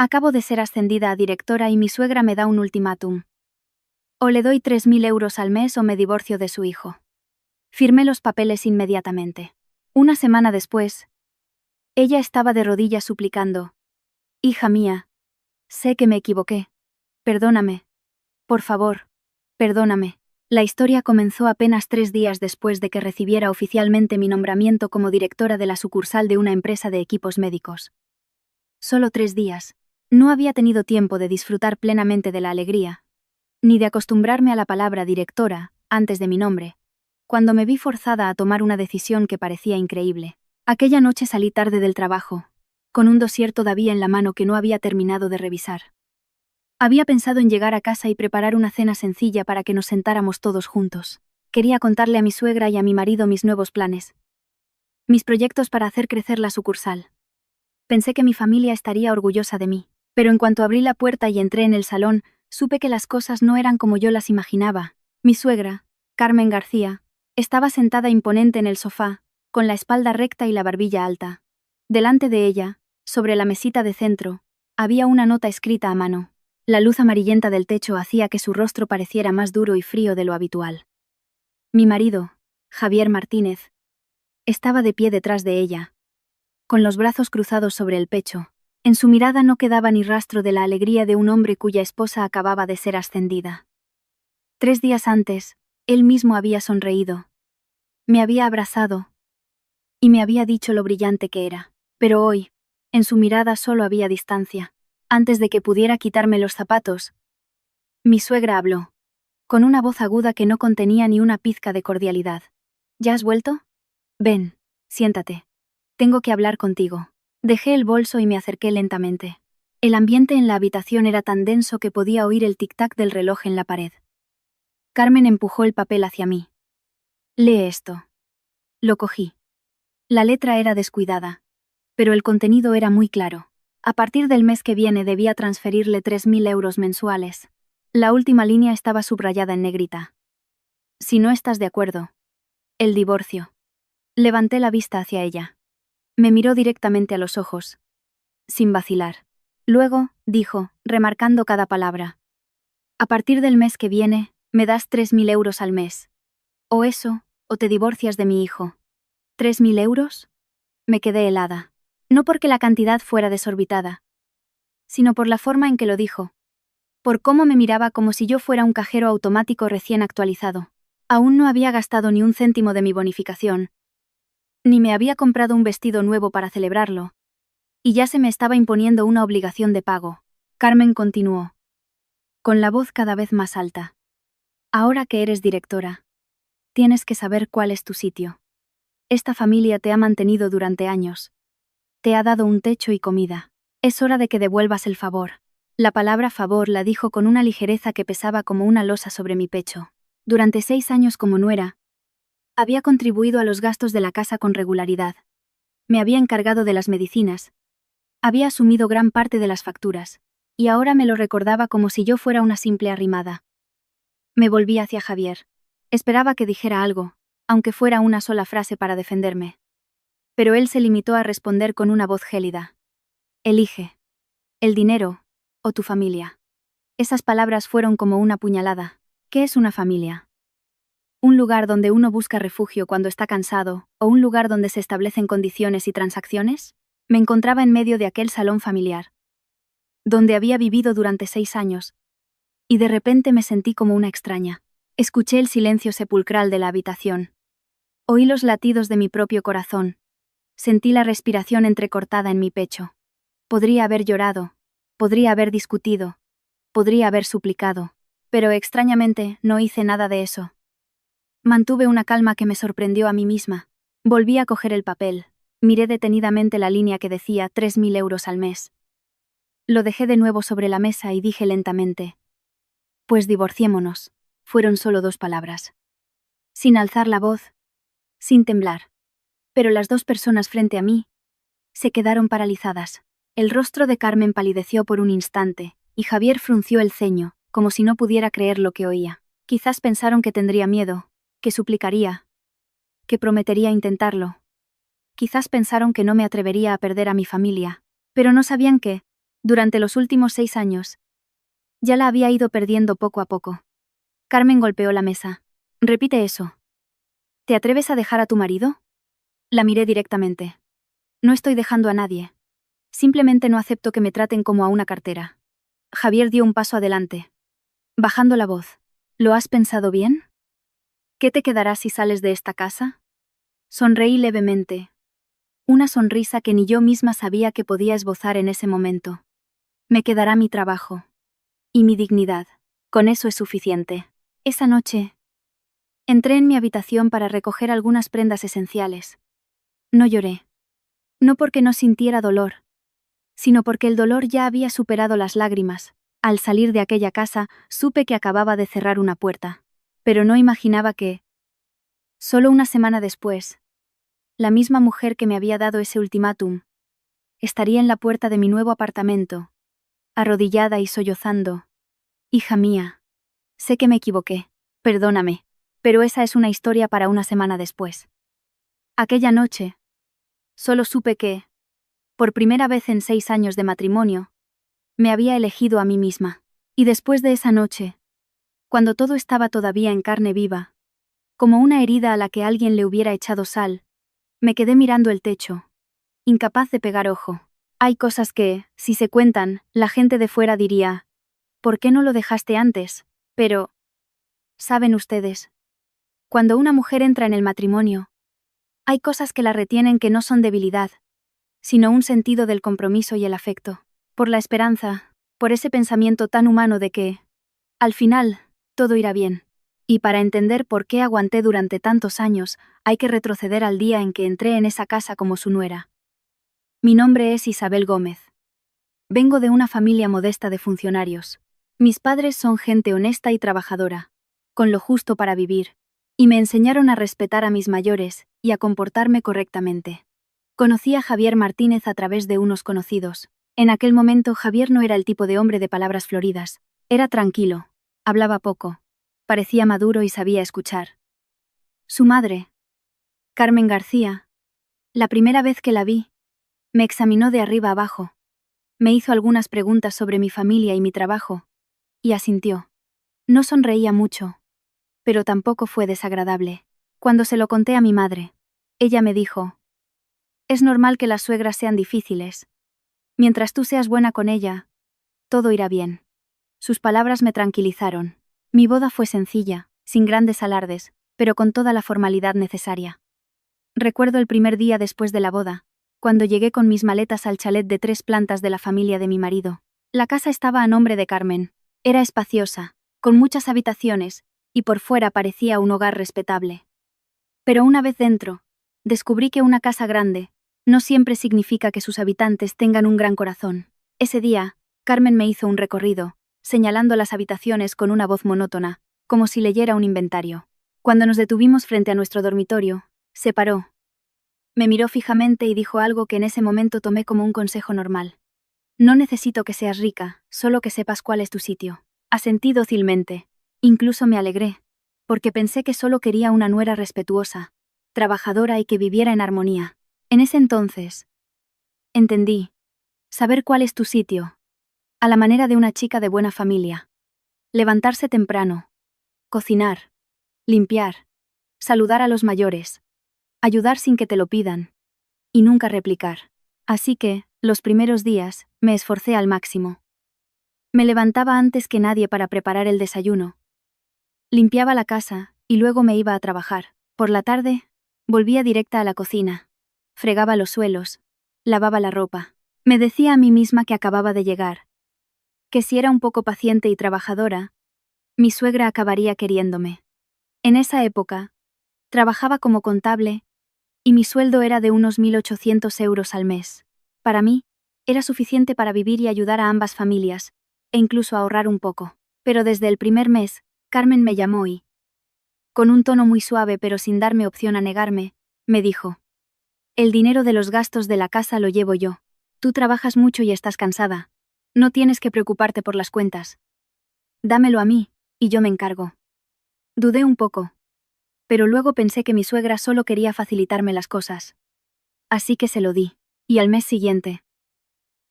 Acabo de ser ascendida a directora y mi suegra me da un ultimátum. O le doy 3.000 euros al mes o me divorcio de su hijo. Firmé los papeles inmediatamente. Una semana después, ella estaba de rodillas suplicando. Hija mía, sé que me equivoqué. Perdóname. Por favor, perdóname. La historia comenzó apenas 3 días después de que recibiera oficialmente mi nombramiento como directora de la sucursal de una empresa de equipos médicos. Solo 3 días. No había tenido tiempo de disfrutar plenamente de la alegría, ni de acostumbrarme a la palabra directora, antes de mi nombre, cuando me vi forzada a tomar una decisión que parecía increíble. Aquella noche salí tarde del trabajo, con un dossier todavía en la mano que no había terminado de revisar. Había pensado en llegar a casa y preparar una cena sencilla para que nos sentáramos todos juntos. Quería contarle a mi suegra y a mi marido mis nuevos planes, mis proyectos para hacer crecer la sucursal. Pensé que mi familia estaría orgullosa de mí, pero en cuanto abrí la puerta y entré en el salón, supe que las cosas no eran como yo las imaginaba. Mi suegra, Carmen García, estaba sentada imponente en el sofá, con la espalda recta y la barbilla alta. Delante de ella, sobre la mesita de centro, había una nota escrita a mano. La luz amarillenta del techo hacía que su rostro pareciera más duro y frío de lo habitual. Mi marido, Javier Martínez, estaba de pie detrás de ella, con los brazos cruzados sobre el pecho. En su mirada no quedaba ni rastro de la alegría de un hombre cuya esposa acababa de ser ascendida. 3 días antes, él mismo había sonreído. Me había abrazado y me había dicho lo brillante que era. Pero hoy, en su mirada solo había distancia. Antes de que pudiera quitarme los zapatos, mi suegra habló, con una voz aguda que no contenía ni una pizca de cordialidad. ¿Ya has vuelto? Ven, siéntate. Tengo que hablar contigo. Dejé el bolso y me acerqué lentamente. El ambiente en la habitación era tan denso que podía oír el tic-tac del reloj en la pared. Carmen empujó el papel hacia mí. Lee esto. Lo cogí. La letra era descuidada, pero el contenido era muy claro. A partir del mes que viene debía transferirle 3.000 euros mensuales. La última línea estaba subrayada en negrita. Si no estás de acuerdo. El divorcio. Levanté la vista hacia ella. Me miró directamente a los ojos, sin vacilar. Luego, dijo, remarcando cada palabra. A partir del mes que viene, me das 3.000 euros al mes. O eso, o te divorcias de mi hijo. ¿3.000 euros? Me quedé helada. No porque la cantidad fuera desorbitada, sino por la forma en que lo dijo. Por cómo me miraba como si yo fuera un cajero automático recién actualizado. Aún no había gastado ni un céntimo de mi bonificación, ni me había comprado un vestido nuevo para celebrarlo, y ya se me estaba imponiendo una obligación de pago. Carmen continuó, con la voz cada vez más alta. Ahora que eres directora, tienes que saber cuál es tu sitio. Esta familia te ha mantenido durante años. Te ha dado un techo y comida. Es hora de que devuelvas el favor. La palabra favor la dijo con una ligereza que pesaba como una losa sobre mi pecho. Durante 6 años como nuera, había contribuido a los gastos de la casa con regularidad. Me había encargado de las medicinas. Había asumido gran parte de las facturas, y ahora me lo recordaba como si yo fuera una simple arrimada. Me volví hacia Javier. Esperaba que dijera algo, aunque fuera una sola frase para defenderme. Pero él se limitó a responder con una voz gélida. Elige. El dinero, o tu familia. Esas palabras fueron como una puñalada. ¿Qué es una familia? Un lugar donde uno busca refugio cuando está cansado, o un lugar donde se establecen condiciones y transacciones. Me encontraba en medio de aquel salón familiar, donde había vivido durante 6 años, y de repente me sentí como una extraña. Escuché el silencio sepulcral de la habitación. Oí los latidos de mi propio corazón. Sentí la respiración entrecortada en mi pecho. Podría haber llorado, podría haber discutido, podría haber suplicado, pero extrañamente no hice nada de eso. Mantuve una calma que me sorprendió a mí misma. Volví a coger el papel. Miré detenidamente la línea que decía 3.000 euros al mes. Lo dejé de nuevo sobre la mesa y dije lentamente. Pues divorciémonos. Fueron solo 2 palabras. Sin alzar la voz, sin temblar. Pero las 2 personas frente a mí se quedaron paralizadas. El rostro de Carmen palideció por un instante, y Javier frunció el ceño, como si no pudiera creer lo que oía. Quizás pensaron que tendría miedo, que suplicaría, que prometería intentarlo. Quizás pensaron que no me atrevería a perder a mi familia, pero no sabían que, Durante los últimos 6 años, ya la había ido perdiendo poco a poco. Carmen golpeó la mesa. Repite eso. ¿Te atreves a dejar a tu marido? La miré directamente. No estoy dejando a nadie. Simplemente no acepto que me traten como a una cartera. Javier dio un paso adelante, bajando la voz. ¿Lo has pensado bien? ¿Qué te quedará si sales de esta casa? Sonreí levemente. Una sonrisa que ni yo misma sabía que podía esbozar en ese momento. Me quedará mi trabajo. Y mi dignidad. Con eso es suficiente. Esa noche, entré en mi habitación para recoger algunas prendas esenciales. No lloré. No porque no sintiera dolor, sino porque el dolor ya había superado las lágrimas. Al salir de aquella casa, supe que acababa de cerrar una puerta. Pero no imaginaba que, solo una semana después, la misma mujer que me había dado ese ultimátum, estaría en la puerta de mi nuevo apartamento, arrodillada y sollozando. Hija mía, sé que me equivoqué, perdóname, pero esa es una historia para una semana después. Aquella noche, solo supe que, por primera vez en 6 años de matrimonio, me había elegido a mí misma. Y después de esa noche, cuando todo estaba todavía en carne viva, como una herida a la que alguien le hubiera echado sal, me quedé mirando el techo, incapaz de pegar ojo. Hay cosas que, si se cuentan, la gente de fuera diría, ¿por qué no lo dejaste antes? Pero, ¿saben ustedes? Cuando una mujer entra en el matrimonio, hay cosas que la retienen que no son debilidad, sino un sentido del compromiso y el afecto, por la esperanza, por ese pensamiento tan humano de que, al final, todo irá bien. Y para entender por qué aguanté durante tantos años, hay que retroceder al día en que entré en esa casa como su nuera. Mi nombre es Isabel Gómez. Vengo de una familia modesta de funcionarios. Mis padres son gente honesta y trabajadora, con lo justo para vivir, y me enseñaron a respetar a mis mayores y a comportarme correctamente. Conocí a Javier Martínez a través de unos conocidos. En aquel momento Javier no era el tipo de hombre de palabras floridas. Era tranquilo, hablaba poco, parecía maduro y sabía escuchar. Su madre, Carmen García, la primera vez que la vi, me examinó de arriba abajo, me hizo algunas preguntas sobre mi familia y mi trabajo, y asintió. No sonreía mucho, pero tampoco fue desagradable. Cuando se lo conté a mi madre, ella me dijo: es normal que las suegras sean difíciles. Mientras tú seas buena con ella, todo irá bien. Sus palabras me tranquilizaron. Mi boda fue sencilla, sin grandes alardes, pero con toda la formalidad necesaria. Recuerdo el primer día después de la boda, cuando llegué con mis maletas al chalet de 3 plantas de la familia de mi marido. La casa estaba a nombre de Carmen. Era espaciosa, con muchas habitaciones, y por fuera parecía un hogar respetable. Pero una vez dentro, descubrí que una casa grande no siempre significa que sus habitantes tengan un gran corazón. Ese día, Carmen me hizo un recorrido, señalando las habitaciones con una voz monótona, como si leyera un inventario. Cuando nos detuvimos frente a nuestro dormitorio, se paró. Me miró fijamente y dijo algo que en ese momento tomé como un consejo normal. No necesito que seas rica, solo que sepas cuál es tu sitio. Asentí dócilmente. Incluso me alegré, porque pensé que solo quería una nuera respetuosa, trabajadora y que viviera en armonía. En ese entonces, entendí. Saber cuál es tu sitio, a la manera de una chica de buena familia. Levantarse temprano, cocinar, limpiar, saludar a los mayores, ayudar sin que te lo pidan, y nunca replicar. Así que, los primeros días, me esforcé al máximo. Me levantaba antes que nadie para preparar el desayuno. Limpiaba la casa, y luego me iba a trabajar. Por la tarde, volvía directa a la cocina. Fregaba los suelos, lavaba la ropa. Me decía a mí misma que acababa de llegar, que si era un poco paciente y trabajadora, mi suegra acabaría queriéndome. En esa época, trabajaba como contable, y mi sueldo era de unos 1.800 euros al mes. Para mí, era suficiente para vivir y ayudar a ambas familias, e incluso ahorrar un poco. Pero desde el primer mes, Carmen me llamó y, con un tono muy suave pero sin darme opción a negarme, me dijo: el dinero de los gastos de la casa lo llevo yo. Tú trabajas mucho y estás cansada. No tienes que preocuparte por las cuentas. Dámelo a mí, y yo me encargo. Dudé un poco, pero luego pensé que mi suegra solo quería facilitarme las cosas. Así que se lo di, y al mes siguiente,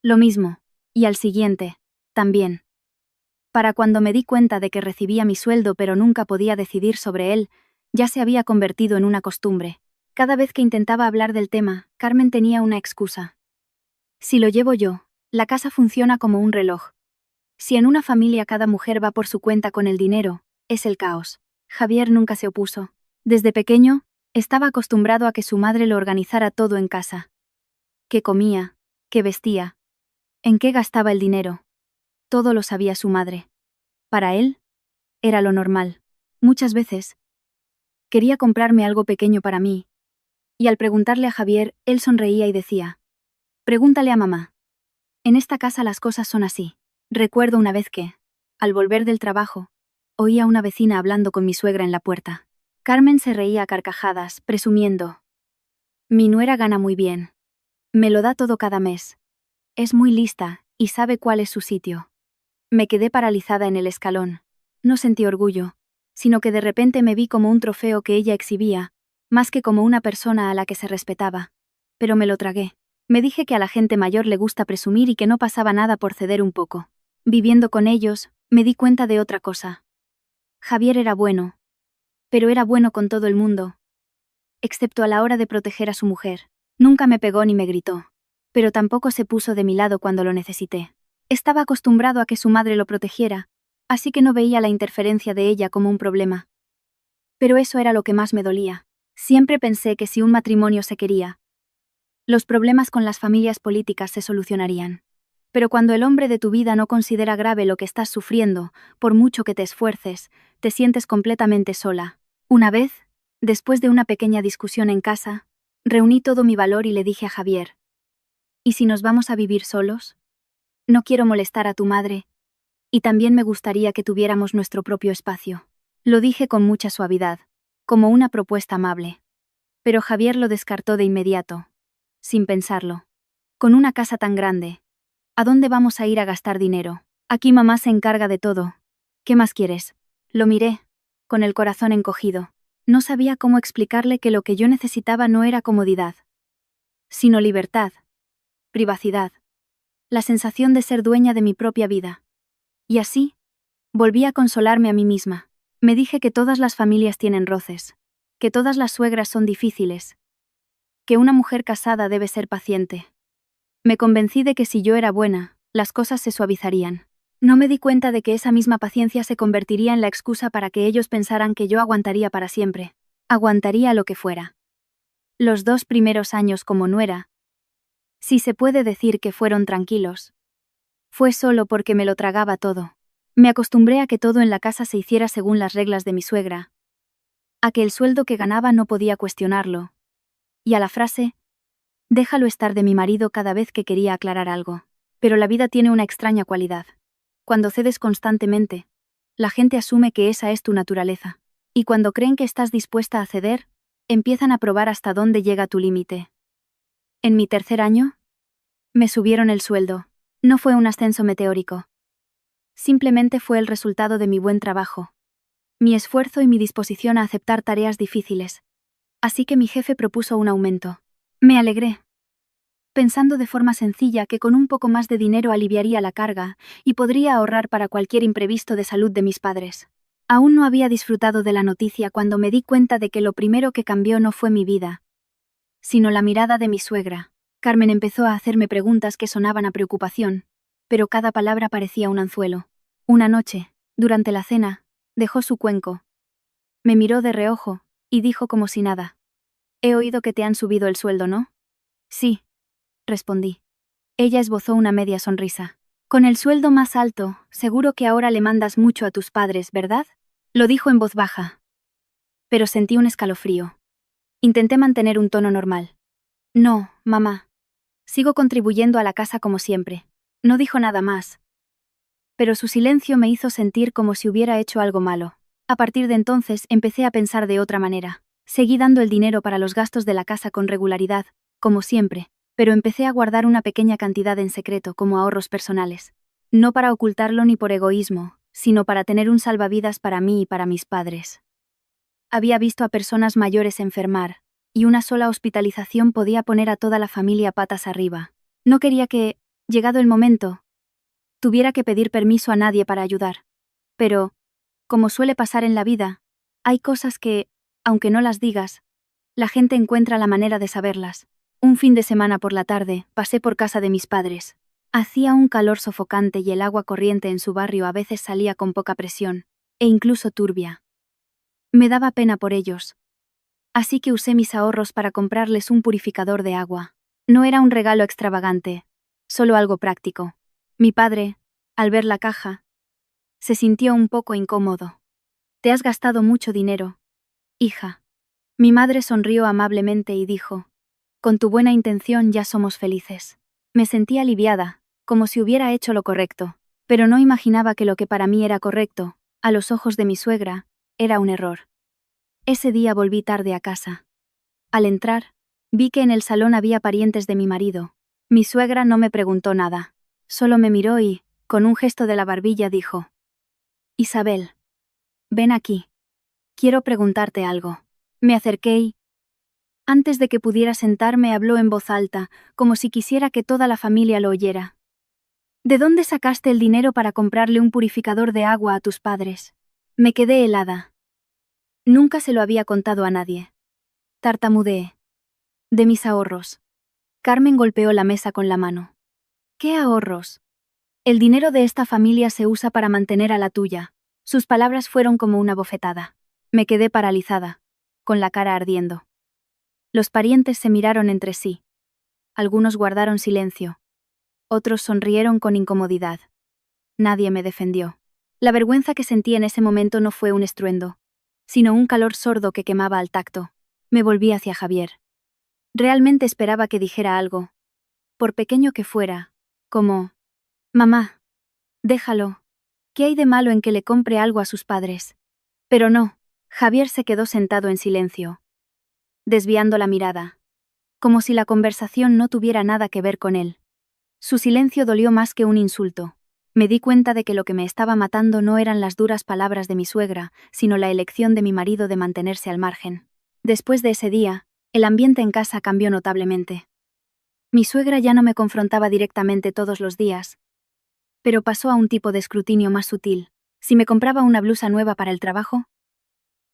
lo mismo, Y al siguiente, también. Para cuando me di cuenta de que recibía mi sueldo pero nunca podía decidir sobre él, ya se había convertido en una costumbre. Cada vez que intentaba hablar del tema, Carmen tenía una excusa. Si lo llevo yo, la casa funciona como un reloj. Si en una familia cada mujer va por su cuenta con el dinero, es el caos. Javier nunca se opuso. Desde pequeño, estaba acostumbrado a que su madre lo organizara todo en casa. ¿Qué comía? ¿Qué vestía? ¿En qué gastaba el dinero? Todo lo sabía su madre. Para él, era lo normal. Muchas veces, quería comprarme algo pequeño para mí. Y al preguntarle a Javier, él sonreía y decía: pregúntale a mamá. En esta casa las cosas son así. Recuerdo una vez que, al volver del trabajo, oí a una vecina hablando con mi suegra en la puerta. Carmen se reía a carcajadas, presumiendo: mi nuera gana muy bien. Me lo da todo cada mes. Es muy lista, y sabe cuál es su sitio. Me quedé paralizada en el escalón. No sentí orgullo, sino que de repente me vi como un trofeo que ella exhibía, más que como una persona a la que se respetaba. Pero me lo tragué. Me dije que a la gente mayor le gusta presumir y que no pasaba nada por ceder un poco. Viviendo con ellos, me di cuenta de otra cosa. Javier era bueno. Pero era bueno con todo el mundo. Excepto a la hora de proteger a su mujer. Nunca me pegó ni me gritó. Pero tampoco se puso de mi lado cuando lo necesité. Estaba acostumbrado a que su madre lo protegiera, así que no veía la interferencia de ella como un problema. Pero eso era lo que más me dolía. Siempre pensé que si un matrimonio se quería, los problemas con las familias políticas se solucionarían. Pero cuando el hombre de tu vida no considera grave lo que estás sufriendo, por mucho que te esfuerces, te sientes completamente sola. Una vez, después de una pequeña discusión en casa, reuní todo mi valor y le dije a Javier: ¿y si nos vamos a vivir solos? No quiero molestar a tu madre, y también me gustaría que tuviéramos nuestro propio espacio. Lo dije con mucha suavidad, como una propuesta amable. Pero Javier lo descartó de inmediato, sin pensarlo. Con una casa tan grande, ¿a dónde vamos a ir a gastar dinero? Aquí mamá se encarga de todo. ¿Qué más quieres? Lo miré, con el corazón encogido. No sabía cómo explicarle que lo que yo necesitaba no era comodidad, sino libertad, privacidad, la sensación de ser dueña de mi propia vida. Y así, volví a consolarme a mí misma. Me dije que todas las familias tienen roces, que todas las suegras son difíciles, que una mujer casada debe ser paciente. Me convencí de que si yo era buena, las cosas se suavizarían. No me di cuenta de que esa misma paciencia se convertiría en la excusa para que ellos pensaran que yo aguantaría para siempre. Aguantaría lo que fuera. Los 2 primeros años como nuera, si se puede decir que fueron tranquilos, fue solo porque me lo tragaba todo. Me acostumbré a que todo en la casa se hiciera según las reglas de mi suegra, a que el sueldo que ganaba no podía cuestionarlo, y a la frase: déjalo estar de mi marido cada vez que quería aclarar algo. Pero la vida tiene una extraña cualidad. Cuando cedes constantemente, la gente asume que esa es tu naturaleza. Y cuando creen que estás dispuesta a ceder, empiezan a probar hasta dónde llega tu límite. En mi tercer año, me subieron el sueldo. No fue un ascenso meteórico. Simplemente fue el resultado de mi buen trabajo, mi esfuerzo y mi disposición a aceptar tareas difíciles. Así que mi jefe propuso un aumento. Me alegré, pensando de forma sencilla que con un poco más de dinero aliviaría la carga y podría ahorrar para cualquier imprevisto de salud de mis padres. Aún no había disfrutado de la noticia cuando me di cuenta de que lo primero que cambió no fue mi vida, sino la mirada de mi suegra. Carmen empezó a hacerme preguntas que sonaban a preocupación, pero cada palabra parecía un anzuelo. Una noche, durante la cena, dejó su cuenco. Me miró de reojo y dijo como si nada: he oído que te han subido el sueldo, ¿no? Sí, respondí. Ella esbozó una media sonrisa. Con el sueldo más alto, seguro que ahora le mandas mucho a tus padres, ¿verdad? Lo dijo en voz baja. Pero sentí un escalofrío. Intenté mantener un tono normal. No, mamá. Sigo contribuyendo a la casa como siempre. No dijo nada más. Pero su silencio me hizo sentir como si hubiera hecho algo malo. A partir de entonces empecé a pensar de otra manera. Seguí dando el dinero para los gastos de la casa con regularidad, como siempre, pero empecé a guardar una pequeña cantidad en secreto como ahorros personales. No para ocultarlo ni por egoísmo, sino para tener un salvavidas para mí y para mis padres. Había visto a personas mayores enfermar, y una sola hospitalización podía poner a toda la familia patas arriba. No quería que, llegado el momento, tuviera que pedir permiso a nadie para ayudar. Pero, como suele pasar en la vida, hay cosas que, aunque no las digas, la gente encuentra la manera de saberlas. Un fin de semana por la tarde, pasé por casa de mis padres. Hacía un calor sofocante y el agua corriente en su barrio a veces salía con poca presión, e incluso turbia. Me daba pena por ellos. Así que usé mis ahorros para comprarles un purificador de agua. No era un regalo extravagante, solo algo práctico. Mi padre, al ver la caja, se sintió un poco incómodo. «Te has gastado mucho dinero, hija». Mi madre sonrió amablemente y dijo: «Con tu buena intención ya somos felices». Me sentí aliviada, como si hubiera hecho lo correcto, pero no imaginaba que lo que para mí era correcto, a los ojos de mi suegra, era un error. Ese día volví tarde a casa. Al entrar, vi que en el salón había parientes de mi marido. Mi suegra no me preguntó nada, solo me miró y, con un gesto de la barbilla, dijo: «Isabel, ven aquí. Quiero preguntarte algo». Me acerqué y, antes de que pudiera sentarme, habló en voz alta, como si quisiera que toda la familia lo oyera. «¿De dónde sacaste el dinero para comprarle un purificador de agua a tus padres?». Me quedé helada. Nunca se lo había contado a nadie. Tartamudeé. «De mis ahorros». Carmen golpeó la mesa con la mano. «¿Qué ahorros? El dinero de esta familia se usa para mantener a la tuya». Sus palabras fueron como una bofetada. Me quedé paralizada, con la cara ardiendo. Los parientes se miraron entre sí. Algunos guardaron silencio. Otros sonrieron con incomodidad. Nadie me defendió. La vergüenza que sentí en ese momento no fue un estruendo, sino un calor sordo que quemaba al tacto. Me volví hacia Javier. Realmente esperaba que dijera algo, por pequeño que fuera, como: «Mamá, déjalo. ¿Qué hay de malo en que le compre algo a sus padres?». Pero no, Javier se quedó sentado en silencio, desviando la mirada, como si la conversación no tuviera nada que ver con él. Su silencio dolió más que un insulto. Me di cuenta de que lo que me estaba matando no eran las duras palabras de mi suegra, sino la elección de mi marido de mantenerse al margen. Después de ese día, el ambiente en casa cambió notablemente. Mi suegra ya no me confrontaba directamente todos los días, pero pasó a un tipo de escrutinio más sutil. Si me compraba una blusa nueva para el trabajo,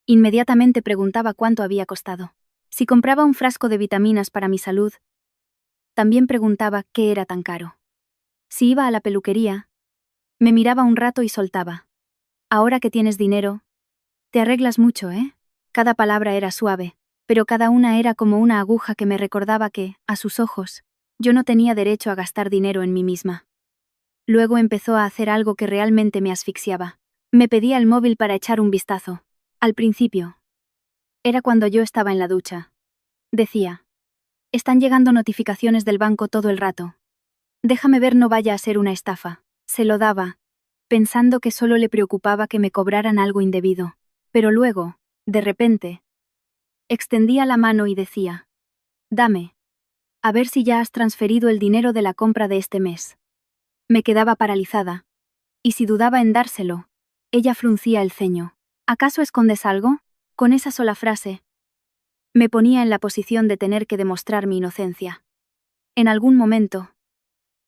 inmediatamente preguntaba cuánto había costado. Si compraba un frasco de vitaminas para mi salud, también preguntaba qué era tan caro. Si iba a la peluquería, me miraba un rato y soltaba: «Ahora que tienes dinero, te arreglas mucho, ¿eh?». Cada palabra era suave, pero cada una era como una aguja que me recordaba que, a sus ojos, yo no tenía derecho a gastar dinero en mí misma. Luego empezó a hacer algo que realmente me asfixiaba. Me pedía el móvil para echar un vistazo. Al principio, era cuando yo estaba en la ducha. Decía: «Están llegando notificaciones del banco todo el rato. Déjame ver, no vaya a ser una estafa». Se lo daba, pensando que solo le preocupaba que me cobraran algo indebido. Pero luego, de repente, extendía la mano y decía: «Dame. A ver si ya has transferido el dinero de la compra de este mes». Me quedaba paralizada. Y si dudaba en dárselo, ella fruncía el ceño. «¿Acaso escondes algo?». Con esa sola frase, me ponía en la posición de tener que demostrar mi inocencia. En algún momento,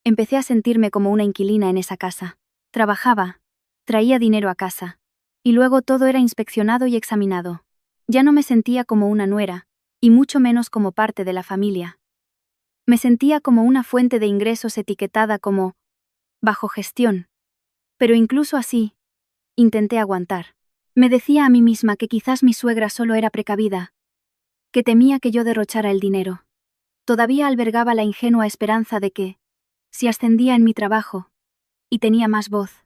empecé a sentirme como una inquilina en esa casa. Trabajaba, traía dinero a casa, y luego todo era inspeccionado y examinado. Ya no me sentía como una nuera, y mucho menos como parte de la familia. Me sentía como una fuente de ingresos etiquetada como bajo gestión. Pero incluso así, intenté aguantar. Me decía a mí misma que quizás mi suegra solo era precavida, que temía que yo derrochara el dinero. Todavía albergaba la ingenua esperanza de que, si ascendía en mi trabajo, y tenía más voz,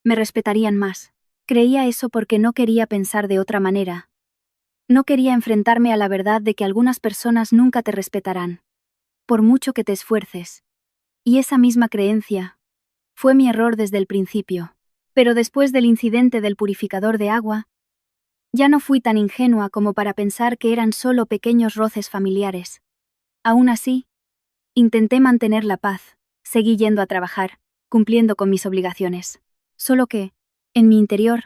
me respetarían más. Creía eso porque no quería pensar de otra manera. No quería enfrentarme a la verdad de que algunas personas nunca te respetarán, por mucho que te esfuerces. Y esa misma creencia fue mi error desde el principio. Pero después del incidente del purificador de agua, ya no fui tan ingenua como para pensar que eran solo pequeños roces familiares. Aún así, intenté mantener la paz, seguí yendo a trabajar, cumpliendo con mis obligaciones. Solo que, en mi interior,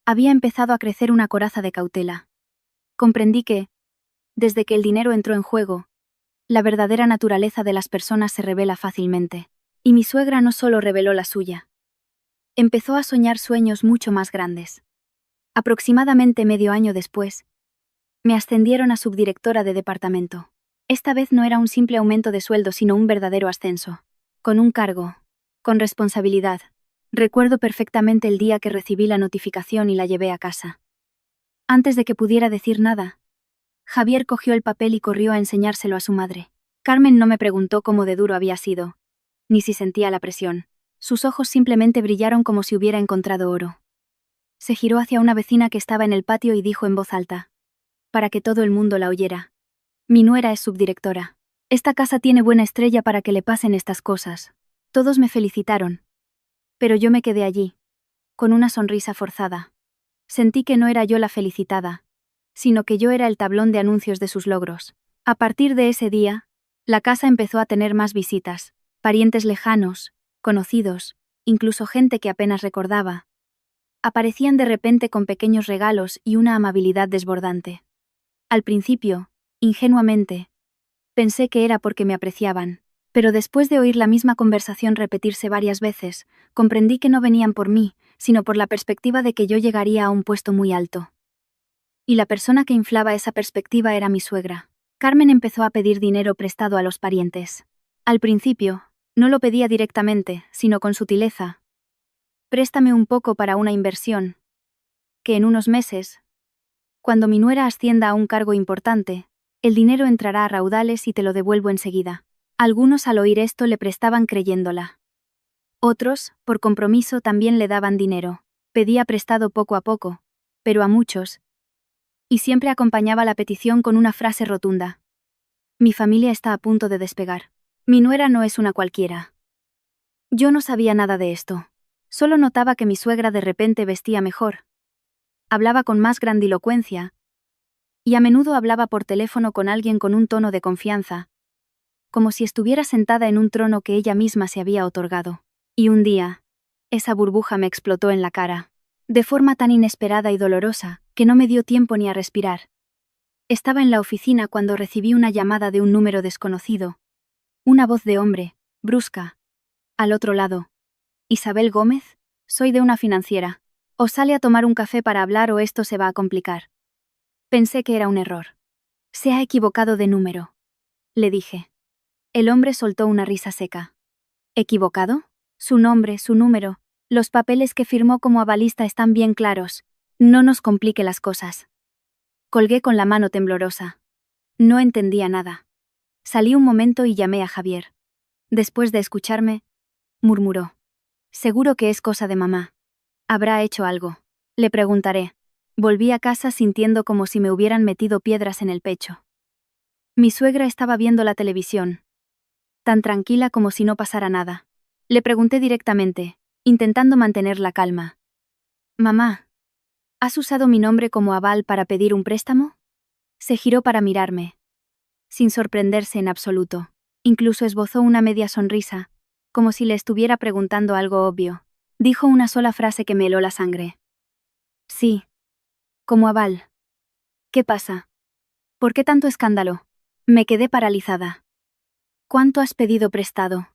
había empezado a crecer una coraza de cautela. Comprendí que, desde que el dinero entró en juego, la verdadera naturaleza de las personas se revela fácilmente. Y mi suegra no solo reveló la suya, Empezó a soñar sueños mucho más grandes. Aproximadamente medio año después, me ascendieron a subdirectora de departamento. Esta vez no era un simple aumento de sueldo, sino un verdadero ascenso. Con un cargo, con responsabilidad. Recuerdo perfectamente el día que recibí la notificación y la llevé a casa. Antes de que pudiera decir nada, Javier cogió el papel y corrió a enseñárselo a su madre. Carmen no me preguntó cómo de duro había sido, ni si sentía la presión. Sus ojos simplemente brillaron como si hubiera encontrado oro. Se giró hacia una vecina que estaba en el patio y dijo en voz alta, para que todo el mundo la oyera: mi nuera es subdirectora. Esta casa tiene buena estrella para que le pasen estas cosas. Todos me felicitaron. Pero yo me quedé allí, con una sonrisa forzada. Sentí que no era yo la felicitada, sino que yo era el tablón de anuncios de sus logros. A partir de ese día, la casa empezó a tener más visitas, parientes lejanos, conocidos, incluso gente que apenas recordaba. Aparecían de repente con pequeños regalos y una amabilidad desbordante. Al principio, ingenuamente, pensé que era porque me apreciaban, pero después de oír la misma conversación repetirse varias veces, comprendí que no venían por mí, sino por la perspectiva de que yo llegaría a un puesto muy alto. Y la persona que inflaba esa perspectiva era mi suegra. Carmen empezó a pedir dinero prestado a los parientes. Al principio, no lo pedía directamente, sino con sutileza. Préstame un poco para una inversión, que en unos meses, cuando mi nuera ascienda a un cargo importante, el dinero entrará a raudales y te lo devuelvo enseguida. Algunos al oír esto le prestaban creyéndola. Otros, por compromiso, también le daban dinero. Pedía prestado poco a poco, pero a muchos, y siempre acompañaba la petición con una frase rotunda: mi familia está a punto de despegar. Mi nuera no es una cualquiera. Yo no sabía nada de esto. Solo notaba que mi suegra de repente vestía mejor. Hablaba con más grandilocuencia, y a menudo hablaba por teléfono con alguien con un tono de confianza, como si estuviera sentada en un trono que ella misma se había otorgado. Y un día, esa burbuja me explotó en la cara, de forma tan inesperada y dolorosa, que no me dio tiempo ni a respirar. Estaba en la oficina cuando recibí una llamada de un número desconocido. Una voz de hombre, brusca. Al otro lado: Isabel Gómez, soy de una financiera. O sale a tomar un café para hablar o esto se va a complicar. Pensé que era un error. Se ha equivocado de número, le dije. El hombre soltó una risa seca. ¿Equivocado? Su nombre, su número, los papeles que firmó como avalista están bien claros. No nos complique las cosas. Colgué con la mano temblorosa. No entendía nada. Salí un momento y llamé a Javier. Después de escucharme, murmuró: seguro que es cosa de mamá. ¿Habrá hecho algo? Le preguntaré. Volví a casa sintiendo como si me hubieran metido piedras en el pecho. Mi suegra estaba viendo la televisión, tan tranquila como si no pasara nada. Le pregunté directamente, intentando mantener la calma: mamá, ¿has usado mi nombre como aval para pedir un préstamo? Se giró para mirarme, sin sorprenderse en absoluto. Incluso esbozó una media sonrisa, como si le estuviera preguntando algo obvio. Dijo una sola frase que me heló la sangre. Sí. Como aval. ¿Qué pasa? ¿Por qué tanto escándalo? Me quedé paralizada. ¿Cuánto has pedido prestado?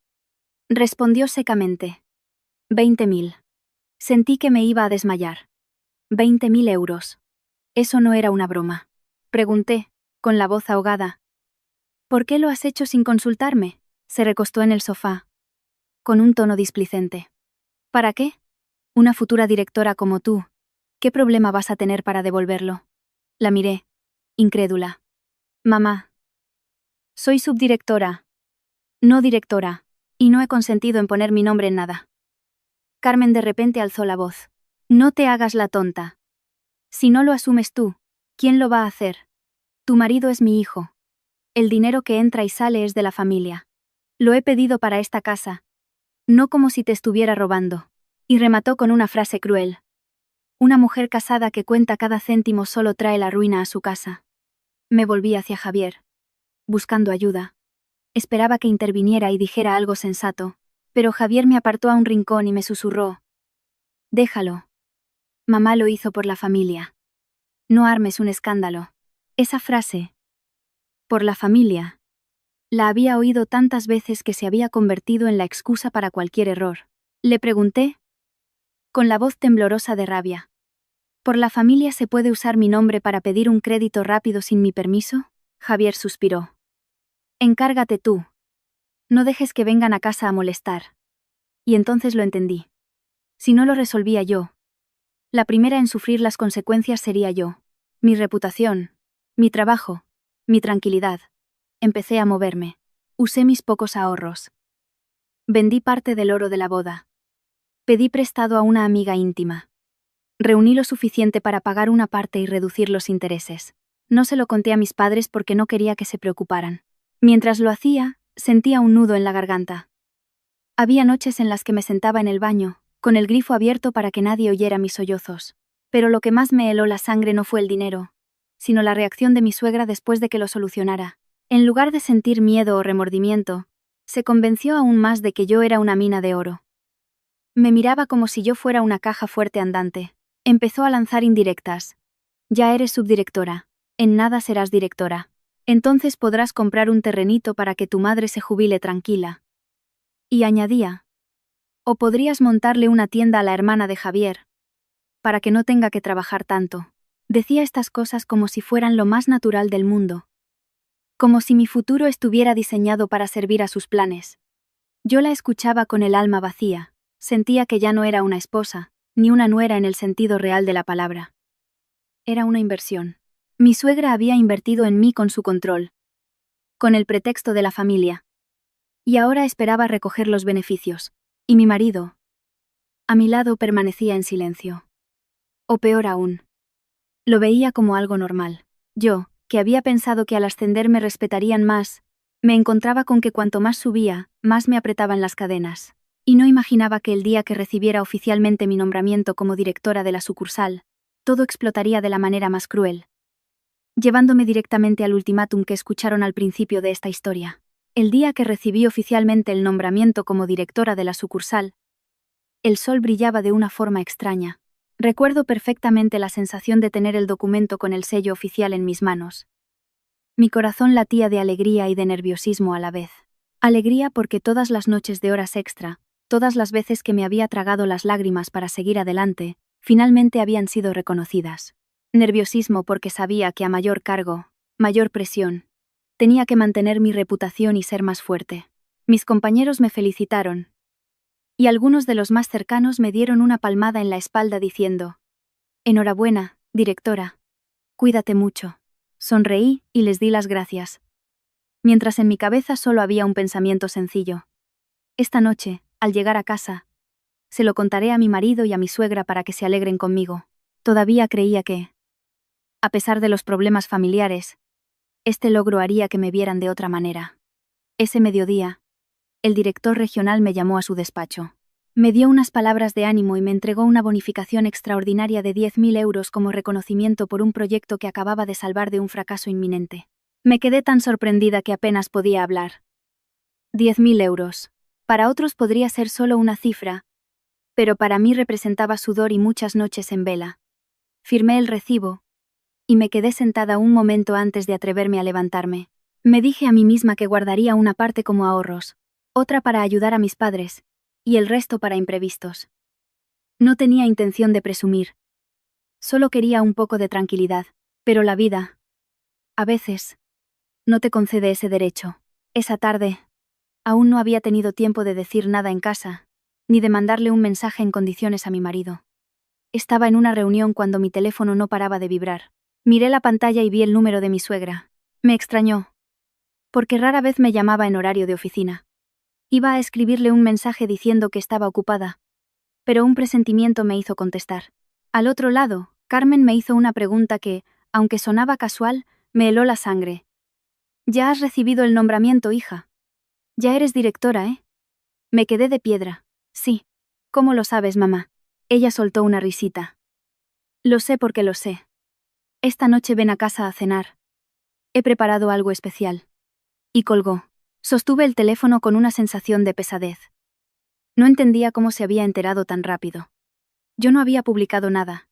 Respondió secamente. 20.000. Sentí que me iba a desmayar. 20.000 euros. Eso no era una broma. Pregunté, con la voz ahogada. ¿Por qué lo has hecho sin consultarme? Se recostó en el sofá, con un tono displicente. ¿Para qué? Una futura directora como tú, ¿qué problema vas a tener para devolverlo? La miré, incrédula. Mamá. Soy subdirectora, no directora, y no he consentido en poner mi nombre en nada. Carmen de repente alzó la voz. No te hagas la tonta. Si no lo asumes tú, ¿quién lo va a hacer? Tu marido es mi hijo. El dinero que entra y sale es de la familia. Lo he pedido para esta casa, no como si te estuviera robando. Y remató con una frase cruel. Una mujer casada que cuenta cada céntimo solo trae la ruina a su casa. Me volví hacia Javier, buscando ayuda. Esperaba que interviniera y dijera algo sensato, pero Javier me apartó a un rincón y me susurró: déjalo. Mamá lo hizo por la familia. No armes un escándalo. Esa frase, por la familia, la había oído tantas veces que se había convertido en la excusa para cualquier error. Le pregunté: con la voz temblorosa de rabia. ¿Por la familia se puede usar mi nombre para pedir un crédito rápido sin mi permiso? Javier suspiró. Encárgate tú. No dejes que vengan a casa a molestar. Y entonces lo entendí. Si no lo resolvía yo, la primera en sufrir las consecuencias sería yo. Mi reputación, mi trabajo, mi tranquilidad. Empecé a moverme. Usé mis pocos ahorros. Vendí parte del oro de la boda. Pedí prestado a una amiga íntima. Reuní lo suficiente para pagar una parte y reducir los intereses. No se lo conté a mis padres porque no quería que se preocuparan. Mientras lo hacía, sentía un nudo en la garganta. Había noches en las que me sentaba en el baño, con el grifo abierto para que nadie oyera mis sollozos. Pero lo que más me heló la sangre no fue el dinero, sino la reacción de mi suegra después de que lo solucionara. En lugar de sentir miedo o remordimiento, se convenció aún más de que yo era una mina de oro. Me miraba como si yo fuera una caja fuerte andante. Empezó a lanzar indirectas. Ya eres subdirectora. En nada serás directora. Entonces podrás comprar un terrenito para que tu madre se jubile tranquila. Y añadía. O podrías montarle una tienda a la hermana de Javier, para que no tenga que trabajar tanto. Decía estas cosas como si fueran lo más natural del mundo. Como si mi futuro estuviera diseñado para servir a sus planes. Yo la escuchaba con el alma vacía, sentía que ya no era una esposa, ni una nuera en el sentido real de la palabra. Era una inversión. Mi suegra había invertido en mí con su control, con el pretexto de la familia. Y ahora esperaba recoger los beneficios. Y mi marido, a mi lado, permanecía en silencio. O peor aún, lo veía como algo normal. Yo, que había pensado que al ascender me respetarían más, me encontraba con que cuanto más subía, más me apretaban las cadenas. Y no imaginaba que el día que recibiera oficialmente mi nombramiento como directora de la sucursal, todo explotaría de la manera más cruel, llevándome directamente al ultimátum que escucharon al principio de esta historia. El día que recibí oficialmente el nombramiento como directora de la sucursal, el sol brillaba de una forma extraña. Recuerdo perfectamente la sensación de tener el documento con el sello oficial en mis manos. Mi corazón latía de alegría y de nerviosismo a la vez. Alegría porque todas las noches de horas extra, todas las veces que me había tragado las lágrimas para seguir adelante, finalmente habían sido reconocidas. Nerviosismo porque sabía que a mayor cargo, mayor presión, tenía que mantener mi reputación y ser más fuerte. Mis compañeros me felicitaron, y algunos de los más cercanos me dieron una palmada en la espalda diciendo: «Enhorabuena, directora. Cuídate mucho». Sonreí y les di las gracias. Mientras en mi cabeza solo había un pensamiento sencillo. Esta noche, al llegar a casa, se lo contaré a mi marido y a mi suegra para que se alegren conmigo. Todavía creía que, a pesar de los problemas familiares, este logro haría que me vieran de otra manera. Ese mediodía, el director regional me llamó a su despacho. Me dio unas palabras de ánimo y me entregó una bonificación extraordinaria de 10.000 euros como reconocimiento por un proyecto que acababa de salvar de un fracaso inminente. Me quedé tan sorprendida que apenas podía hablar. 10.000 euros. Para otros podría ser solo una cifra, pero para mí representaba sudor y muchas noches en vela. Firmé el recibo, y me quedé sentada un momento antes de atreverme a levantarme. Me dije a mí misma que guardaría una parte como ahorros, otra para ayudar a mis padres, y el resto para imprevistos. No tenía intención de presumir. Solo quería un poco de tranquilidad, pero la vida, a veces, no te concede ese derecho. Esa tarde, aún no había tenido tiempo de decir nada en casa, ni de mandarle un mensaje en condiciones a mi marido. Estaba en una reunión cuando mi teléfono no paraba de vibrar. Miré la pantalla y vi el número de mi suegra. Me extrañó, porque rara vez me llamaba en horario de oficina. Iba a escribirle un mensaje diciendo que estaba ocupada, pero un presentimiento me hizo contestar. Al otro lado, Carmen me hizo una pregunta que, aunque sonaba casual, me heló la sangre. «Ya has recibido el nombramiento, hija. Ya eres directora, ¿eh?» Me quedé de piedra. «Sí. ¿Cómo lo sabes, mamá?» Ella soltó una risita. «Lo sé porque lo sé. Esta noche ven a casa a cenar. He preparado algo especial». Y colgó. Sostuve el teléfono con una sensación de pesadez. No entendía cómo se había enterado tan rápido. Yo no había publicado nada.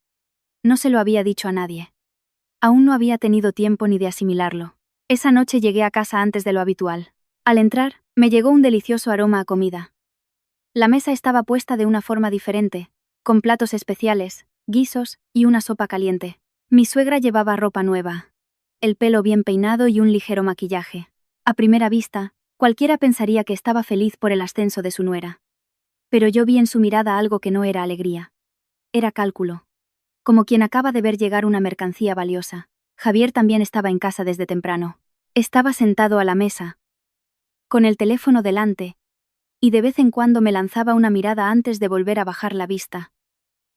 No se lo había dicho a nadie. Aún no había tenido tiempo ni de asimilarlo. Esa noche llegué a casa antes de lo habitual. Al entrar, me llegó un delicioso aroma a comida. La mesa estaba puesta de una forma diferente, con platos especiales, guisos y una sopa caliente. Mi suegra llevaba ropa nueva, el pelo bien peinado y un ligero maquillaje. A primera vista, cualquiera pensaría que estaba feliz por el ascenso de su nuera. Pero yo vi en su mirada algo que no era alegría. Era cálculo. Como quien acaba de ver llegar una mercancía valiosa. Javier también estaba en casa desde temprano. Estaba sentado a la mesa, con el teléfono delante, y de vez en cuando me lanzaba una mirada antes de volver a bajar la vista.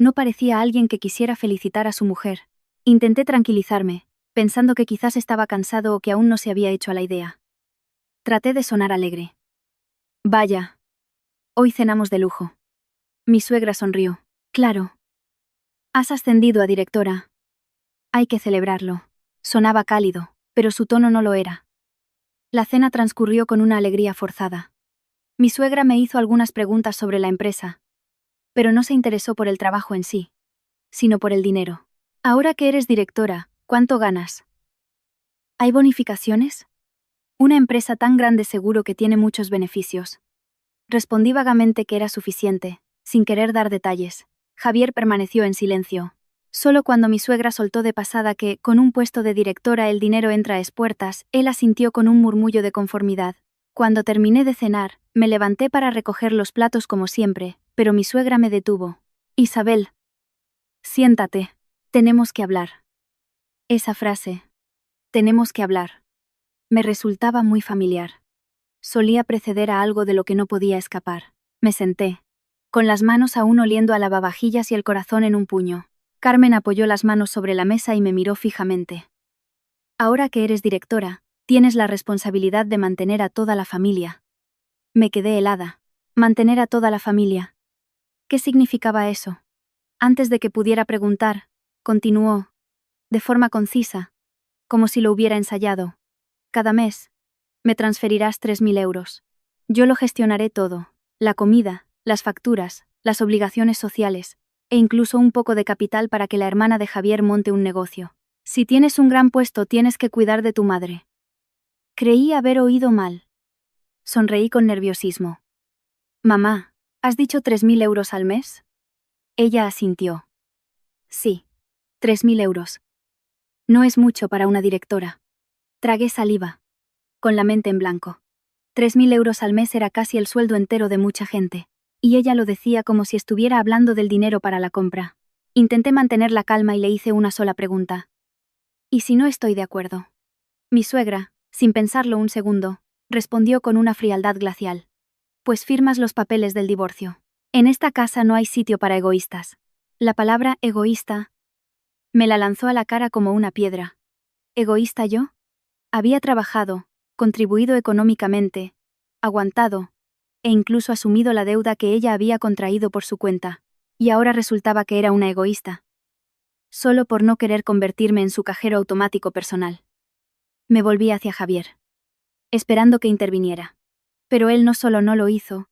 No parecía alguien que quisiera felicitar a su mujer. Intenté tranquilizarme, pensando que quizás estaba cansado o que aún no se había hecho a la idea. Traté de sonar alegre. Vaya. Hoy cenamos de lujo. Mi suegra sonrió. Claro. Has ascendido a directora. Hay que celebrarlo. Sonaba cálido, pero su tono no lo era. La cena transcurrió con una alegría forzada. Mi suegra me hizo algunas preguntas sobre la empresa, pero no se interesó por el trabajo en sí, sino por el dinero. Ahora que eres directora, ¿cuánto ganas? ¿Hay bonificaciones? Una empresa tan grande seguro que tiene muchos beneficios. Respondí vagamente que era suficiente, sin querer dar detalles. Javier permaneció en silencio. Solo cuando mi suegra soltó de pasada que, con un puesto de directora el dinero entra a espuertas, él asintió con un murmullo de conformidad. Cuando terminé de cenar, me levanté para recoger los platos como siempre, pero mi suegra me detuvo. Isabel. Siéntate. Tenemos que hablar. Esa frase. Tenemos que hablar. Me resultaba muy familiar. Solía preceder a algo de lo que no podía escapar. Me senté, con las manos aún oliendo a lavavajillas y el corazón en un puño. Carmen apoyó las manos sobre la mesa y me miró fijamente. Ahora que eres directora, tienes la responsabilidad de mantener a toda la familia. Me quedé helada. Mantener a toda la familia. ¿Qué significaba eso? Antes de que pudiera preguntar, continuó, de forma concisa, como si lo hubiera ensayado. Cada mes, me transferirás 3.000 euros. Yo lo gestionaré todo, la comida, las facturas, las obligaciones sociales, e incluso un poco de capital para que la hermana de Javier monte un negocio. Si tienes un gran puesto, tienes que cuidar de tu madre. Creí haber oído mal. Sonreí con nerviosismo. Mamá, ¿has dicho 3.000 euros al mes? Ella asintió. Sí, 3.000 euros. No es mucho para una directora. Tragué saliva, con la mente en blanco. 3.000 euros al mes era casi el sueldo entero de mucha gente, y ella lo decía como si estuviera hablando del dinero para la compra. Intenté mantener la calma y le hice una sola pregunta. ¿Y si no estoy de acuerdo? Mi suegra, sin pensarlo un segundo, respondió con una frialdad glacial. Pues firmas los papeles del divorcio. En esta casa no hay sitio para egoístas. La palabra egoísta me la lanzó a la cara como una piedra. ¿Egoísta yo? Había trabajado, contribuido económicamente, aguantado, e incluso asumido la deuda que ella había contraído por su cuenta, y ahora resultaba que era una egoísta. Solo por no querer convertirme en su cajero automático personal. Me volví hacia Javier, esperando que interviniera. Pero él no solo no lo hizo,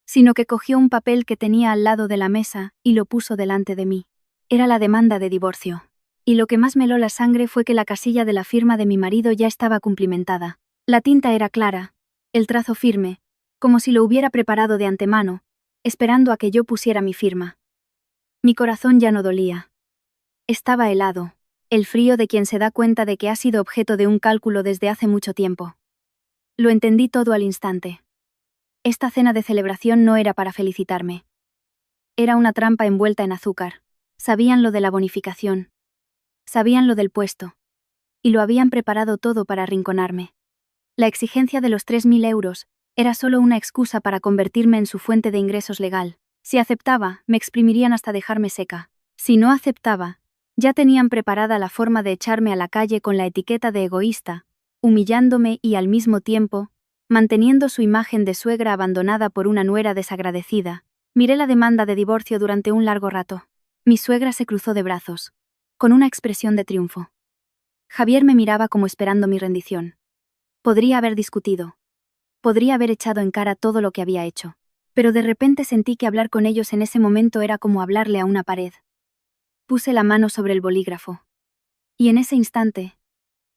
sino que cogió un papel que tenía al lado de la mesa y lo puso delante de mí. Era la demanda de divorcio. Y lo que más me heló la sangre fue que la casilla de la firma de mi marido ya estaba cumplimentada. La tinta era clara, el trazo firme, como si lo hubiera preparado de antemano, esperando a que yo pusiera mi firma. Mi corazón ya no dolía. Estaba helado, el frío de quien se da cuenta de que ha sido objeto de un cálculo desde hace mucho tiempo. Lo entendí todo al instante. Esta cena de celebración no era para felicitarme. Era una trampa envuelta en azúcar. Sabían lo de la bonificación. Sabían lo del puesto. Y lo habían preparado todo para arrinconarme. La exigencia de los 3.000 euros era solo una excusa para convertirme en su fuente de ingresos legal. Si aceptaba, me exprimirían hasta dejarme seca. Si no aceptaba, ya tenían preparada la forma de echarme a la calle con la etiqueta de egoísta, humillándome y al mismo tiempo, manteniendo su imagen de suegra abandonada por una nuera desagradecida. Miré la demanda de divorcio durante un largo rato. Mi suegra se cruzó de brazos, con una expresión de triunfo. Javier me miraba como esperando mi rendición. Podría haber discutido. Podría haber echado en cara todo lo que había hecho. Pero de repente sentí que hablar con ellos en ese momento era como hablarle a una pared. Puse la mano sobre el bolígrafo. Y en ese instante,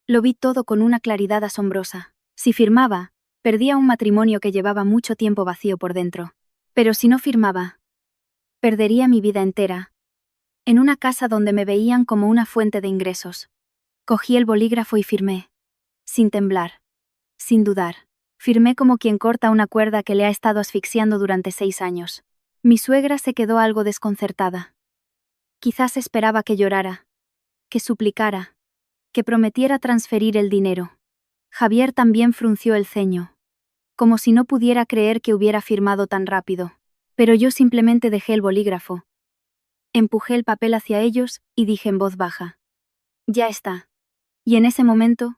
lo vi todo con una claridad asombrosa. Si firmaba, perdía un matrimonio que llevaba mucho tiempo vacío por dentro. Pero si no firmaba, Perdería mi vida entera. En una casa donde me veían como una fuente de ingresos. Cogí el bolígrafo y firmé. Sin temblar. Sin dudar. Firmé como quien corta una cuerda que le ha estado asfixiando durante 6 años. Mi suegra se quedó algo desconcertada. Quizás esperaba que llorara, que suplicara, que prometiera transferir el dinero. Javier también frunció el ceño, como si no pudiera creer que hubiera firmado tan rápido. Pero yo simplemente dejé el bolígrafo. Empujé el papel hacia ellos y dije en voz baja: ya está. Y en ese momento,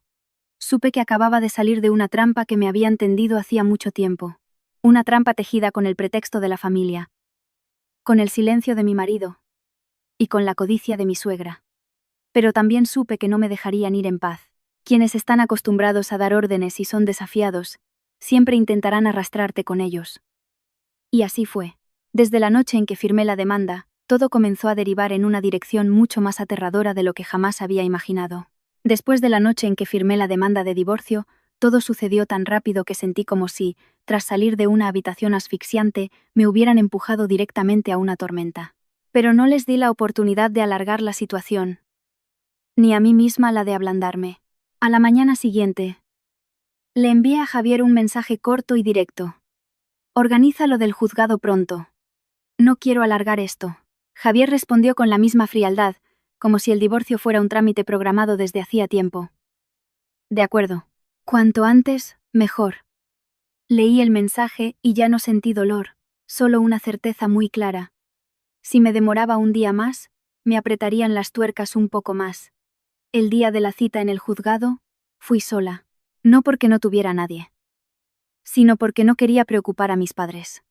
supe que acababa de salir de una trampa que me habían tendido hacía mucho tiempo. Una trampa tejida con el pretexto de la familia, con el silencio de mi marido y con la codicia de mi suegra. Pero también supe que no me dejarían ir en paz. Quienes están acostumbrados a dar órdenes y son desafiados, siempre intentarán arrastrarte con ellos. Y así fue. Desde la noche en que firmé la demanda, todo comenzó a derivar en una dirección mucho más aterradora de lo que jamás había imaginado. Después de la noche en que firmé la demanda de divorcio, todo sucedió tan rápido que sentí como si, tras salir de una habitación asfixiante, me hubieran empujado directamente a una tormenta. Pero no les di la oportunidad de alargar la situación, ni a mí misma la de ablandarme. A la mañana siguiente, le envié a Javier un mensaje corto y directo. Organiza lo del juzgado pronto. No quiero alargar esto. Javier respondió con la misma frialdad, como si el divorcio fuera un trámite programado desde hacía tiempo. De acuerdo. Cuanto antes, mejor. Leí el mensaje y ya no sentí dolor, solo una certeza muy clara. Si me demoraba un día más, me apretarían las tuercas un poco más. El día de la cita en el juzgado, fui sola. No porque no tuviera a nadie, sino porque no quería preocupar a mis padres.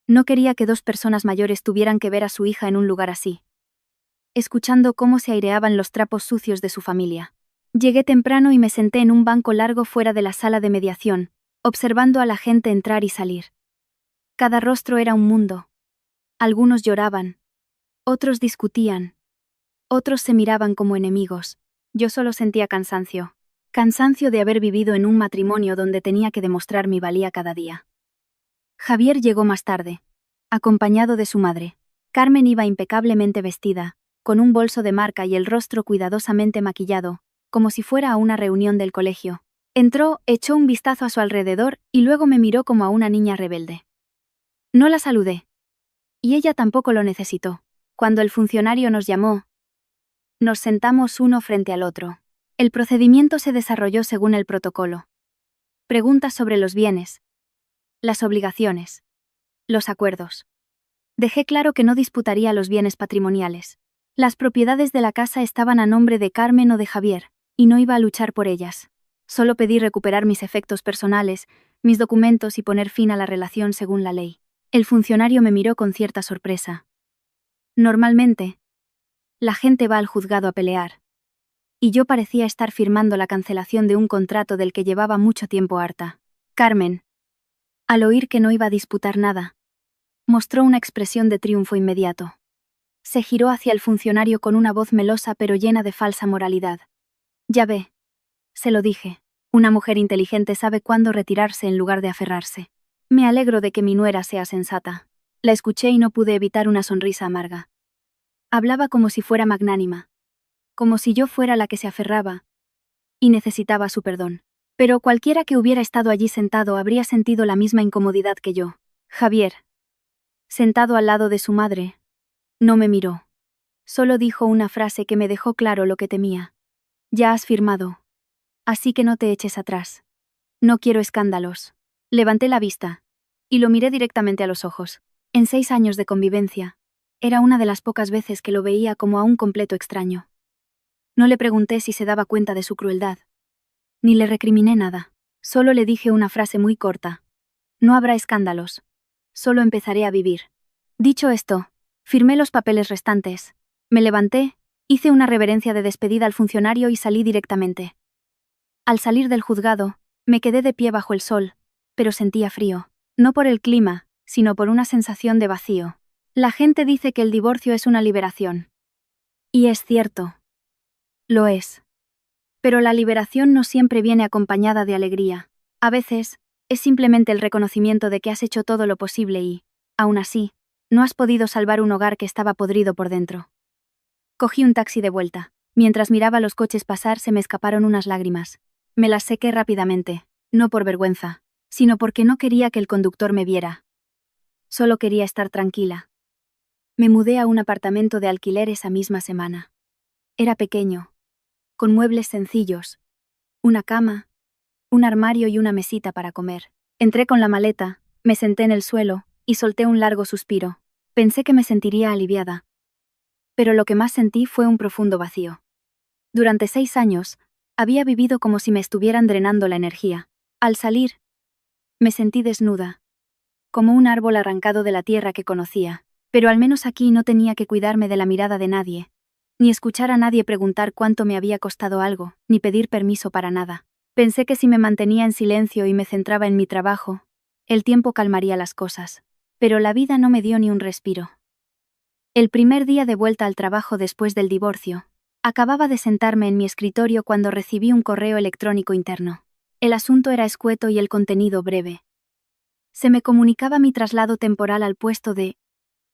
No quería que 2 personas mayores tuvieran que ver a su hija en un lugar así, escuchando cómo se aireaban los trapos sucios de su familia. Llegué temprano y me senté en un banco largo fuera de la sala de mediación, observando a la gente entrar y salir. Cada rostro era un mundo. Algunos lloraban, otros discutían, otros se miraban como enemigos. Yo solo sentía cansancio. Cansancio de haber vivido en un matrimonio donde tenía que demostrar mi valía cada día. Javier llegó más tarde, acompañado de su madre. Carmen iba impecablemente vestida, con un bolso de marca y el rostro cuidadosamente maquillado, como si fuera a una reunión del colegio. Entró, echó un vistazo a su alrededor y luego me miró como a una niña rebelde. No la saludé. Y ella tampoco lo necesitó. Cuando el funcionario nos llamó, nos sentamos uno frente al otro. El procedimiento se desarrolló según el protocolo. Preguntas sobre los bienes, las obligaciones, los acuerdos. Dejé claro que no disputaría los bienes patrimoniales. Las propiedades de la casa estaban a nombre de Carmen o de Javier, y no iba a luchar por ellas. Solo pedí recuperar mis efectos personales, mis documentos y poner fin a la relación según la ley. El funcionario me miró con cierta sorpresa. Normalmente, la gente va al juzgado a pelear. Y yo parecía estar firmando la cancelación de un contrato del que llevaba mucho tiempo harta. Carmen, al oír que no iba a disputar nada, mostró una expresión de triunfo inmediato. Se giró hacia el funcionario con una voz melosa pero llena de falsa moralidad. Ya ve, se lo dije, una mujer inteligente sabe cuándo retirarse en lugar de aferrarse. Me alegro de que mi nuera sea sensata. La escuché y no pude evitar una sonrisa amarga. Hablaba como si fuera magnánima, como si yo fuera la que se aferraba y necesitaba su perdón. Pero cualquiera que hubiera estado allí sentado habría sentido la misma incomodidad que yo. Javier, sentado al lado de su madre, no me miró. Solo dijo una frase que me dejó claro lo que temía. Ya has firmado, así que no te eches atrás. No quiero escándalos. Levanté la vista y lo miré directamente a los ojos. En 6 años de convivencia, era una de las pocas veces que lo veía como a un completo extraño. No le pregunté si se daba cuenta de su crueldad, ni le recriminé nada. Solo le dije una frase muy corta. No habrá escándalos. Solo empezaré a vivir. Dicho esto, firmé los papeles restantes. Me levanté, hice una reverencia de despedida al funcionario y salí directamente. Al salir del juzgado, me quedé de pie bajo el sol, pero sentía frío. No por el clima, sino por una sensación de vacío. La gente dice que el divorcio es una liberación. Y es cierto. Lo es. Pero la liberación no siempre viene acompañada de alegría. A veces, es simplemente el reconocimiento de que has hecho todo lo posible y, aún así, No has podido salvar un hogar que estaba podrido por dentro. Cogí un taxi de vuelta. Mientras miraba los coches pasar se me escaparon unas lágrimas. Me las sequé rápidamente, no por vergüenza, sino porque no quería que el conductor me viera. Solo quería estar tranquila. Me mudé a un apartamento de alquiler esa misma semana. Era pequeño, con muebles sencillos, una cama, un armario y una mesita para comer. Entré con la maleta, me senté en el suelo y solté un largo suspiro. Pensé que me sentiría aliviada. Pero lo que más sentí fue un profundo vacío. Durante 6 años, había vivido como si me estuvieran drenando la energía. Al salir, me sentí desnuda, como un árbol arrancado de la tierra que conocía, pero al menos aquí no tenía que cuidarme de la mirada de nadie, ni escuchar a nadie preguntar cuánto me había costado algo, ni pedir permiso para nada. Pensé que si me mantenía en silencio y me centraba en mi trabajo, el tiempo calmaría las cosas, pero la vida no me dio ni un respiro. El primer día de vuelta al trabajo después del divorcio, acababa de sentarme en mi escritorio cuando recibí un correo electrónico interno. El asunto era escueto y el contenido breve. Se me comunicaba mi traslado temporal al puesto de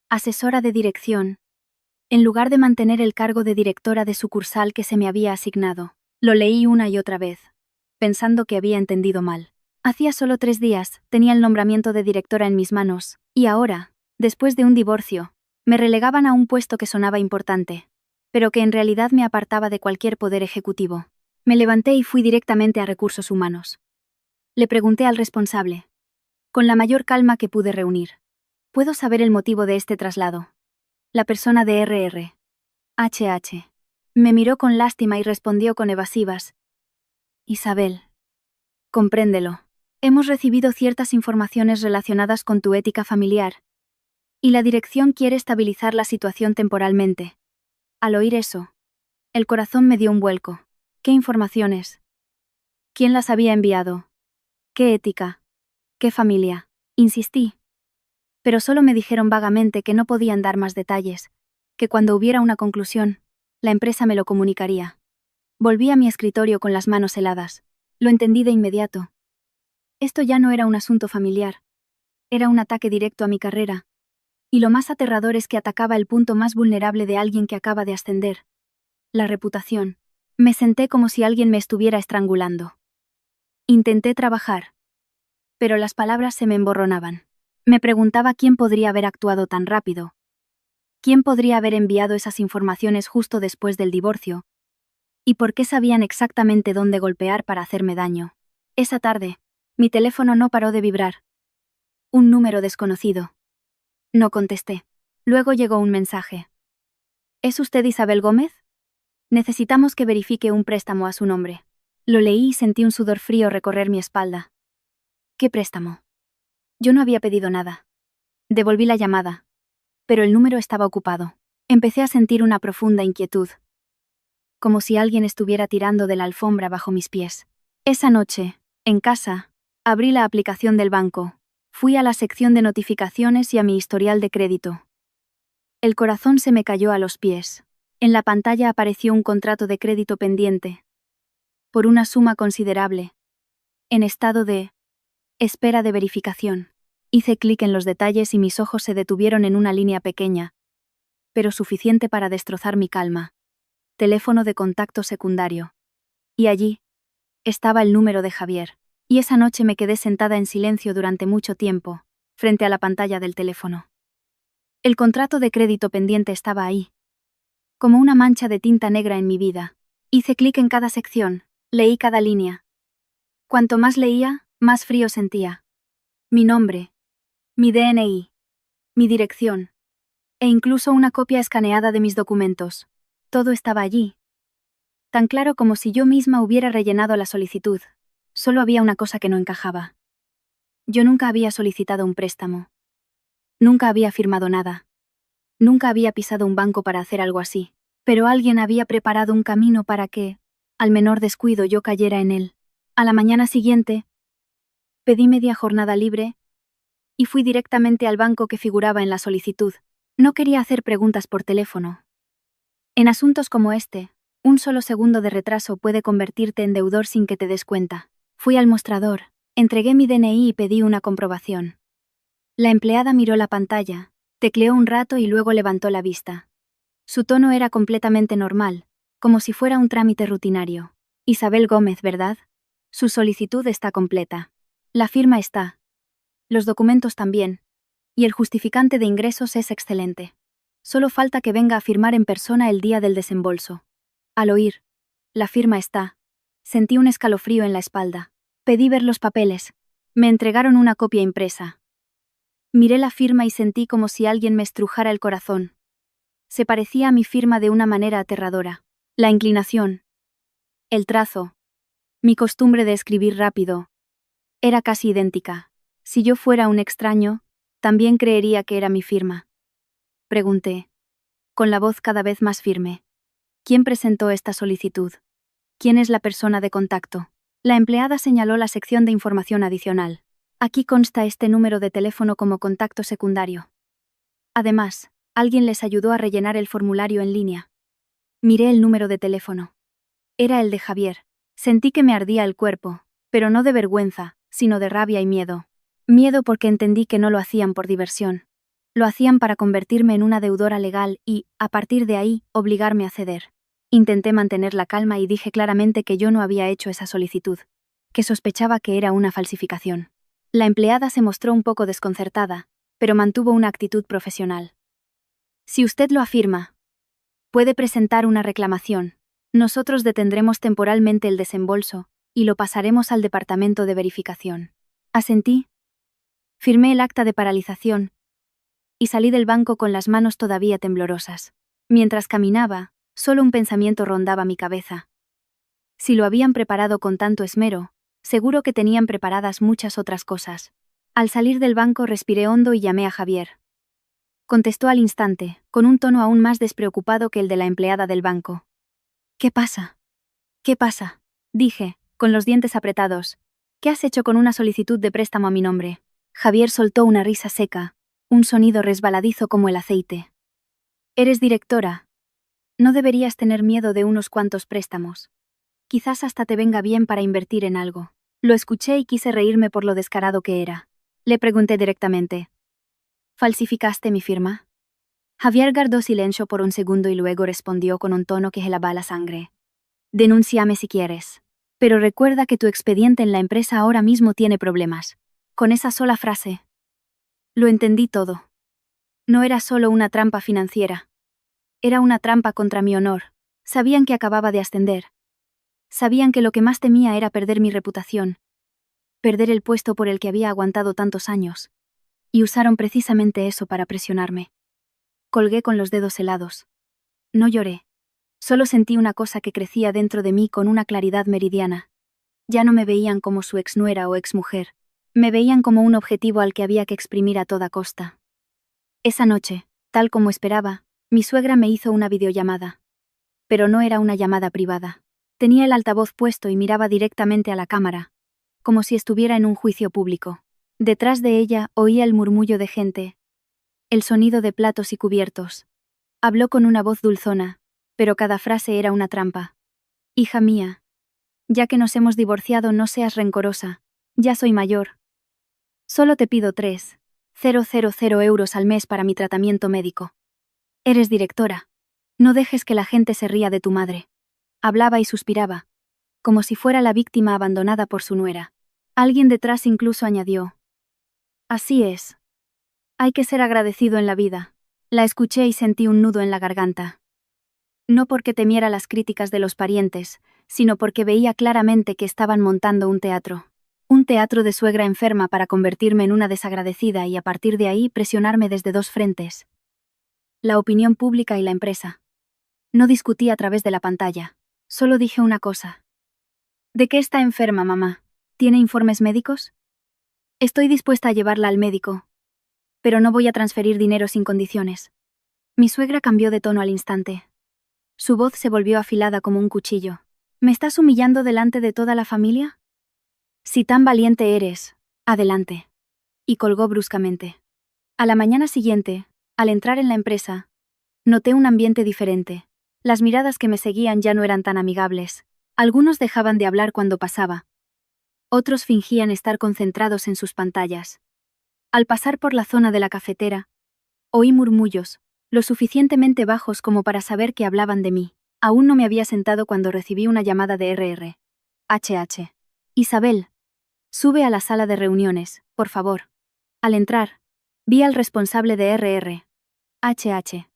asesora de dirección, en lugar de mantener el cargo de directora de sucursal que se me había asignado. Lo leí una y otra vez, pensando que había entendido mal. Hacía solo 3 días, tenía el nombramiento de directora en mis manos, y ahora, después de un divorcio, me relegaban a un puesto que sonaba importante, pero que en realidad me apartaba de cualquier poder ejecutivo. Me levanté y fui directamente a Recursos Humanos. Le pregunté al responsable, con la mayor calma que pude reunir. ¿Puedo saber el motivo de este traslado? La persona de RR. HH. Me miró con lástima y respondió con evasivas. Isabel. Compréndelo. Hemos recibido ciertas informaciones relacionadas con tu ética familiar, y la dirección quiere estabilizar la situación temporalmente. Al oír eso, el corazón me dio un vuelco. ¿Qué informaciones? ¿Quién las había enviado? ¿Qué ética? ¿Qué familia? Insistí. Pero solo me dijeron vagamente que no podían dar más detalles, que cuando hubiera una conclusión, la empresa me lo comunicaría. Volví a mi escritorio con las manos heladas. Lo entendí de inmediato. Esto ya no era un asunto familiar. Era un ataque directo a mi carrera. Y lo más aterrador es que atacaba el punto más vulnerable de alguien que acaba de ascender. La reputación. Me senté como si alguien me estuviera estrangulando. Intenté trabajar. Pero las palabras se me emborronaban. Me preguntaba quién podría haber actuado tan rápido. ¿Quién podría haber enviado esas informaciones justo después del divorcio? ¿Y por qué sabían exactamente dónde golpear para hacerme daño? Esa tarde, mi teléfono no paró de vibrar. Un número desconocido. No contesté. Luego llegó un mensaje. ¿Es usted Isabel Gómez? Necesitamos que verifique un préstamo a su nombre. Lo leí y sentí un sudor frío recorrer mi espalda. ¿Qué préstamo? Yo no había pedido nada. Devolví la llamada. Pero el número estaba ocupado. Empecé a sentir una profunda inquietud. Como si alguien estuviera tirando de la alfombra bajo mis pies. Esa noche, en casa, abrí la aplicación del banco. Fui a la sección de notificaciones y a mi historial de crédito. El corazón se me cayó a los pies. En la pantalla apareció un contrato de crédito pendiente. Por una suma considerable. En estado de espera de verificación. Hice clic en los detalles y mis ojos se detuvieron en una línea pequeña, pero suficiente para destrozar mi calma. Teléfono de contacto secundario. Y allí estaba el número de Javier. Y esa noche me quedé sentada en silencio durante mucho tiempo, frente a la pantalla del teléfono. El contrato de crédito pendiente estaba ahí, como una mancha de tinta negra en mi vida. Hice clic en cada sección, leí cada línea. Cuanto más leía, más frío sentía. Mi nombre, mi DNI, mi dirección, e incluso una copia escaneada de mis documentos. Todo estaba allí. Tan claro como si yo misma hubiera rellenado la solicitud. Solo había una cosa que no encajaba. Yo nunca había solicitado un préstamo. Nunca había firmado nada. Nunca había pisado un banco para hacer algo así. Pero alguien había preparado un camino para que, al menor descuido, yo cayera en él. A la mañana siguiente, pedí media jornada libre y fui directamente al banco que figuraba en la solicitud. No quería hacer preguntas por teléfono. En asuntos como este, un solo segundo de retraso puede convertirte en deudor sin que te des cuenta. Fui al mostrador, entregué mi DNI y pedí una comprobación. La empleada miró la pantalla, Tecleó un rato y luego levantó la vista. Su tono era completamente normal, como si fuera un trámite rutinario. Isabel Gómez, ¿verdad? Su solicitud está completa. La firma está. Los documentos también. Y el justificante de ingresos es excelente. Solo falta que venga a firmar en persona el día del desembolso. Al oír, la firma está. Sentí un escalofrío en la espalda. Pedí ver los papeles. Me entregaron una copia impresa. Miré la firma y sentí como si alguien me estrujara el corazón. Se parecía a mi firma de una manera aterradora. La inclinación. El trazo. Mi costumbre de escribir rápido. Era casi idéntica. Si yo fuera un extraño, también creería que era mi firma. Pregunté, con la voz cada vez más firme. ¿Quién presentó esta solicitud? ¿Quién es la persona de contacto? La empleada señaló la sección de información adicional. Aquí consta este número de teléfono como contacto secundario. Además, alguien les ayudó a rellenar el formulario en línea. Miré el número de teléfono. Era el de Javier. Sentí que me ardía el cuerpo, pero no de vergüenza, sino de rabia y miedo. Miedo porque entendí que no lo hacían por diversión. Lo hacían para convertirme en una deudora legal y, a partir de ahí, obligarme a ceder. Intenté mantener la calma y dije claramente que yo no había hecho esa solicitud, que sospechaba que era una falsificación. La empleada se mostró un poco desconcertada, pero mantuvo una actitud profesional. Si usted lo afirma, puede presentar una reclamación. Nosotros detendremos temporalmente el desembolso y lo pasaremos al departamento de verificación. Asentí. Firmé el acta de paralización y salí del banco con las manos todavía temblorosas. Mientras caminaba, solo un pensamiento rondaba mi cabeza. Si lo habían preparado con tanto esmero, seguro que tenían preparadas muchas otras cosas. Al salir del banco respiré hondo y llamé a Javier. Contestó al instante, con un tono aún más despreocupado que el de la empleada del banco. ¿Qué pasa? ¿Qué pasa? Dije, con los dientes apretados. ¿Qué has hecho con una solicitud de préstamo a mi nombre? Javier soltó una risa seca, un sonido resbaladizo como el aceite. Eres directora. No deberías tener miedo de unos cuantos préstamos. Quizás hasta te venga bien para invertir en algo. Lo escuché y quise reírme por lo descarado que era. Le pregunté directamente. ¿Falsificaste mi firma? Javier guardó silencio por un segundo y luego respondió con un tono que helaba la sangre. Denúnciame si quieres. Pero recuerda que tu expediente en la empresa ahora mismo tiene problemas. Con esa sola frase. Lo entendí todo. No era solo una trampa financiera. Era una trampa contra mi honor. Sabían que acababa de ascender. Sabían que lo que más temía era perder mi reputación. Perder el puesto por el que había aguantado tantos años. Y usaron precisamente eso para presionarme. Colgué con los dedos helados. No lloré. Solo sentí una cosa que crecía dentro de mí con una claridad meridiana. Ya no me veían como su exnuera o exmujer. Me veían como un objetivo al que había que exprimir a toda costa. Esa noche, tal como esperaba, mi suegra me hizo una videollamada. Pero no era una llamada privada. Tenía el altavoz puesto y miraba directamente a la cámara, como si estuviera en un juicio público. Detrás de ella oía el murmullo de gente, el sonido de platos y cubiertos. Habló con una voz dulzona, pero cada frase era una trampa. Hija mía, ya que nos hemos divorciado no seas rencorosa, ya soy mayor. Solo te pido 3,000 euros al mes para mi tratamiento médico. Eres directora. No dejes que la gente se ría de tu madre. Hablaba y suspiraba, como si fuera la víctima abandonada por su nuera. Alguien detrás incluso añadió. Así es. Hay que ser agradecido en la vida. La escuché y sentí un nudo en la garganta. No porque temiera las críticas de los parientes, sino porque veía claramente que estaban montando un teatro. Un teatro de suegra enferma para convertirme en una desagradecida y a partir de ahí presionarme desde dos frentes. La opinión pública y la empresa. No discutí a través de la pantalla. Solo dije una cosa. ¿De qué está enferma, mamá? ¿Tiene informes médicos? Estoy dispuesta a llevarla al médico. Pero no voy a transferir dinero sin condiciones. Mi suegra cambió de tono al instante. Su voz se volvió afilada como un cuchillo. ¿Me estás humillando delante de toda la familia? Si tan valiente eres, adelante. Y colgó bruscamente. A la mañana siguiente, al entrar en la empresa, noté un ambiente diferente. Las miradas que me seguían ya no eran tan amigables. Algunos dejaban de hablar cuando pasaba. Otros fingían estar concentrados en sus pantallas. Al pasar por la zona de la cafetera, Oí murmullos, lo suficientemente bajos como para saber que hablaban de mí. Aún no me había sentado cuando recibí una llamada de RR. HH. Isabel. Sube a la sala de reuniones, por favor. Al entrar, vi al responsable de RR. HH.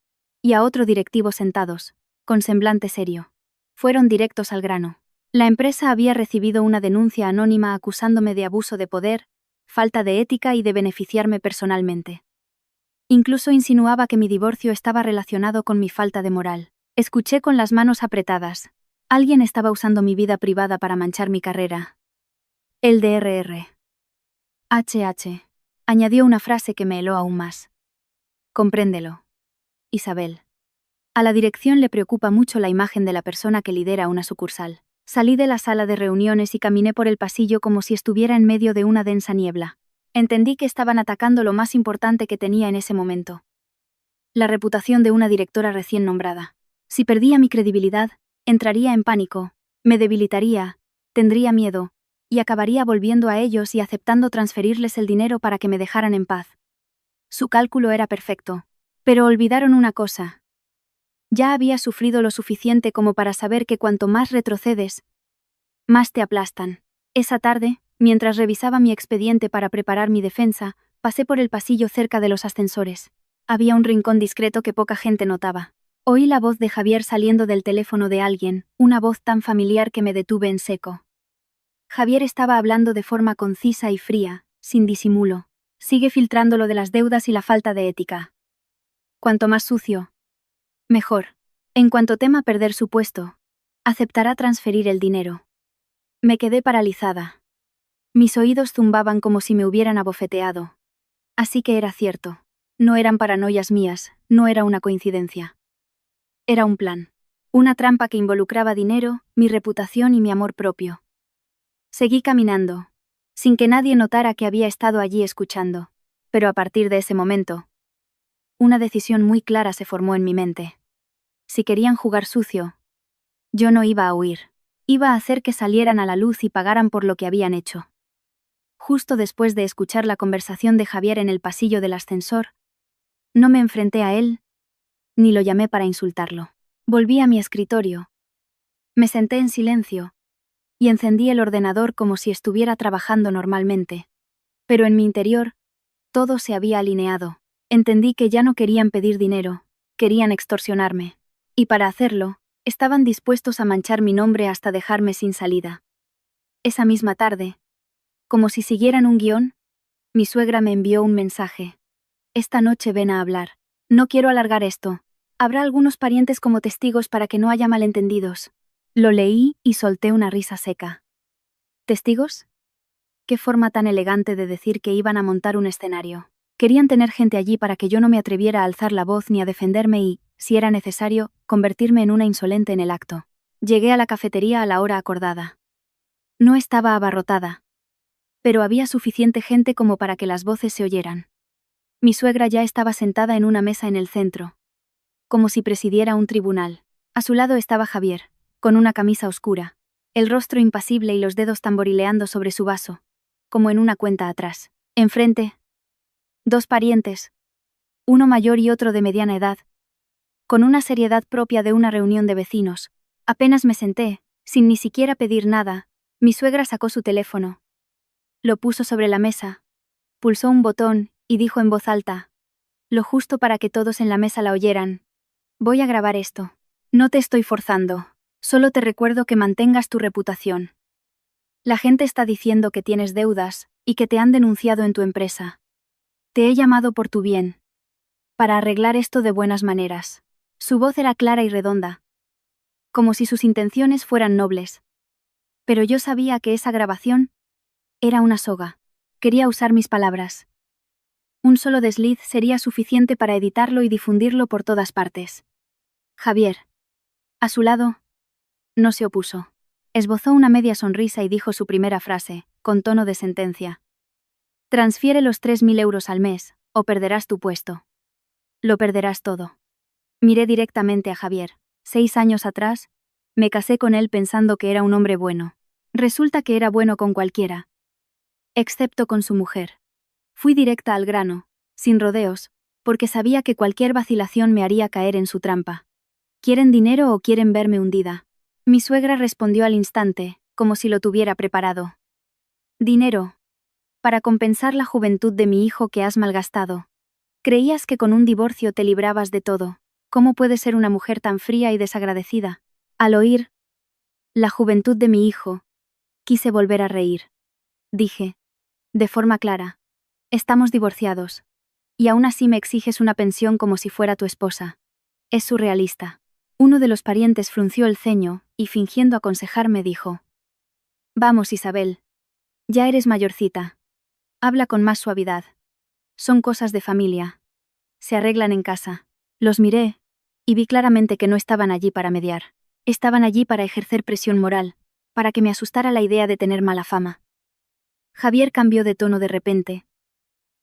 Y a otro directivo sentados, con semblante serio. Fueron directos al grano. La empresa había recibido una denuncia anónima acusándome de abuso de poder, falta de ética y de beneficiarme personalmente. Incluso insinuaba que mi divorcio estaba relacionado con mi falta de moral. Escuché con las manos apretadas. Alguien estaba usando mi vida privada para manchar mi carrera. El de RR. HH. Añadió una frase que me heló aún más. Compréndelo. Isabel. A la dirección le preocupa mucho la imagen de la persona que lidera una sucursal. Salí de la sala de reuniones y caminé por el pasillo como si estuviera en medio de una densa niebla. Entendí que estaban atacando lo más importante que tenía en ese momento. La reputación de una directora recién nombrada. Si perdía mi credibilidad, entraría en pánico, me debilitaría, tendría miedo, y acabaría volviendo a ellos y aceptando transferirles el dinero para que me dejaran en paz. Su cálculo era perfecto. Pero olvidaron una cosa. Ya había sufrido lo suficiente como para saber que cuanto más retrocedes, más te aplastan. Esa tarde, mientras revisaba mi expediente para preparar mi defensa, pasé por el pasillo cerca de los ascensores. Había un rincón discreto que poca gente notaba. Oí la voz de Javier saliendo del teléfono de alguien, una voz tan familiar que me detuve en seco. Javier estaba hablando de forma concisa y fría, sin disimulo. Sigue filtrando lo de las deudas y la falta de ética. Cuanto más sucio, mejor. En cuanto tema perder su puesto, aceptará transferir el dinero. Me quedé paralizada. Mis oídos zumbaban como si me hubieran abofeteado. Así que era cierto. No eran paranoias mías, no era una coincidencia. Era un plan. Una trampa que involucraba dinero, mi reputación y mi amor propio. Seguí caminando, sin que nadie notara que había estado allí escuchando. Pero a partir de ese momento, una decisión muy clara se formó en mi mente. Si querían jugar sucio, yo no iba a huir. Iba a hacer que salieran a la luz y pagaran por lo que habían hecho. Justo después de escuchar la conversación de Javier en el pasillo del ascensor, no me enfrenté a él, ni lo llamé para insultarlo. Volví a mi escritorio. Me senté en silencio, y encendí el ordenador como si estuviera trabajando normalmente. Pero en mi interior, todo se había alineado. Entendí que ya no querían pedir dinero, querían extorsionarme. Y para hacerlo, estaban dispuestos a manchar mi nombre hasta dejarme sin salida. Esa misma tarde, como si siguieran un guión, mi suegra me envió un mensaje. Esta noche ven a hablar. No quiero alargar esto. Habrá algunos parientes como testigos para que no haya malentendidos. Lo leí y solté una risa seca. ¿Testigos? Qué forma tan elegante de decir que iban a montar un escenario. Querían tener gente allí para que yo no me atreviera a alzar la voz ni a defenderme y, si era necesario, convertirme en una insolente en el acto. Llegué a la cafetería a la hora acordada. No estaba abarrotada, pero había suficiente gente como para que las voces se oyeran. Mi suegra ya estaba sentada en una mesa en el centro, como si presidiera un tribunal. A su lado estaba Javier, con una camisa oscura, el rostro impasible y los dedos tamborileando sobre su vaso, como en una cuenta atrás. Enfrente, dos parientes, uno mayor y otro de mediana edad, con una seriedad propia de una reunión de vecinos. Apenas me senté, sin ni siquiera pedir nada, mi suegra sacó su teléfono. Lo puso sobre la mesa, pulsó un botón y dijo en voz alta, lo justo para que todos en la mesa la oyeran. Voy a grabar esto. No te estoy forzando, solo te recuerdo que mantengas tu reputación. La gente está diciendo que tienes deudas y que te han denunciado en tu empresa. Te he llamado por tu bien, para arreglar esto de buenas maneras. Su voz era clara y redonda, como si sus intenciones fueran nobles. Pero yo sabía que esa grabación era una soga. Quería usar mis palabras. Un solo desliz sería suficiente para editarlo y difundirlo por todas partes. Javier, a su lado, no se opuso. Esbozó una media sonrisa y dijo su primera frase, con tono de sentencia. Transfiere los 3.000 euros al mes, o perderás tu puesto. Lo perderás todo. Miré directamente a Javier. 6 años atrás, me casé con él pensando que era un hombre bueno. Resulta que era bueno con cualquiera, excepto con su mujer. Fui directa al grano, sin rodeos, porque sabía que cualquier vacilación me haría caer en su trampa. ¿Quieren dinero o quieren verme hundida? Mi suegra respondió al instante, como si lo tuviera preparado. Dinero. Para compensar la juventud de mi hijo que has malgastado. Creías que con un divorcio te librabas de todo. ¿Cómo puedes ser una mujer tan fría y desagradecida? Al oír la juventud de mi hijo, quise volver a reír. Dije, de forma clara, estamos divorciados. Y aún así me exiges una pensión como si fuera tu esposa. Es surrealista. Uno de los parientes frunció el ceño y, fingiendo aconsejarme, dijo: Vamos, Isabel. Ya eres mayorcita. Habla con más suavidad. Son cosas de familia. Se arreglan en casa. Los miré, y vi claramente que no estaban allí para mediar. Estaban allí para ejercer presión moral, para que me asustara la idea de tener mala fama. Javier cambió de tono de repente.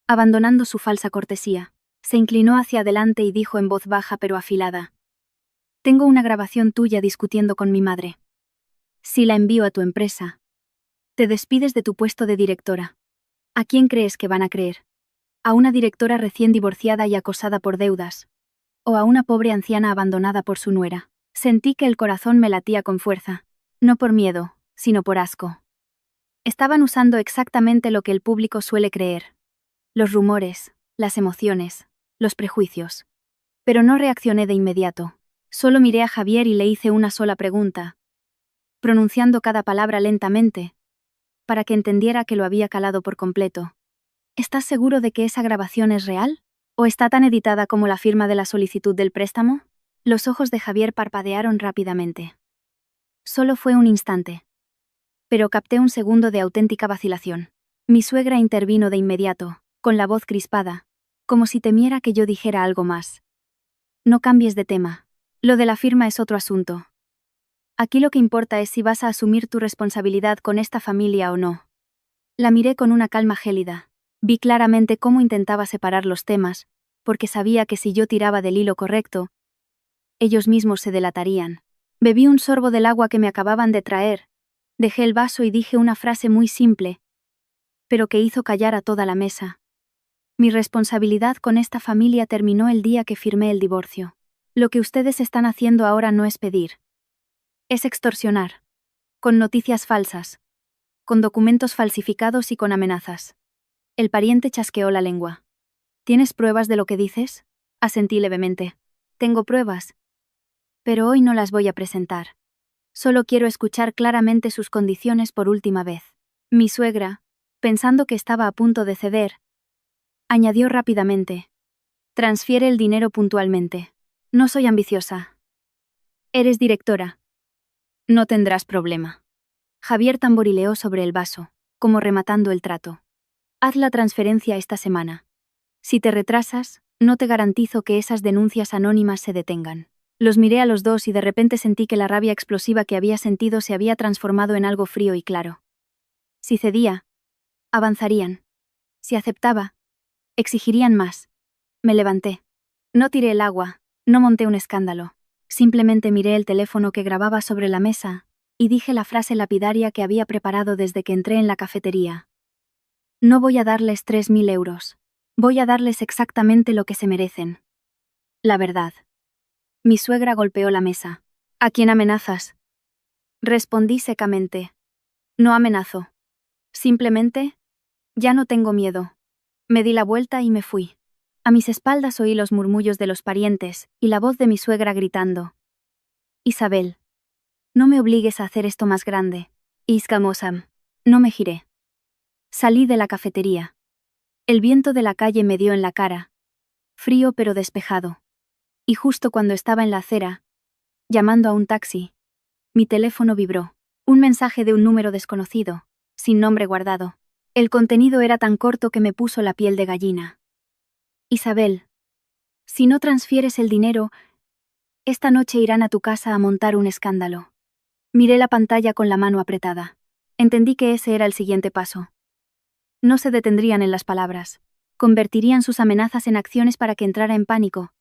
Abandonando su falsa cortesía, se inclinó hacia adelante y dijo en voz baja pero afilada: Tengo una grabación tuya discutiendo con mi madre. Si la envío a tu empresa, te despides de tu puesto de directora. ¿A quién crees que van a creer? ¿A una directora recién divorciada y acosada por deudas? ¿O a una pobre anciana abandonada por su nuera? Sentí que el corazón me latía con fuerza. No por miedo, sino por asco. Estaban usando exactamente lo que el público suele creer. Los rumores, las emociones, los prejuicios. Pero no reaccioné de inmediato. Solo miré a Javier y le hice una sola pregunta, pronunciando cada palabra lentamente, para que entendiera que lo había calado por completo. ¿Estás seguro de que esa grabación es real? ¿O está tan editada como la firma de la solicitud del préstamo? Los ojos de Javier parpadearon rápidamente. Solo fue un instante. Pero capté un segundo de auténtica vacilación. Mi suegra intervino de inmediato, con la voz crispada, como si temiera que yo dijera algo más. No cambies de tema. Lo de la firma es otro asunto. Aquí lo que importa es si vas a asumir tu responsabilidad con esta familia o no. La miré con una calma gélida. Vi claramente cómo intentaba separar los temas, porque sabía que si yo tiraba del hilo correcto, ellos mismos se delatarían. Bebí un sorbo del agua que me acababan de traer, dejé el vaso y dije una frase muy simple, pero que hizo callar a toda la mesa. Mi responsabilidad con esta familia terminó el día que firmé el divorcio. Lo que ustedes están haciendo ahora no es pedir. Es extorsionar. Con noticias falsas. Con documentos falsificados y con amenazas. El pariente chasqueó la lengua. ¿Tienes pruebas de lo que dices? Asentí levemente. Tengo pruebas. Pero hoy no las voy a presentar. Solo quiero escuchar claramente sus condiciones por última vez. Mi suegra, pensando que estaba a punto de ceder, añadió rápidamente: Transfiere el dinero puntualmente. No soy ambiciosa. Eres directora. No tendrás problema. Javier tamborileó sobre el vaso, como rematando el trato. Haz la transferencia esta semana. Si te retrasas, no te garantizo que esas denuncias anónimas se detengan. Los miré a los dos y de repente sentí que la rabia explosiva que había sentido se había transformado en algo frío y claro. Si cedía, avanzarían. Si aceptaba, exigirían más. Me levanté. No tiré el agua, no monté un escándalo. Simplemente miré el teléfono que grababa sobre la mesa y dije la frase lapidaria que había preparado desde que entré en la cafetería. No voy a darles 3.000 euros. Voy a darles exactamente lo que se merecen. La verdad. Mi suegra golpeó la mesa. ¿A quién amenazas? Respondí secamente. No amenazo. Simplemente, ya no tengo miedo. Me di la vuelta y me fui. A mis espaldas oí los murmullos de los parientes y la voz de mi suegra gritando: Isabel, no me obligues a hacer esto más grande. Iskamosam. No me giré. Salí de la cafetería. El viento de la calle me dio en la cara, frío pero despejado. Y justo cuando estaba en la acera, llamando a un taxi, mi teléfono vibró. Un mensaje de un número desconocido, sin nombre guardado. El contenido era tan corto que me puso la piel de gallina. Isabel, si no transfieres el dinero, esta noche irán a tu casa a montar un escándalo. Miré la pantalla con la mano apretada. Entendí que ese era el siguiente paso. No se detendrían en las palabras. Convertirían sus amenazas en acciones para que entrara en pánico.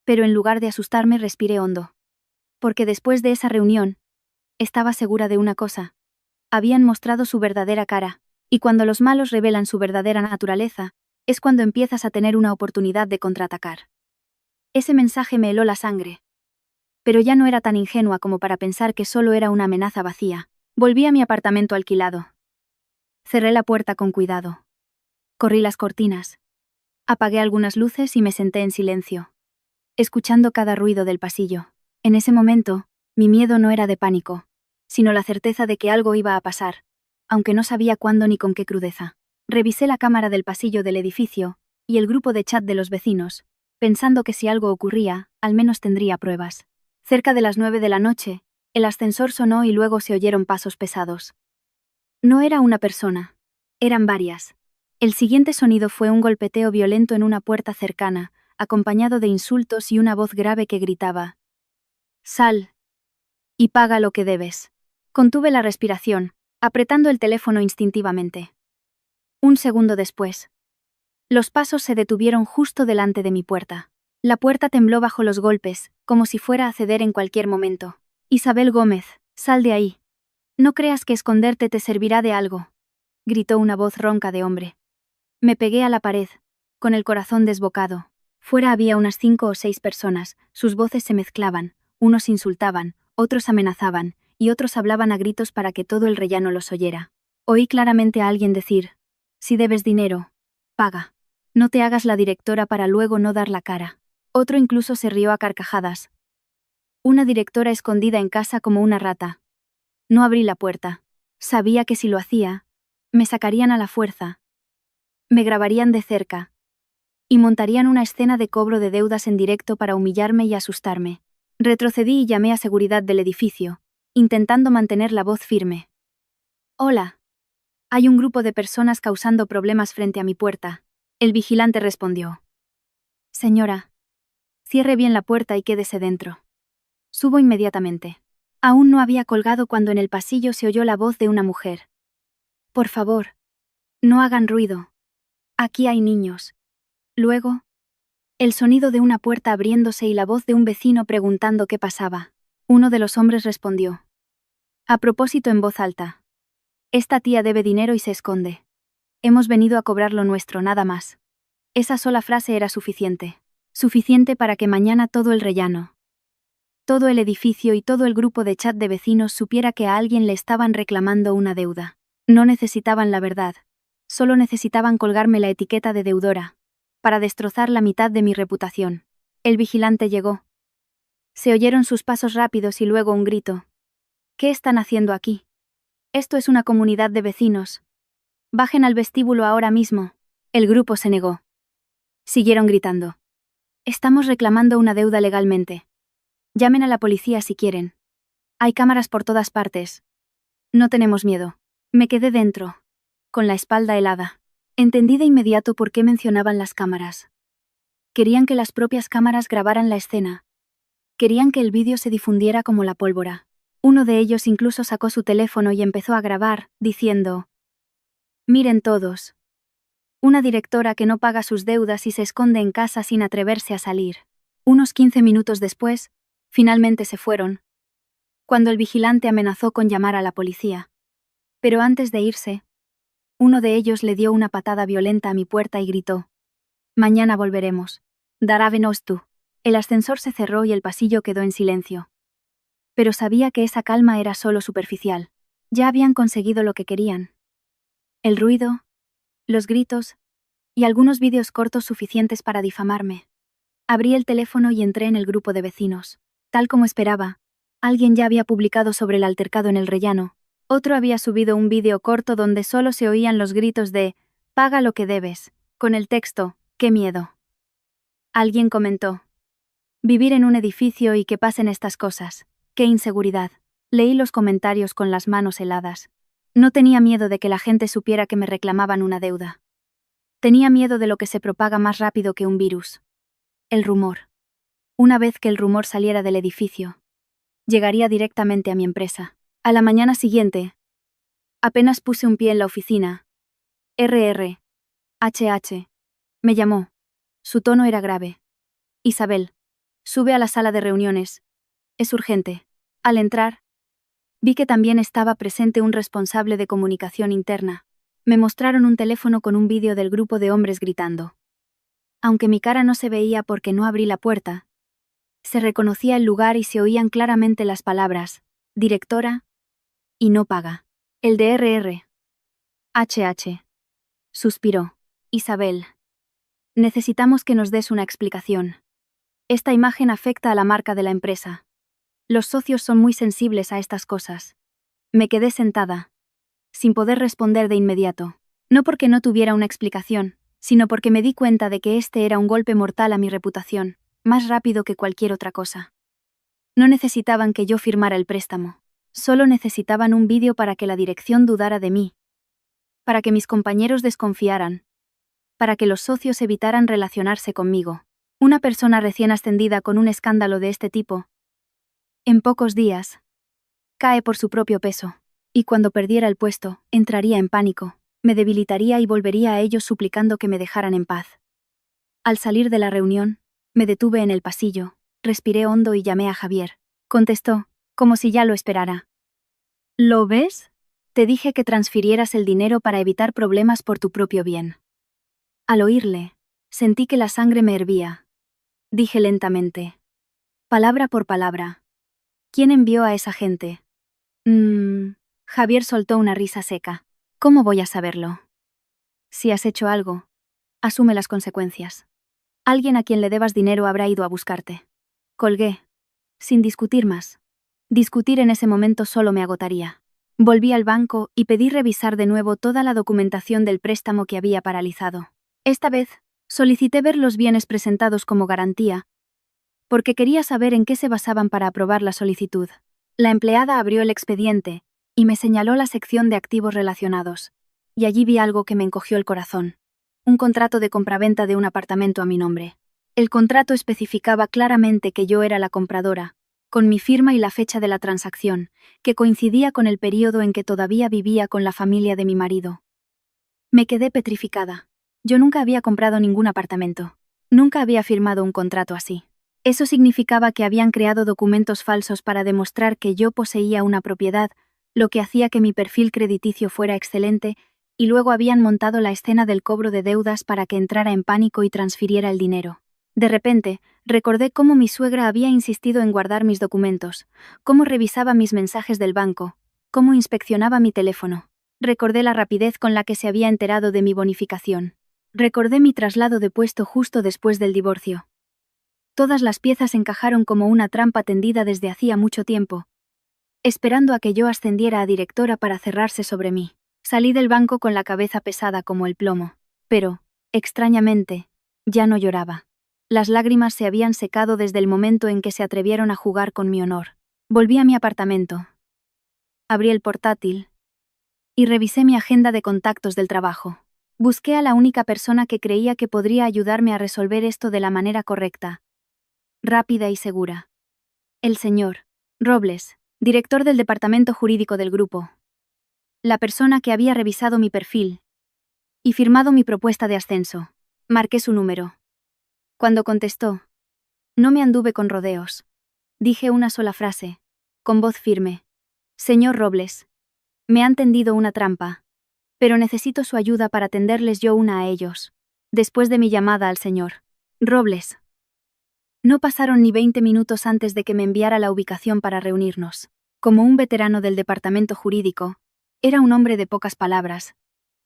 Pero en lugar de asustarme, respiré hondo. Porque después de esa reunión, estaba segura de una cosa. Habían mostrado su verdadera cara, y cuando los malos revelan su verdadera naturaleza, es cuando empiezas a tener una oportunidad de contraatacar. Ese mensaje me heló la sangre. Pero ya no era tan ingenua como para pensar que solo era una amenaza vacía. Volví a mi apartamento alquilado. Cerré la puerta con cuidado. Corrí las cortinas. Apagué algunas luces y me senté en silencio, escuchando cada ruido del pasillo. En ese momento, mi miedo no era de pánico, sino la certeza de que algo iba a pasar, aunque no sabía cuándo ni con qué crudeza. Revisé la cámara del pasillo del edificio y el grupo de chat de los vecinos, pensando que si algo ocurría, al menos tendría pruebas. Cerca de las 9 de la noche, el ascensor sonó y luego se oyeron pasos pesados. No era una persona, eran varias. El siguiente sonido fue un golpeteo violento en una puerta cercana, acompañado de insultos y una voz grave que gritaba: «Sal y paga lo que debes». Contuve la respiración, apretando el teléfono instintivamente. Un segundo después, los pasos se detuvieron justo delante de mi puerta. La puerta tembló bajo los golpes, como si fuera a ceder en cualquier momento. «Isabel Gómez, sal de ahí. No creas que esconderte te servirá de algo», gritó una voz ronca de hombre. Me pegué a la pared, con el corazón desbocado. Fuera había unas 5 o 6 personas, sus voces se mezclaban, unos insultaban, otros amenazaban, y otros hablaban a gritos para que todo el rellano los oyera. Oí claramente a alguien decir: «Si debes dinero, paga. No te hagas la directora para luego no dar la cara». Otro incluso se rió a carcajadas. Una directora escondida en casa como una rata. No abrí la puerta. Sabía que si lo hacía, me sacarían a la fuerza. Me grabarían de cerca. Y montarían una escena de cobro de deudas en directo para humillarme y asustarme. Retrocedí y llamé a seguridad del edificio, intentando mantener la voz firme. «Hola. Hay un grupo de personas causando problemas frente a mi puerta». El vigilante respondió: «Señora, cierre bien la puerta y quédese dentro». Subo inmediatamente. Aún no había colgado cuando en el pasillo se oyó la voz de una mujer. «Por favor, no hagan ruido. Aquí hay niños». Luego, el sonido de una puerta abriéndose y la voz de un vecino preguntando qué pasaba. Uno de los hombres respondió, a propósito en voz alta: «Esta tía debe dinero y se esconde. Hemos venido a cobrar lo nuestro, nada más». Esa sola frase era suficiente. Suficiente para que mañana todo el rellano, todo el edificio y todo el grupo de chat de vecinos supiera que a alguien le estaban reclamando una deuda. No necesitaban la verdad. Solo necesitaban colgarme la etiqueta de deudora, para destrozar la mitad de mi reputación. El vigilante llegó. Se oyeron sus pasos rápidos y luego un grito. «¿Qué están haciendo aquí? Esto es una comunidad de vecinos. Bajen al vestíbulo ahora mismo». El grupo se negó. Siguieron gritando: «Estamos reclamando una deuda legalmente. Llamen a la policía si quieren. Hay cámaras por todas partes. No tenemos miedo». Me quedé dentro, con la espalda helada. Entendí de inmediato por qué mencionaban las cámaras. Querían que las propias cámaras grabaran la escena. Querían que el vídeo se difundiera como la pólvora. Uno de ellos incluso sacó su teléfono y empezó a grabar, diciendo: «Miren todos. Una directora que no paga sus deudas y se esconde en casa sin atreverse a salir». Unos 15 minutos después, finalmente se fueron, cuando el vigilante amenazó con llamar a la policía. Pero antes de irse, uno de ellos le dio una patada violenta a mi puerta y gritó: «Mañana volveremos. Darávenos tú». El ascensor se cerró y el pasillo quedó en silencio. Pero sabía que esa calma era solo superficial. Ya habían conseguido lo que querían. El ruido, los gritos y algunos vídeos cortos suficientes para difamarme. Abrí el teléfono y entré en el grupo de vecinos. Tal como esperaba, alguien ya había publicado sobre el altercado en el rellano. Otro había subido un vídeo corto donde solo se oían los gritos de «paga lo que debes», con el texto «qué miedo». Alguien comentó: «Vivir en un edificio y que pasen estas cosas, qué inseguridad». Leí los comentarios con las manos heladas. No tenía miedo de que la gente supiera que me reclamaban una deuda. Tenía miedo de lo que se propaga más rápido que un virus. El rumor. Una vez que el rumor saliera del edificio, llegaría directamente a mi empresa. A la mañana siguiente, apenas puse un pie en la oficina, HH me llamó. Su tono era grave. «Isabel, sube a la sala de reuniones. Es urgente». Al entrar, vi que también estaba presente un responsable de comunicación interna. Me mostraron un teléfono con un vídeo del grupo de hombres gritando. Aunque mi cara no se veía porque no abrí la puerta, se reconocía el lugar y se oían claramente las palabras, directora, y no paga. El de RR. HH. Suspiró. Isabel. Necesitamos que nos des una explicación. Esta imagen afecta a la marca de la empresa. Los socios son muy sensibles a estas cosas. Me quedé sentada, sin poder responder de inmediato. No porque no tuviera una explicación, sino porque me di cuenta de que este era un golpe mortal a mi reputación, más rápido que cualquier otra cosa. No necesitaban que yo firmara el préstamo. Solo necesitaban un vídeo para que la dirección dudara de mí, para que mis compañeros desconfiaran, para que los socios evitaran relacionarse conmigo. Una persona recién ascendida con un escándalo de este tipo, en pocos días, cae por su propio peso, y cuando perdiera el puesto, entraría en pánico, me debilitaría y volvería a ellos suplicando que me dejaran en paz. Al salir de la reunión, me detuve en el pasillo, respiré hondo y llamé a Javier. Contestó, como si ya lo esperara. ¿Lo ves? Te dije que transfirieras el dinero para evitar problemas por tu propio bien. Al oírle, sentí que la sangre me hervía. Dije lentamente, palabra por palabra. ¿Quién envió a esa gente? Javier soltó una risa seca. ¿Cómo voy a saberlo? Si has hecho algo, asume las consecuencias. Alguien a quien le debas dinero habrá ido a buscarte. Colgué, sin discutir más. Discutir en ese momento solo me agotaría. Volví al banco y pedí revisar de nuevo toda la documentación del préstamo que había paralizado. Esta vez, solicité ver los bienes presentados como garantía, porque quería saber en qué se basaban para aprobar la solicitud. La empleada abrió el expediente y me señaló la sección de activos relacionados, y allí vi algo que me encogió el corazón. Un contrato de compraventa de un apartamento a mi nombre. El contrato especificaba claramente que yo era la compradora, con mi firma y la fecha de la transacción, que coincidía con el período en que todavía vivía con la familia de mi marido. Me quedé petrificada. Yo nunca había comprado ningún apartamento. Nunca había firmado un contrato así. Eso significaba que habían creado documentos falsos para demostrar que yo poseía una propiedad, lo que hacía que mi perfil crediticio fuera excelente, y luego habían montado la escena del cobro de deudas para que entrara en pánico y transfiriera el dinero. De repente, recordé cómo mi suegra había insistido en guardar mis documentos, cómo revisaba mis mensajes del banco, cómo inspeccionaba mi teléfono. Recordé la rapidez con la que se había enterado de mi bonificación. Recordé mi traslado de puesto justo después del divorcio. Todas las piezas encajaron como una trampa tendida desde hacía mucho tiempo, esperando a que yo ascendiera a directora para cerrarse sobre mí. Salí del banco con la cabeza pesada como el plomo, pero, extrañamente, ya no lloraba. Las lágrimas se habían secado desde el momento en que se atrevieron a jugar con mi honor. Volví a mi apartamento. Abrí el portátil y revisé mi agenda de contactos del trabajo. Busqué a la única persona que creía que podría ayudarme a resolver esto de la manera correcta, rápida y segura. El señor Robles, director del departamento jurídico del grupo. La persona que había revisado mi perfil y firmado mi propuesta de ascenso. Marqué su número. Cuando contestó, no me anduve con rodeos. Dije una sola frase, con voz firme. Señor Robles, me han tendido una trampa, pero necesito su ayuda para tenderles yo una a ellos. Después de mi llamada al señor Robles. No pasaron ni 20 minutos antes de que me enviara la ubicación para reunirnos. Como un veterano del departamento jurídico, era un hombre de pocas palabras,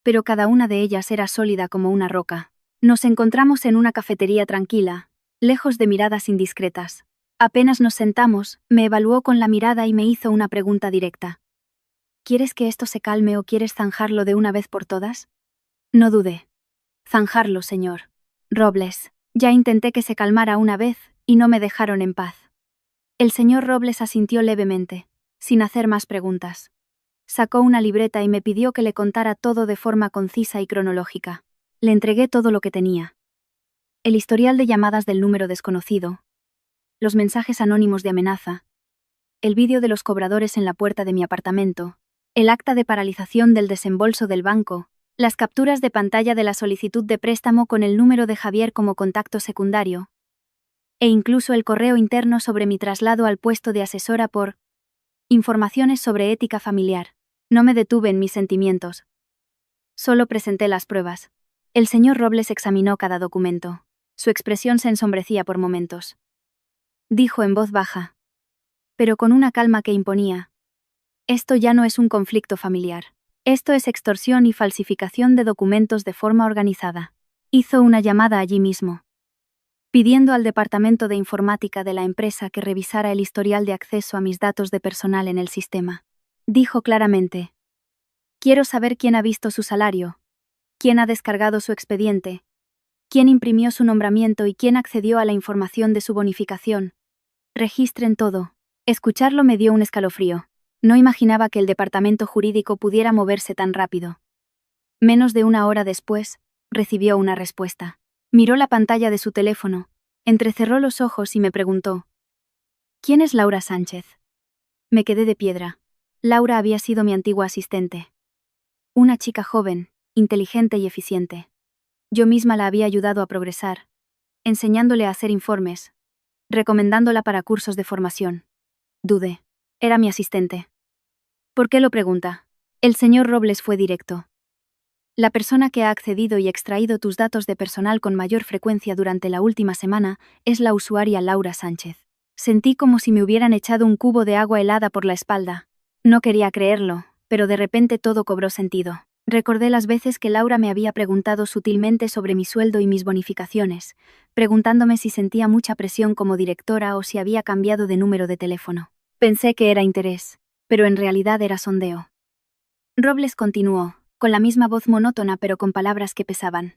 pero cada una de ellas era sólida como una roca. Nos encontramos en una cafetería tranquila, lejos de miradas indiscretas. Apenas nos sentamos, me evaluó con la mirada y me hizo una pregunta directa. ¿Quieres que esto se calme o quieres zanjarlo de una vez por todas? No dudé. Zanjarlo, señor Robles. Ya intenté que se calmara una vez, y no me dejaron en paz. El señor Robles asintió levemente, sin hacer más preguntas. Sacó una libreta y me pidió que le contara todo de forma concisa y cronológica. Le entregué todo lo que tenía. El historial de llamadas del número desconocido, los mensajes anónimos de amenaza, el vídeo de los cobradores en la puerta de mi apartamento, el acta de paralización del desembolso del banco, las capturas de pantalla de la solicitud de préstamo con el número de Javier como contacto secundario, e incluso el correo interno sobre mi traslado al puesto de asesora por informaciones sobre ética familiar. No me detuve en mis sentimientos. Solo presenté las pruebas. El señor Robles examinó cada documento. Su expresión se ensombrecía por momentos. Dijo en voz baja, pero con una calma que imponía: esto ya no es un conflicto familiar. Esto es extorsión y falsificación de documentos de forma organizada. Hizo una llamada allí mismo, pidiendo al departamento de informática de la empresa que revisara el historial de acceso a mis datos de personal en el sistema. Dijo claramente: quiero saber quién ha visto su salario, quién ha descargado su expediente, quién imprimió su nombramiento y quién accedió a la información de su bonificación. Registren todo. Escucharlo me dio un escalofrío. No imaginaba que el departamento jurídico pudiera moverse tan rápido. Menos de una hora después, recibió una respuesta. Miró la pantalla de su teléfono, entrecerró los ojos y me preguntó: ¿quién es Laura Sánchez? Me quedé de piedra. Laura había sido mi antigua asistente. Una chica joven, inteligente y eficiente. Yo misma la había ayudado a progresar, enseñándole a hacer informes, recomendándola para cursos de formación. Dudé. Era mi asistente. ¿Por qué lo pregunta? El señor Robles fue directo. La persona que ha accedido y extraído tus datos de personal con mayor frecuencia durante la última semana es la usuaria Laura Sánchez. Sentí como si me hubieran echado un cubo de agua helada por la espalda. No quería creerlo, pero de repente todo cobró sentido. Recordé las veces que Laura me había preguntado sutilmente sobre mi sueldo y mis bonificaciones, preguntándome si sentía mucha presión como directora o si había cambiado de número de teléfono. Pensé que era interés, pero en realidad era sondeo. Robles continuó, con la misma voz monótona pero con palabras que pesaban.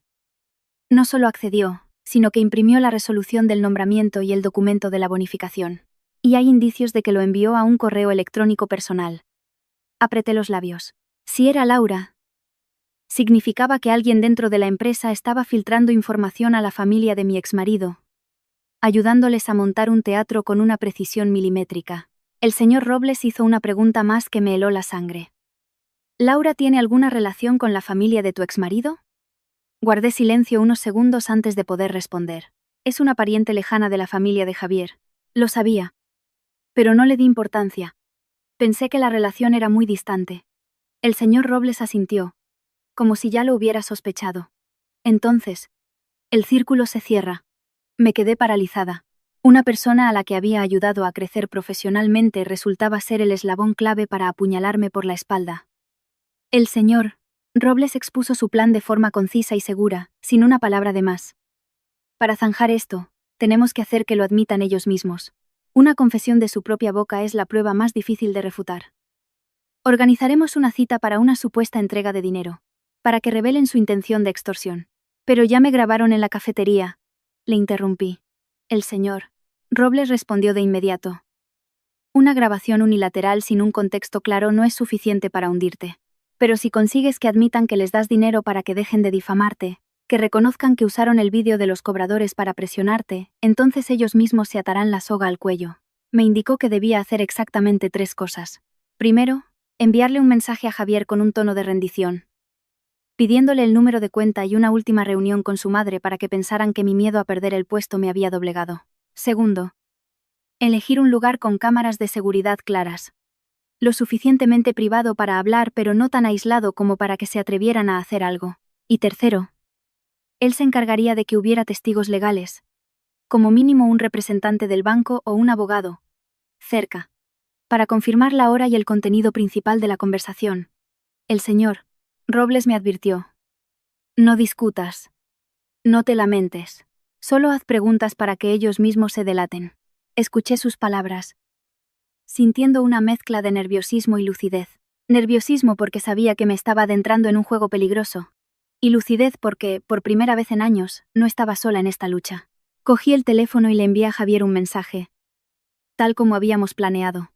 No solo accedió, sino que imprimió la resolución del nombramiento y el documento de la bonificación. Y hay indicios de que lo envió a un correo electrónico personal. Apreté los labios. Si era Laura, significaba que alguien dentro de la empresa estaba filtrando información a la familia de mi exmarido, ayudándoles a montar un teatro con una precisión milimétrica. El señor Robles hizo una pregunta más que me heló la sangre. ¿Laura tiene alguna relación con la familia de tu exmarido? Guardé silencio unos segundos antes de poder responder. Es una pariente lejana de la familia de Javier. Lo sabía. Pero no le di importancia. Pensé que la relación era muy distante. El señor Robles asintió, como si ya lo hubiera sospechado. Entonces, el círculo se cierra. Me quedé paralizada. Una persona a la que había ayudado a crecer profesionalmente resultaba ser el eslabón clave para apuñalarme por la espalda. El señor Robles expuso su plan de forma concisa y segura, sin una palabra de más. Para zanjar esto, tenemos que hacer que lo admitan ellos mismos. Una confesión de su propia boca es la prueba más difícil de refutar. Organizaremos una cita para una supuesta entrega de dinero, para que revelen su intención de extorsión. Pero ya me grabaron en la cafetería. Le interrumpí. El señor Robles respondió de inmediato. Una grabación unilateral sin un contexto claro no es suficiente para hundirte. Pero si consigues que admitan que les das dinero para que dejen de difamarte, que reconozcan que usaron el vídeo de los cobradores para presionarte, entonces ellos mismos se atarán la soga al cuello. Me indicó que debía hacer exactamente 3 cosas. Primero, enviarle un mensaje a Javier con un tono de rendición, pidiéndole el número de cuenta y una última reunión con su madre para que pensaran que mi miedo a perder el puesto me había doblegado. Segundo, elegir un lugar con cámaras de seguridad claras. Lo suficientemente privado para hablar pero no tan aislado como para que se atrevieran a hacer algo. Y tercero, él se encargaría de que hubiera testigos legales, como mínimo un representante del banco o un abogado, cerca, para confirmar la hora y el contenido principal de la conversación. El señor Robles me advirtió: no discutas, no te lamentes, solo haz preguntas para que ellos mismos se delaten. Escuché sus palabras, sintiendo una mezcla de nerviosismo y lucidez. Nerviosismo porque sabía que me estaba adentrando en un juego peligroso, y lucidez porque, por primera vez en años, no estaba sola en esta lucha. Cogí el teléfono y le envié a Javier un mensaje, tal como habíamos planeado.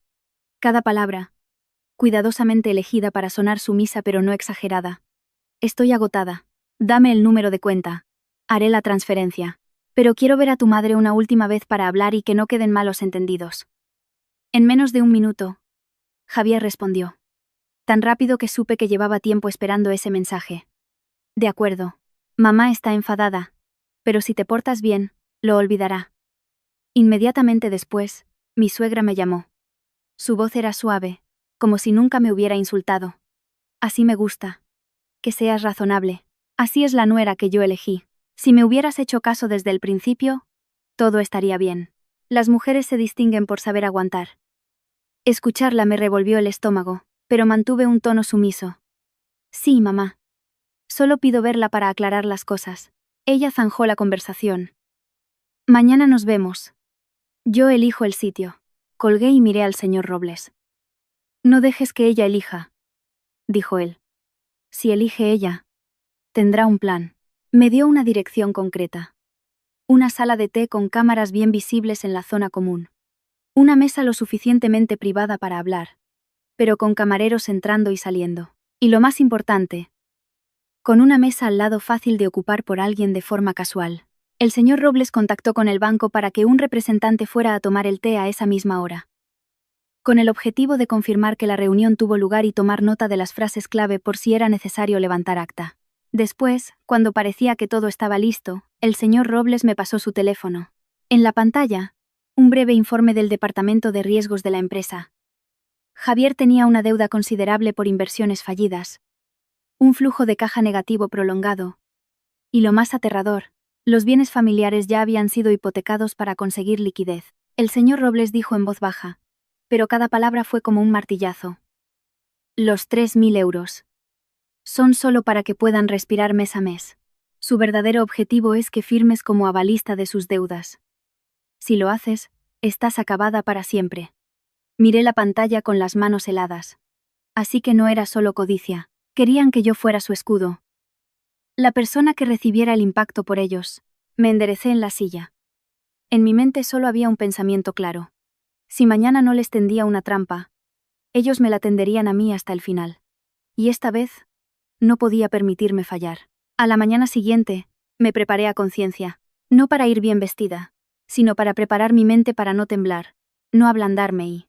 Cada palabra, cuidadosamente elegida para sonar sumisa pero no exagerada. Estoy agotada. Dame el número de cuenta. Haré la transferencia. Pero quiero ver a tu madre una última vez para hablar y que no queden malos entendidos. En menos de un minuto, Javier respondió. Tan rápido que supe que llevaba tiempo esperando ese mensaje. De acuerdo. Mamá está enfadada, pero si te portas bien, lo olvidará. Inmediatamente después, mi suegra me llamó. Su voz era suave, como si nunca me hubiera insultado. Así me gusta. que seas razonable. Así es la nuera que yo elegí. Si me hubieras hecho caso desde el principio, todo estaría bien. Las mujeres se distinguen por saber aguantar. Escucharla me revolvió el estómago, pero mantuve un tono sumiso. Sí, mamá. Solo pido verla para aclarar las cosas. Ella zanjó la conversación. Mañana nos vemos. Yo elijo el sitio. Colgué y miré al señor Robles. No dejes que ella elija, dijo él. Si elige ella, tendrá un plan. Me dio una dirección concreta. Una sala de té con cámaras bien visibles en la zona común. Una mesa lo suficientemente privada para hablar, pero con camareros entrando y saliendo. Y lo más importante, con una mesa al lado fácil de ocupar por alguien de forma casual. El señor Robles contactó con el banco para que un representante fuera a tomar el té a esa misma hora, con el objetivo de confirmar que la reunión tuvo lugar y tomar nota de las frases clave por si era necesario levantar acta. Después, cuando parecía que todo estaba listo, el señor Robles me pasó su teléfono. En la pantalla, un breve informe del departamento de riesgos de la empresa. Javier tenía una deuda considerable por inversiones fallidas, un flujo de caja negativo prolongado, y lo más aterrador, los bienes familiares ya habían sido hipotecados para conseguir liquidez. El señor Robles dijo en voz baja, pero cada palabra fue como un martillazo. Los 3.000 euros. Son solo para que puedan respirar mes a mes. Su verdadero objetivo es que firmes como avalista de sus deudas. Si lo haces, estás acabada para siempre. Miré la pantalla con las manos heladas. Así que no era solo codicia, querían que yo fuera su escudo. La persona que recibiera el impacto por ellos. Me enderecé en la silla. En mi mente solo había un pensamiento claro. Si mañana no les tendía una trampa, ellos me la tenderían a mí hasta el final. Y esta vez, no podía permitirme fallar. A la mañana siguiente, me preparé a conciencia, no para ir bien vestida, sino para preparar mi mente para no temblar, no ablandarme y...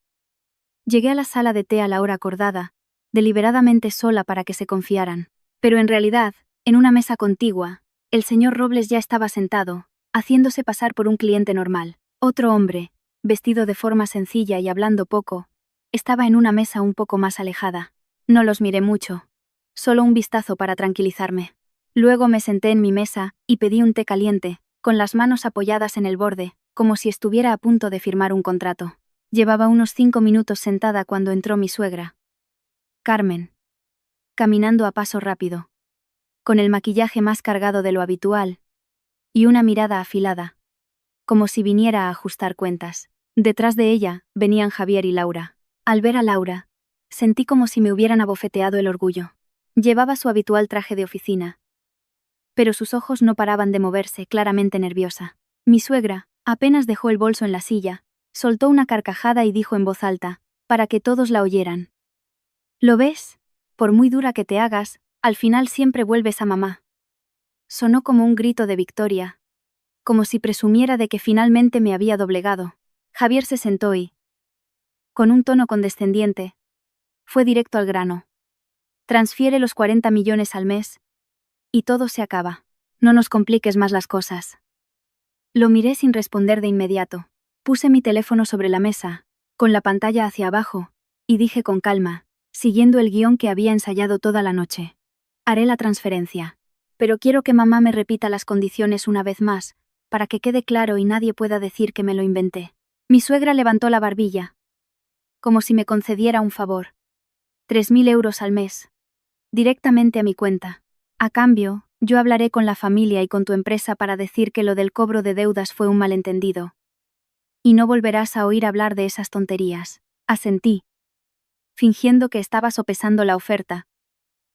Llegué a la sala de té a la hora acordada, deliberadamente sola para que se confiaran. Pero en realidad, en una mesa contigua, el señor Robles ya estaba sentado, haciéndose pasar por un cliente normal. Otro hombre, vestido de forma sencilla y hablando poco, estaba en una mesa un poco más alejada. No los miré mucho. Solo un vistazo para tranquilizarme. Luego me senté en mi mesa y pedí un té caliente, con las manos apoyadas en el borde, como si estuviera a punto de firmar un contrato. Llevaba unos 5 minutos sentada cuando entró mi suegra, Carmen, caminando a paso rápido, con el maquillaje más cargado de lo habitual, y una mirada afilada, como si viniera a ajustar cuentas. Detrás de ella, venían Javier y Laura. Al ver a Laura, sentí como si me hubieran abofeteado el orgullo. Llevaba su habitual traje de oficina, pero sus ojos no paraban de moverse, claramente nerviosa. Mi suegra, apenas dejó el bolso en la silla, soltó una carcajada y dijo en voz alta, para que todos la oyeran. ¿Lo ves? Por muy dura que te hagas, al final siempre vuelves a mamá. Sonó como un grito de victoria, como si presumiera de que finalmente me había doblegado. Javier se sentó y, con un tono condescendiente, fue directo al grano. Transfiere los 40 millones al mes, y todo se acaba. No nos compliques más las cosas. Lo miré sin responder de inmediato. Puse mi teléfono sobre la mesa, con la pantalla hacia abajo, y dije con calma, siguiendo el guión que había ensayado toda la noche. Haré la transferencia. Pero quiero que mamá me repita las condiciones una vez más, para que quede claro y nadie pueda decir que me lo inventé. Mi suegra levantó la barbilla, como si me concediera un favor. 3.000 euros al mes. Directamente a mi cuenta. A cambio, yo hablaré con la familia y con tu empresa para decir que lo del cobro de deudas fue un malentendido. Y no volverás a oír hablar de esas tonterías. Asentí, fingiendo que estaba sopesando la oferta.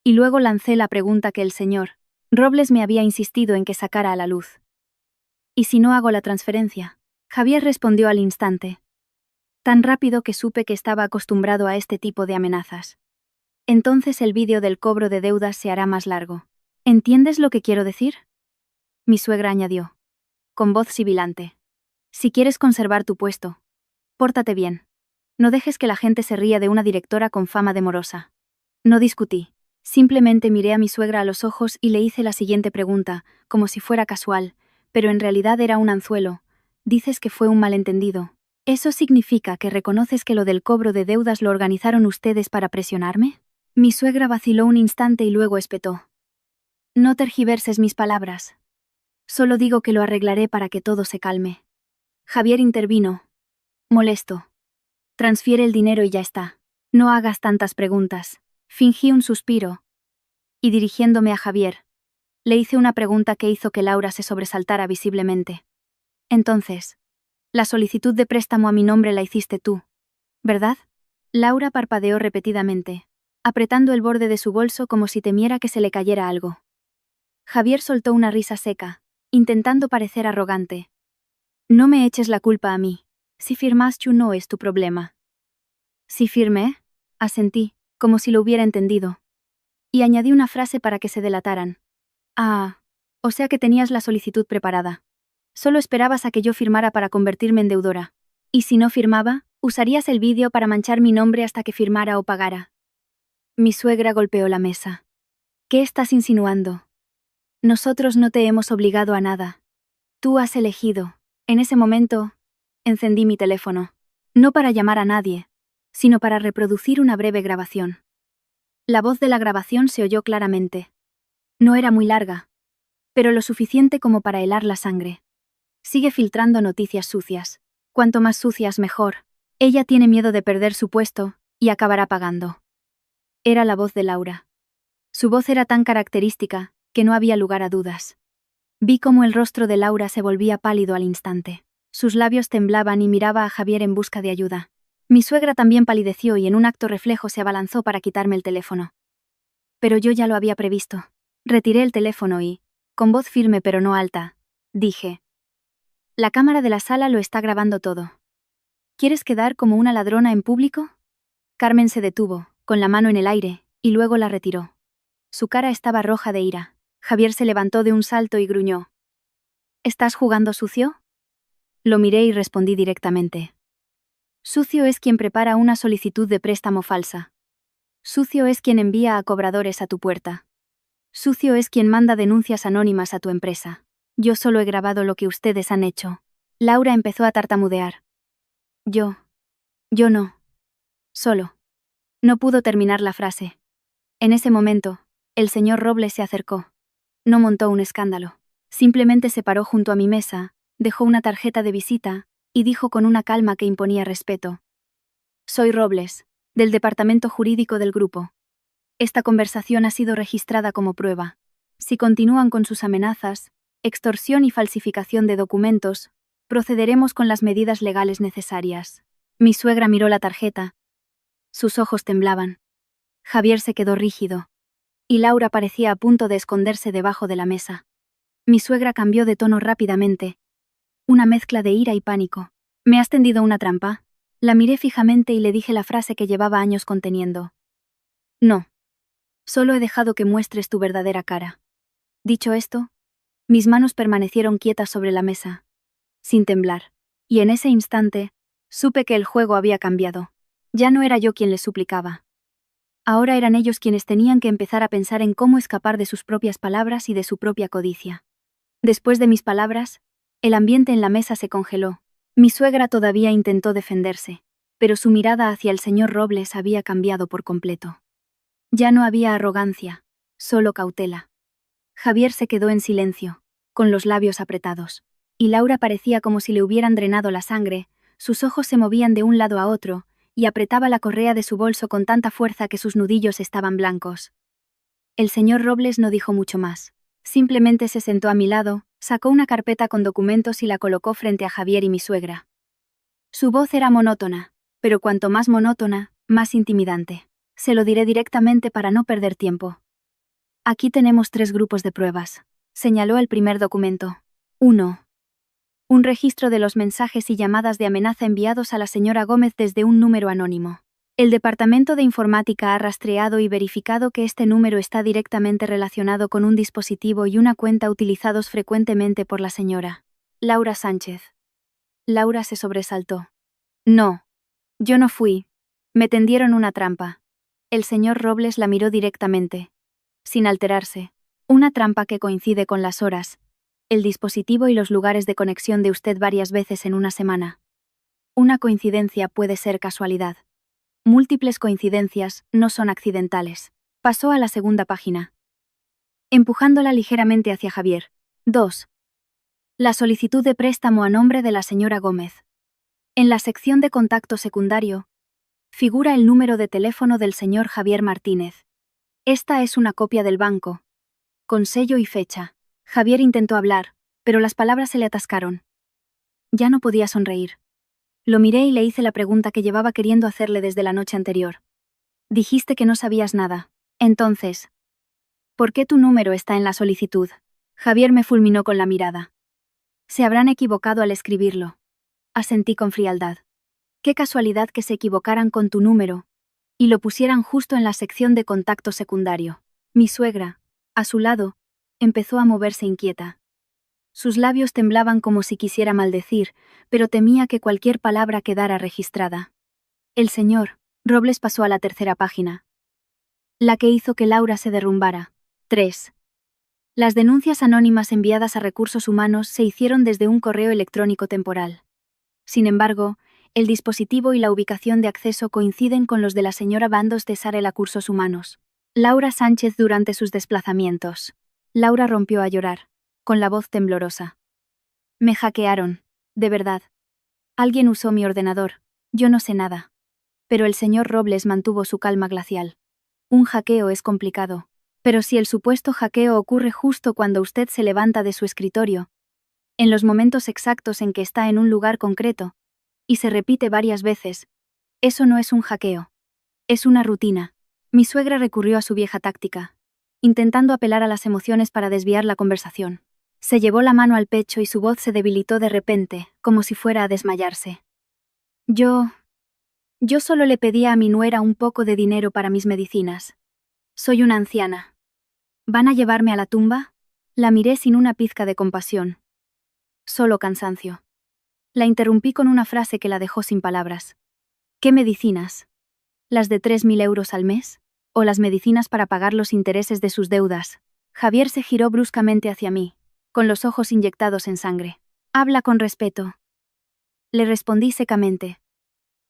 Y luego lancé la pregunta que el señor Robles me había insistido en que sacara a la luz. ¿Y si no hago la transferencia? Javier respondió al instante, tan rápido que supe que estaba acostumbrado a este tipo de amenazas. Entonces el vídeo del cobro de deudas se hará más largo. ¿Entiendes lo que quiero decir? Mi suegra añadió, con voz sibilante. Si quieres conservar tu puesto, pórtate bien. No dejes que la gente se ría de una directora con fama de morosa. No discutí. Simplemente miré a mi suegra a los ojos y le hice la siguiente pregunta, como si fuera casual, pero en realidad era un anzuelo. Dices que fue un malentendido. ¿Eso significa que reconoces que lo del cobro de deudas lo organizaron ustedes para presionarme? Mi suegra vaciló un instante y luego espetó. No tergiverses mis palabras. Solo digo que lo arreglaré para que todo se calme. Javier intervino. Molesto. Transfiere el dinero y ya está. No hagas tantas preguntas. Fingí un suspiro. Y dirigiéndome a Javier, le hice una pregunta que hizo que Laura se sobresaltara visiblemente. Entonces, la solicitud de préstamo a mi nombre la hiciste tú, ¿verdad? Laura parpadeó repetidamente, apretando el borde de su bolso como si temiera que se le cayera algo. Javier soltó una risa seca, intentando parecer arrogante. No me eches la culpa a mí. Si firmaste no es tu problema. Si firmé, asentí, como si lo hubiera entendido. Y añadí una frase para que se delataran. Ah, o sea que tenías la solicitud preparada. Solo esperabas a que yo firmara para convertirme en deudora. Y si no firmaba, usarías el vídeo para manchar mi nombre hasta que firmara o pagara. Mi suegra golpeó la mesa. ¿Qué estás insinuando? Nosotros no te hemos obligado a nada. Tú has elegido. En ese momento, encendí mi teléfono. No para llamar a nadie, sino para reproducir una breve grabación. La voz de la grabación se oyó claramente. No era muy larga, pero lo suficiente como para helar la sangre. Sigue filtrando noticias sucias. Cuanto más sucias, mejor. Ella tiene miedo de perder su puesto, y acabará pagando. Era la voz de Laura. Su voz era tan característica, que no había lugar a dudas. Vi cómo el rostro de Laura se volvía pálido al instante. Sus labios temblaban y miraba a Javier en busca de ayuda. Mi suegra también palideció y en un acto reflejo se abalanzó para quitarme el teléfono. Pero yo ya lo había previsto. Retiré el teléfono y, con voz firme pero no alta, dije: la cámara de la sala lo está grabando todo. ¿Quieres quedar como una ladrona en público? Carmen se detuvo, con la mano en el aire, y luego la retiró. Su cara estaba roja de ira. Javier se levantó de un salto y gruñó. ¿Estás jugando sucio? Lo miré y respondí directamente. Sucio es quien prepara una solicitud de préstamo falsa. Sucio es quien envía a cobradores a tu puerta. Sucio es quien manda denuncias anónimas a tu empresa. Yo solo he grabado lo que ustedes han hecho. Laura empezó a tartamudear. Yo no. Solo. No pudo terminar la frase. En ese momento, el señor Robles se acercó. No montó un escándalo. Simplemente se paró junto a mi mesa, dejó una tarjeta de visita, y dijo con una calma que imponía respeto. Soy Robles, del departamento jurídico del grupo. Esta conversación ha sido registrada como prueba. Si continúan con sus amenazas, extorsión y falsificación de documentos, procederemos con las medidas legales necesarias. Mi suegra miró la tarjeta. Sus ojos temblaban. Javier se quedó rígido. Y Laura parecía a punto de esconderse debajo de la mesa. Mi suegra cambió de tono rápidamente. Una mezcla de ira y pánico. ¿Me has tendido una trampa? La miré fijamente y le dije la frase que llevaba años conteniendo. No. Solo he dejado que muestres tu verdadera cara. Dicho esto, mis manos permanecieron quietas sobre la mesa, sin temblar. Y en ese instante, supe que el juego había cambiado. Ya no era yo quien les suplicaba. Ahora eran ellos quienes tenían que empezar a pensar en cómo escapar de sus propias palabras y de su propia codicia. Después de mis palabras, el ambiente en la mesa se congeló. Mi suegra todavía intentó defenderse, pero su mirada hacia el señor Robles había cambiado por completo. Ya no había arrogancia, solo cautela. Javier se quedó en silencio, con los labios apretados, y Laura parecía como si le hubieran drenado la sangre, sus ojos se movían de un lado a otro, y apretaba la correa de su bolso con tanta fuerza que sus nudillos estaban blancos. El señor Robles no dijo mucho más. Simplemente se sentó a mi lado, sacó una carpeta con documentos y la colocó frente a Javier y mi suegra. Su voz era monótona, pero cuanto más monótona, más intimidante. Se lo diré directamente para no perder tiempo. Aquí tenemos 3 grupos de pruebas, señaló el primer documento. 1. Un registro de los mensajes y llamadas de amenaza enviados a la señora Gómez desde un número anónimo. El Departamento de Informática ha rastreado y verificado que este número está directamente relacionado con un dispositivo y una cuenta utilizados frecuentemente por la señora Laura Sánchez. Laura se sobresaltó. No. Yo no fui. Me tendieron una trampa. El señor Robles la miró directamente, sin alterarse. Una trampa que coincide con las horas, el dispositivo y los lugares de conexión de usted varias veces en una semana. Una coincidencia puede ser casualidad. Múltiples coincidencias no son accidentales. Pasó a la segunda página. empujándola ligeramente hacia Javier. 2. La solicitud de préstamo a nombre de la señora Gómez. En la sección de contacto secundario, figura el número de teléfono del señor Javier Martínez. Esta es una copia del banco, con sello y fecha. Javier intentó hablar, pero las palabras se le atascaron. Ya no podía sonreír. Lo miré y le hice la pregunta que llevaba queriendo hacerle desde la noche anterior. Dijiste que no sabías nada. Entonces, ¿por qué tu número está en la solicitud? Javier me fulminó con la mirada. Se habrán equivocado al escribirlo. Asentí con frialdad. Qué casualidad que se equivocaran con tu número y lo pusieran justo en la sección de contacto secundario. Mi suegra, a su lado, empezó a moverse inquieta. Sus labios temblaban como si quisiera maldecir, pero temía que cualquier palabra quedara registrada. El señor Robles pasó a la tercera página. La que hizo que Laura se derrumbara. 3. Las denuncias anónimas enviadas a Recursos Humanos se hicieron desde un correo electrónico temporal. Sin embargo, el dispositivo y la ubicación de acceso coinciden con los de la señora Bandos de Sarela Cursos Humanos. Laura Sánchez durante sus desplazamientos. Laura rompió a llorar, con la voz temblorosa. Me hackearon, de verdad. Alguien usó mi ordenador, yo no sé nada. Pero el señor Robles mantuvo su calma glacial. Un hackeo es complicado. Pero si el supuesto hackeo ocurre justo cuando usted se levanta de su escritorio, en los momentos exactos en que está en un lugar concreto, y se repite varias veces, eso no es un hackeo. Es una rutina. Mi suegra recurrió a su vieja táctica, intentando apelar a las emociones para desviar la conversación. Se llevó la mano al pecho y su voz se debilitó de repente, como si fuera a desmayarse. Yo solo le pedía a mi nuera un poco de dinero para mis medicinas. Soy una anciana. ¿Van a llevarme a la tumba? La miré sin una pizca de compasión. Solo cansancio. La interrumpí con una frase que la dejó sin palabras. ¿Qué medicinas? ¿Las de 3.000 euros al mes? ¿O las medicinas para pagar los intereses de sus deudas? Javier se giró bruscamente hacia mí, con los ojos inyectados en sangre. Habla con respeto. Le respondí secamente.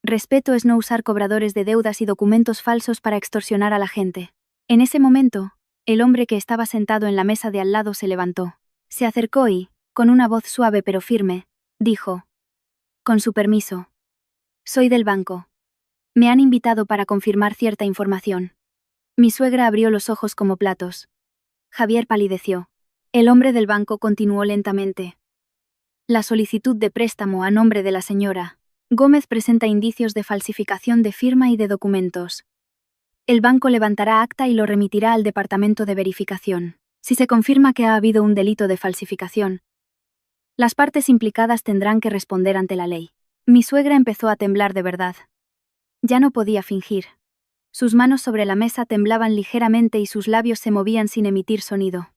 Respeto es no usar cobradores de deudas y documentos falsos para extorsionar a la gente. En ese momento, el hombre que estaba sentado en la mesa de al lado se levantó. Se acercó y, con una voz suave pero firme, dijo: Con su permiso. Soy del banco. Me han invitado para confirmar cierta información. Mi suegra abrió los ojos como platos. Javier palideció. El hombre del banco continuó lentamente. La solicitud de préstamo a nombre de la señora Gómez presenta indicios de falsificación de firma y de documentos. El banco levantará acta y lo remitirá al departamento de verificación. Si se confirma que ha habido un delito de falsificación, las partes implicadas tendrán que responder ante la ley. Mi suegra empezó a temblar de verdad. Ya no podía fingir. Sus manos sobre la mesa temblaban ligeramente y sus labios se movían sin emitir sonido.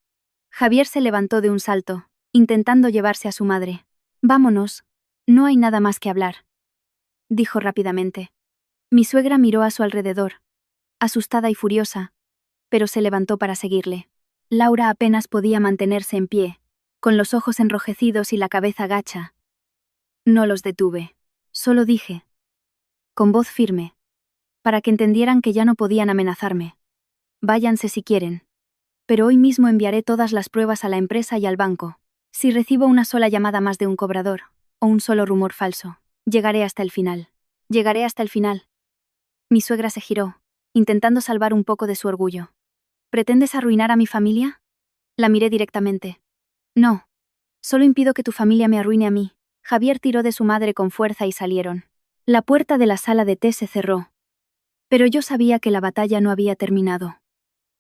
Javier se levantó de un salto, intentando llevarse a su madre. Vámonos, no hay nada más que hablar, dijo rápidamente. Mi suegra miró a su alrededor, asustada y furiosa, pero se levantó para seguirle. Laura apenas podía mantenerse en pie, con los ojos enrojecidos y la cabeza gacha. No los detuve. Solo dije, con voz firme, para que entendieran que ya no podían amenazarme. Váyanse si quieren. Pero hoy mismo enviaré todas las pruebas a la empresa y al banco. Si recibo una sola llamada más de un cobrador, o un solo rumor falso, llegaré hasta el final. Llegaré hasta el final. Mi suegra se giró, intentando salvar un poco de su orgullo. ¿Pretendes arruinar a mi familia? La miré directamente. No. Solo impido que tu familia me arruine a mí. Javier tiró de su madre con fuerza y salieron. La puerta de la sala de té se cerró. Pero yo sabía que la batalla no había terminado.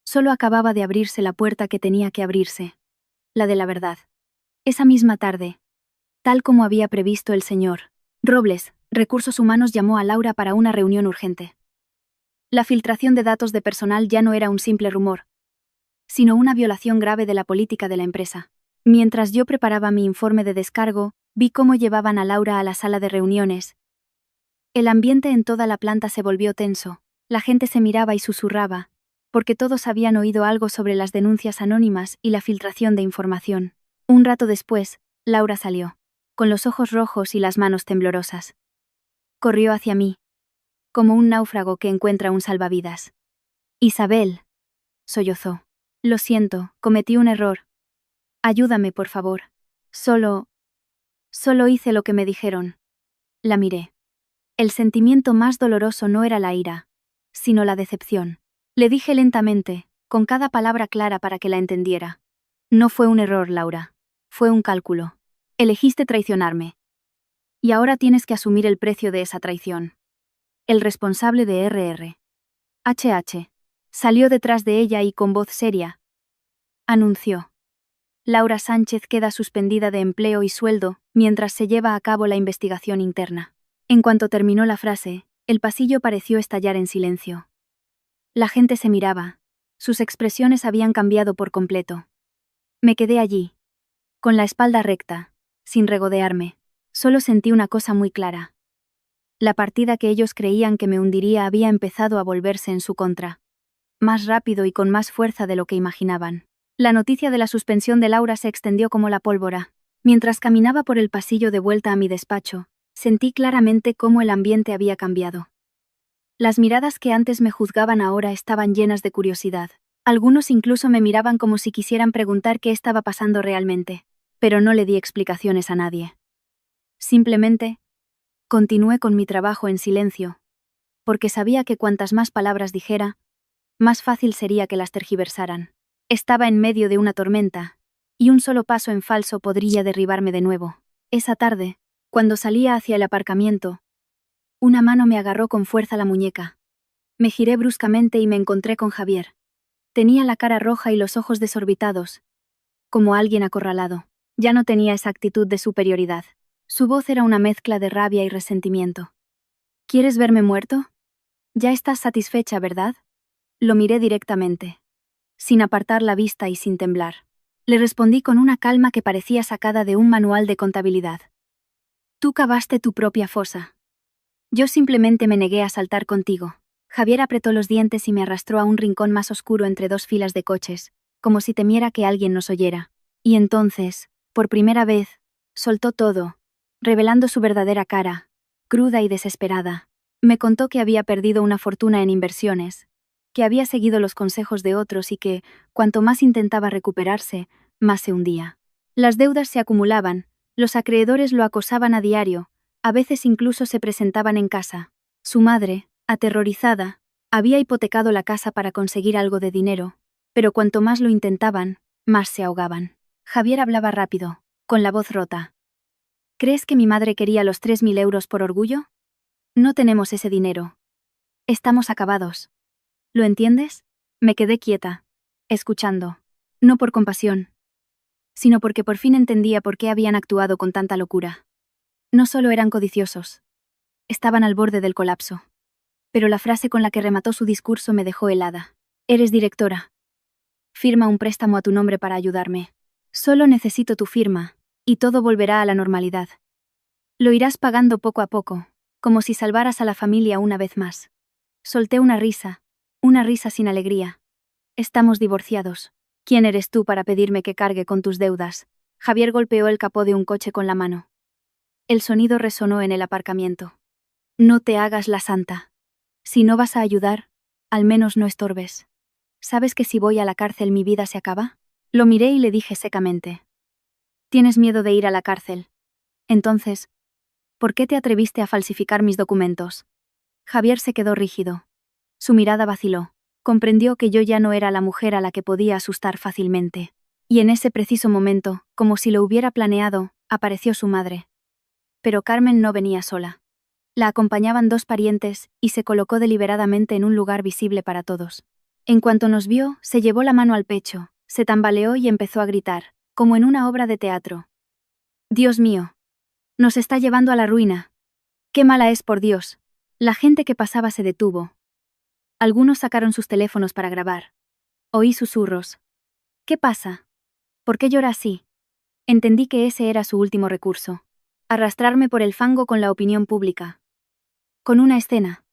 Solo acababa de abrirse la puerta que tenía que abrirse. La de la verdad. Esa misma tarde, tal como había previsto el señor Robles, Recursos Humanos llamó a Laura para una reunión urgente. La filtración de datos de personal ya no era un simple rumor, sino una violación grave de la política de la empresa. Mientras yo preparaba mi informe de descargo, vi cómo llevaban a Laura a la sala de reuniones. El ambiente en toda la planta se volvió tenso, la gente se miraba y susurraba, porque todos habían oído algo sobre las denuncias anónimas y la filtración de información. Un rato después, Laura salió, con los ojos rojos y las manos temblorosas. Corrió hacia mí, como un náufrago que encuentra un salvavidas. Isabel, sollozó. Lo siento, cometí un error. Ayúdame, por favor. Solo hice lo que me dijeron. La miré. El sentimiento más doloroso no era la ira, sino la decepción. Le dije lentamente, con cada palabra clara para que la entendiera. No fue un error, Laura. Fue un cálculo. Elegiste traicionarme. Y ahora tienes que asumir el precio de esa traición. El responsable de RR. HH. Salió detrás de ella y con voz seria anunció. Laura Sánchez queda suspendida de empleo y sueldo mientras se lleva a cabo la investigación interna. En cuanto terminó la frase, el pasillo pareció estallar en silencio. La gente se miraba. Sus expresiones habían cambiado por completo. Me quedé allí, con la espalda recta, sin regodearme. Solo sentí una cosa muy clara. La partida que ellos creían que me hundiría había empezado a volverse en su contra. Más rápido y con más fuerza de lo que imaginaban. La noticia de la suspensión de Laura se extendió como la pólvora. Mientras caminaba por el pasillo de vuelta a mi despacho, sentí claramente cómo el ambiente había cambiado. Las miradas que antes me juzgaban ahora estaban llenas de curiosidad. Algunos incluso me miraban como si quisieran preguntar qué estaba pasando realmente, pero no le di explicaciones a nadie. Simplemente, continué con mi trabajo en silencio, porque sabía que cuantas más palabras dijera, más fácil sería que las tergiversaran. Estaba en medio de una tormenta, y un solo paso en falso podría derribarme de nuevo. Esa tarde, cuando salía hacia el aparcamiento, una mano me agarró con fuerza la muñeca. Me giré bruscamente y me encontré con Javier. Tenía la cara roja y los ojos desorbitados, como alguien acorralado. Ya no tenía esa actitud de superioridad. Su voz era una mezcla de rabia y resentimiento. ¿Quieres verme muerto? Ya estás satisfecha, ¿verdad? Lo miré directamente, sin apartar la vista y sin temblar. Le respondí con una calma que parecía sacada de un manual de contabilidad. Tú cavaste tu propia fosa. Yo simplemente me negué a saltar contigo. Javier apretó los dientes y me arrastró a un rincón más oscuro entre dos filas de coches, como si temiera que alguien nos oyera. Y entonces, por primera vez, soltó todo, revelando su verdadera cara, cruda y desesperada. Me contó que había perdido una fortuna en inversiones, que había seguido los consejos de otros y que, cuanto más intentaba recuperarse, más se hundía. Las deudas se acumulaban, los acreedores lo acosaban a diario, a veces incluso se presentaban en casa. Su madre, aterrorizada, había hipotecado la casa para conseguir algo de dinero, pero cuanto más lo intentaban, más se ahogaban. Javier hablaba rápido, con la voz rota. ¿Crees que mi madre quería los 3.000 euros por orgullo? No tenemos ese dinero. Estamos acabados. ¿Lo entiendes? Me quedé quieta, escuchando. No por compasión, sino porque por fin entendía por qué habían actuado con tanta locura. No solo eran codiciosos. Estaban al borde del colapso. Pero la frase con la que remató su discurso me dejó helada. Eres directora. Firma un préstamo a tu nombre para ayudarme. Solo necesito tu firma, y todo volverá a la normalidad. Lo irás pagando poco a poco, como si salvaras a la familia una vez más. Solté una risa sin alegría. Estamos divorciados. ¿Quién eres tú para pedirme que cargue con tus deudas? Javier golpeó el capó de un coche con la mano. El sonido resonó en el aparcamiento. No te hagas la santa. Si no vas a ayudar, al menos no estorbes. ¿Sabes que si voy a la cárcel mi vida se acaba? Lo miré y le dije secamente. ¿Tienes miedo de ir a la cárcel? Entonces, ¿por qué te atreviste a falsificar mis documentos? Javier se quedó rígido. Su mirada vaciló. Comprendió que yo ya no era la mujer a la que podía asustar fácilmente. Y en ese preciso momento, como si lo hubiera planeado, apareció su madre. Pero Carmen no venía sola. La acompañaban dos parientes y se colocó deliberadamente en un lugar visible para todos. En cuanto nos vio, se llevó la mano al pecho, se tambaleó y empezó a gritar, como en una obra de teatro. Dios mío. Nos está llevando a la ruina. Qué mala es, por Dios. La gente que pasaba se detuvo. Algunos sacaron sus teléfonos para grabar. Oí susurros. ¿Qué pasa? ¿Por qué llora así? Entendí que ese era su último recurso. Arrastrarme por el fango con la opinión pública. Con una escena.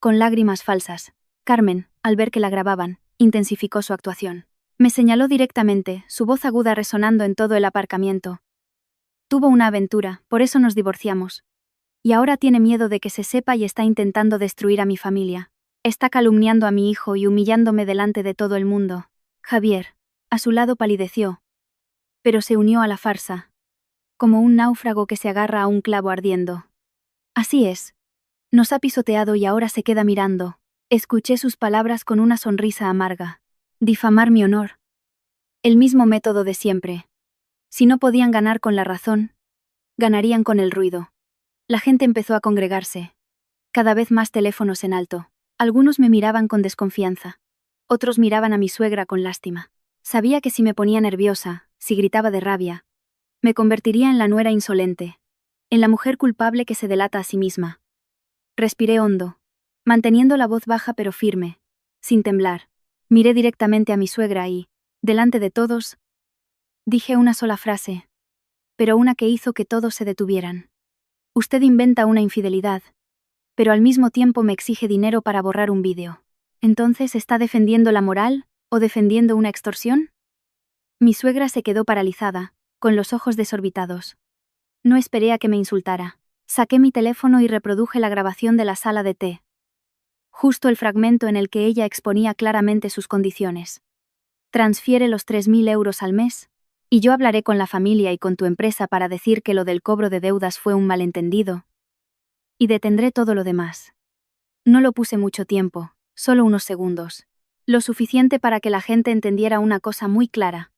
Con lágrimas falsas. Carmen, al ver que la grababan, intensificó su actuación. Me señaló directamente, su voz aguda resonando en todo el aparcamiento. Tuvo una aventura, por eso nos divorciamos. Y ahora tiene miedo de que se sepa y está intentando destruir a mi familia. Está calumniando a mi hijo y humillándome delante de todo el mundo. Javier, a su lado palideció, pero se unió a la farsa, como un náufrago que se agarra a un clavo ardiendo. Así es. Nos ha pisoteado y ahora se queda mirando. Escuché sus palabras con una sonrisa amarga. Difamar mi honor. El mismo método de siempre. Si no podían ganar con la razón, ganarían con el ruido. La gente empezó a congregarse. Cada vez más teléfonos en alto. Algunos me miraban con desconfianza. Otros miraban a mi suegra con lástima. Sabía que si me ponía nerviosa, si gritaba de rabia, me convertiría en la nuera insolente, en la mujer culpable que se delata a sí misma. Respiré hondo, manteniendo la voz baja pero firme, sin temblar. Miré directamente a mi suegra y, delante de todos, dije una sola frase, pero una que hizo que todos se detuvieran. Usted inventa una infidelidad, pero al mismo tiempo me exige dinero para borrar un vídeo. ¿Entonces está defendiendo la moral o defendiendo una extorsión? Mi suegra se quedó paralizada, con los ojos desorbitados. No esperé a que me insultara. Saqué mi teléfono y reproduje la grabación de la sala de té. Justo el fragmento en el que ella exponía claramente sus condiciones. Transfiere los 3.000 euros al mes, y yo hablaré con la familia y con tu empresa para decir que lo del cobro de deudas fue un malentendido. Y detendré todo lo demás. No lo puse mucho tiempo, solo unos segundos. Lo suficiente para que la gente entendiera una cosa muy clara.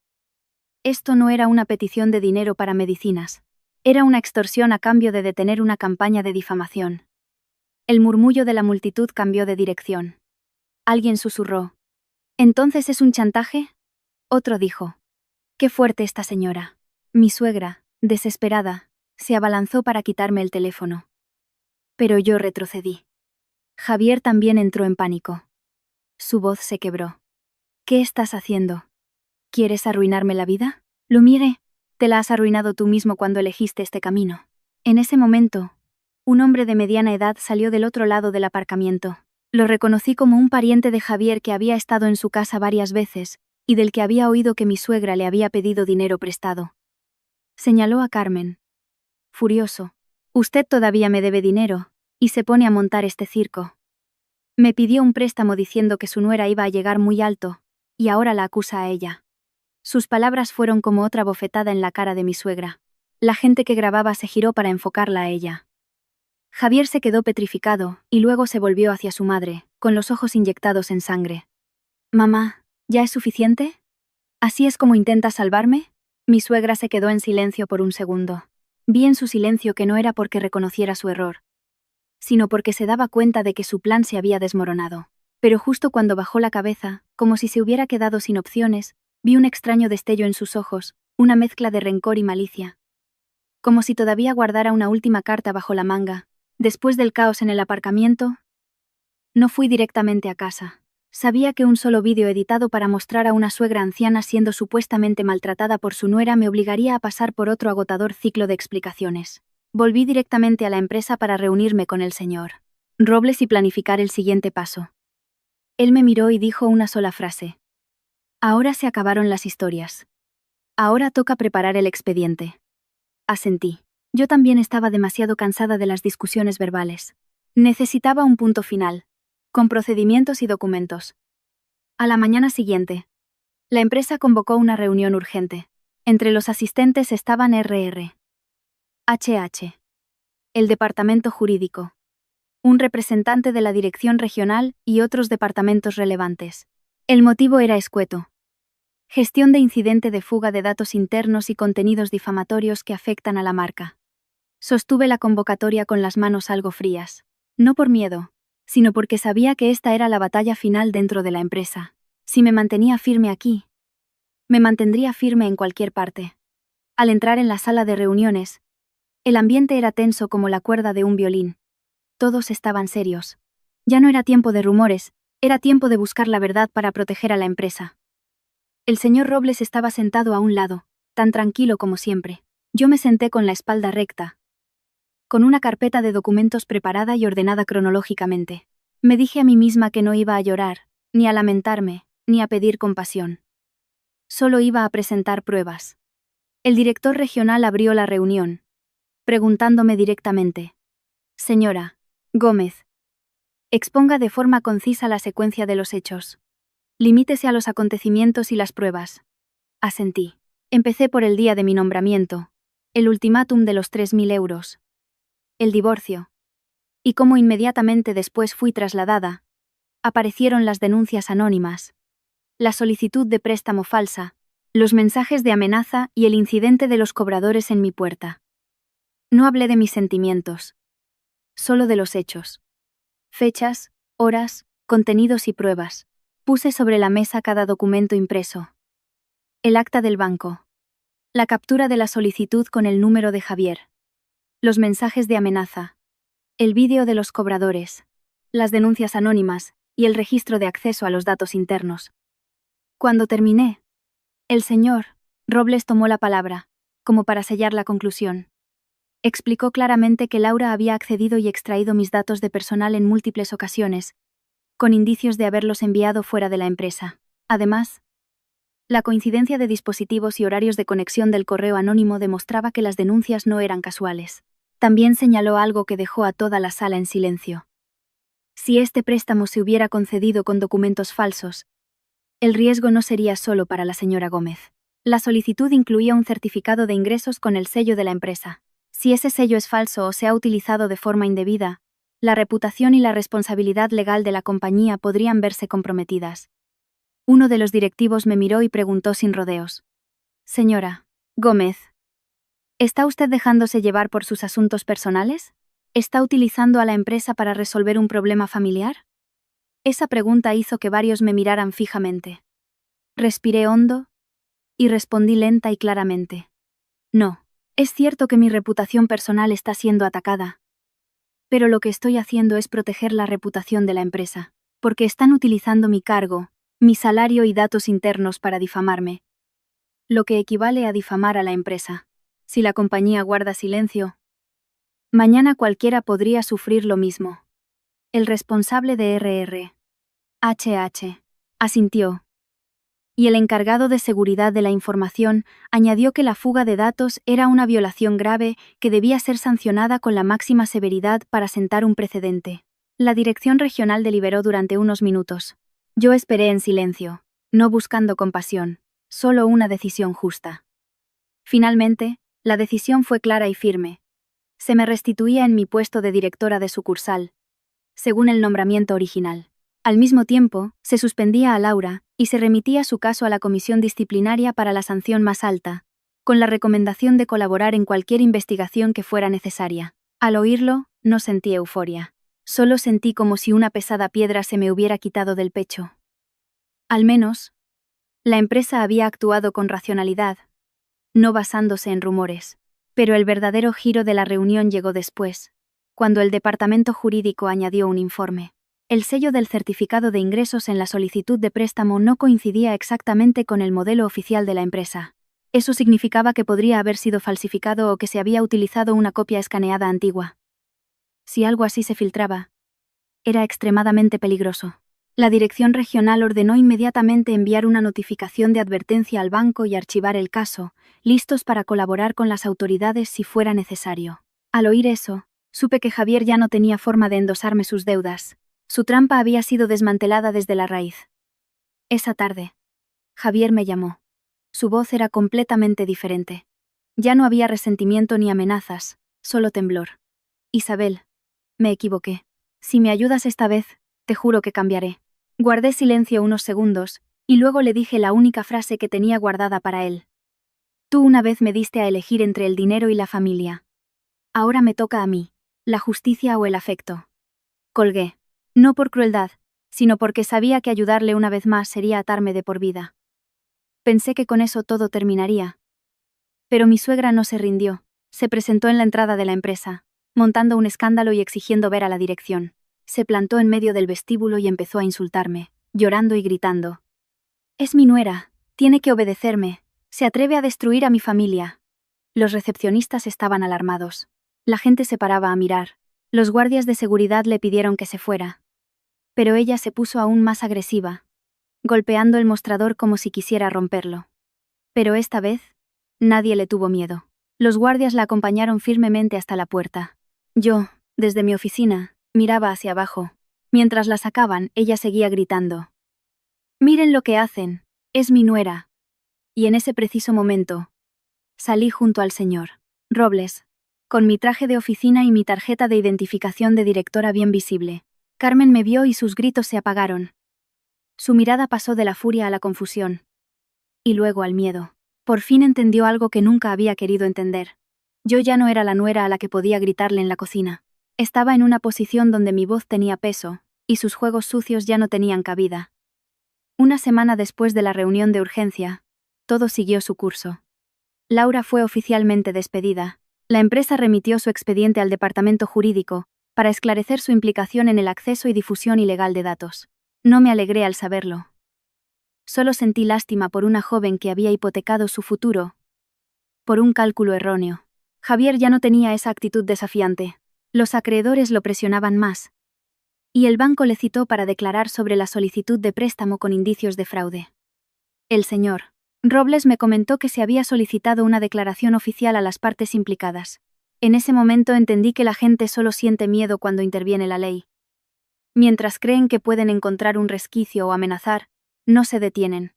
Esto no era una petición de dinero para medicinas. Era una extorsión a cambio de detener una campaña de difamación. El murmullo de la multitud cambió de dirección. Alguien susurró. ¿Entonces es un chantaje? Otro dijo. Qué fuerte esta señora. Mi suegra, desesperada, se abalanzó para quitarme el teléfono. Pero yo retrocedí. Javier también entró en pánico. Su voz se quebró. ¿Qué estás haciendo? ¿Quieres arruinarme la vida? Lo mire. Te la has arruinado tú mismo cuando elegiste este camino. En ese momento, un hombre de mediana edad salió del otro lado del aparcamiento. Lo reconocí como un pariente de Javier que había estado en su casa varias veces, y del que había oído que mi suegra le había pedido dinero prestado. Señaló a Carmen. Furioso. Usted todavía me debe dinero, y se pone a montar este circo. Me pidió un préstamo diciendo que su nuera iba a llegar muy alto, y ahora la acusa a ella. Sus palabras fueron como otra bofetada en la cara de mi suegra. La gente que grababa se giró para enfocarla a ella. Javier se quedó petrificado, y luego se volvió hacia su madre, con los ojos inyectados en sangre. «Mamá, ¿ya es suficiente? ¿Así es como intentas salvarme?» Mi suegra se quedó en silencio por un segundo. Vi en su silencio que no era porque reconociera su error, sino porque se daba cuenta de que su plan se había desmoronado. Pero justo cuando bajó la cabeza, como si se hubiera quedado sin opciones, vi un extraño destello en sus ojos, una mezcla de rencor y malicia. Como si todavía guardara una última carta bajo la manga. Después del caos en el aparcamiento, no fui directamente a casa. Sabía que un solo vídeo editado para mostrar a una suegra anciana siendo supuestamente maltratada por su nuera me obligaría a pasar por otro agotador ciclo de explicaciones. Volví directamente a la empresa para reunirme con el señor Robles y planificar el siguiente paso. Él me miró y dijo una sola frase. Ahora se acabaron las historias. Ahora toca preparar el expediente. Asentí. Yo también estaba demasiado cansada de las discusiones verbales. Necesitaba un punto final, con procedimientos y documentos. A la mañana siguiente, la empresa convocó una reunión urgente. Entre los asistentes estaban HH, el departamento jurídico, un representante de la dirección regional y otros departamentos relevantes. El motivo era escueto. Gestión de incidente de fuga de datos internos y contenidos difamatorios que afectan a la marca. Sostuve la convocatoria con las manos algo frías. No por miedo, sino porque sabía que esta era la batalla final dentro de la empresa. Si me mantenía firme aquí, me mantendría firme en cualquier parte. Al entrar en la sala de reuniones, el ambiente era tenso como la cuerda de un violín. Todos estaban serios. Ya no era tiempo de rumores, era tiempo de buscar la verdad para proteger a la empresa. El señor Robles estaba sentado a un lado, tan tranquilo como siempre. Yo me senté con la espalda recta, con una carpeta de documentos preparada y ordenada cronológicamente. Me dije a mí misma que no iba a llorar, ni a lamentarme, ni a pedir compasión. Solo iba a presentar pruebas. El director regional abrió la reunión, preguntándome directamente. Señora Gómez, exponga de forma concisa la secuencia de los hechos. Limítese a los acontecimientos y las pruebas. Asentí. Empecé por el día de mi nombramiento, el ultimátum de los 3.000 euros, el divorcio. Y como inmediatamente después fui trasladada, aparecieron las denuncias anónimas, la solicitud de préstamo falsa, los mensajes de amenaza y el incidente de los cobradores en mi puerta. No hablé de mis sentimientos, solo de los hechos. Fechas, horas, contenidos y pruebas. Puse sobre la mesa cada documento impreso. El acta del banco. La captura de la solicitud con el número de Javier. Los mensajes de amenaza. El vídeo de los cobradores. Las denuncias anónimas y el registro de acceso a los datos internos. Cuando terminé, el señor Robles tomó la palabra, como para sellar la conclusión. Explicó claramente que Laura había accedido y extraído mis datos de personal en múltiples ocasiones, con indicios de haberlos enviado fuera de la empresa. Además, la coincidencia de dispositivos y horarios de conexión del correo anónimo demostraba que las denuncias no eran casuales. También señaló algo que dejó a toda la sala en silencio. Si este préstamo se hubiera concedido con documentos falsos, el riesgo no sería solo para la señora Gómez. La solicitud incluía un certificado de ingresos con el sello de la empresa. Si ese sello es falso o se ha utilizado de forma indebida, la reputación y la responsabilidad legal de la compañía podrían verse comprometidas. Uno de los directivos me miró y preguntó sin rodeos. Señora Gómez, ¿está usted dejándose llevar por sus asuntos personales? ¿Está utilizando a la empresa para resolver un problema familiar? Esa pregunta hizo que varios me miraran fijamente. Respiré hondo y respondí lenta y claramente. No, es cierto que mi reputación personal está siendo atacada. Pero lo que estoy haciendo es proteger la reputación de la empresa, porque están utilizando mi cargo, mi salario y datos internos para difamarme. Lo que equivale a difamar a la empresa. Si la compañía guarda silencio, mañana cualquiera podría sufrir lo mismo. El responsable de RRHH asintió. Y el encargado de seguridad de la información añadió que la fuga de datos era una violación grave que debía ser sancionada con la máxima severidad para sentar un precedente. La dirección regional deliberó durante unos minutos. Yo esperé en silencio, no buscando compasión, solo una decisión justa. Finalmente, la decisión fue clara y firme. Se me restituía en mi puesto de directora de sucursal, según el nombramiento original. Al mismo tiempo, se suspendía a Laura y se remitía su caso a la comisión disciplinaria para la sanción más alta, con la recomendación de colaborar en cualquier investigación que fuera necesaria. Al oírlo, no sentí euforia. Solo sentí como si una pesada piedra se me hubiera quitado del pecho. Al menos, la empresa había actuado con racionalidad, no basándose en rumores. Pero el verdadero giro de la reunión llegó después, cuando el departamento jurídico añadió un informe. El sello del certificado de ingresos en la solicitud de préstamo no coincidía exactamente con el modelo oficial de la empresa. Eso significaba que podría haber sido falsificado o que se había utilizado una copia escaneada antigua. Si algo así se filtraba, era extremadamente peligroso. La dirección regional ordenó inmediatamente enviar una notificación de advertencia al banco y archivar el caso, listos para colaborar con las autoridades si fuera necesario. Al oír eso, supe que Javier ya no tenía forma de endosarme sus deudas. Su trampa había sido desmantelada desde la raíz. Esa tarde, Javier me llamó. Su voz era completamente diferente. Ya no había resentimiento ni amenazas, solo temblor. Isabel, me equivoqué. Si me ayudas esta vez, te juro que cambiaré. Guardé silencio unos segundos, y luego le dije la única frase que tenía guardada para él. Tú una vez me diste a elegir entre el dinero y la familia. Ahora me toca a mí, la justicia o el afecto. Colgué. No por crueldad, sino porque sabía que ayudarle una vez más sería atarme de por vida. Pensé que con eso todo terminaría. Pero mi suegra no se rindió. Se presentó en la entrada de la empresa, montando un escándalo y exigiendo ver a la dirección. Se plantó en medio del vestíbulo y empezó a insultarme, llorando y gritando. Es mi nuera, tiene que obedecerme, se atreve a destruir a mi familia. Los recepcionistas estaban alarmados. La gente se paraba a mirar. Los guardias de seguridad le pidieron que se fuera. Pero ella se puso aún más agresiva, golpeando el mostrador como si quisiera romperlo. Pero esta vez, nadie le tuvo miedo. Los guardias la acompañaron firmemente hasta la puerta. Yo, desde mi oficina, miraba hacia abajo. Mientras la sacaban, ella seguía gritando. Miren lo que hacen. Es mi nuera. Y en ese preciso momento, salí junto al señor Robles, con mi traje de oficina y mi tarjeta de identificación de directora bien visible. Carmen me vio y sus gritos se apagaron. Su mirada pasó de la furia a la confusión. Y luego al miedo. Por fin entendió algo que nunca había querido entender. Yo ya no era la nuera a la que podía gritarle en la cocina. Estaba en una posición donde mi voz tenía peso, y sus juegos sucios ya no tenían cabida. Una semana después de la reunión de urgencia, todo siguió su curso. Laura fue oficialmente despedida. La empresa remitió su expediente al departamento jurídico, para esclarecer su implicación en el acceso y difusión ilegal de datos. No me alegré al saberlo. Solo sentí lástima por una joven que había hipotecado su futuro por un cálculo erróneo. Javier ya no tenía esa actitud desafiante. Los acreedores lo presionaban más. Y el banco le citó para declarar sobre la solicitud de préstamo con indicios de fraude. El señor Robles me comentó que se había solicitado una declaración oficial a las partes implicadas. En ese momento entendí que la gente solo siente miedo cuando interviene la ley. Mientras creen que pueden encontrar un resquicio o amenazar, no se detienen.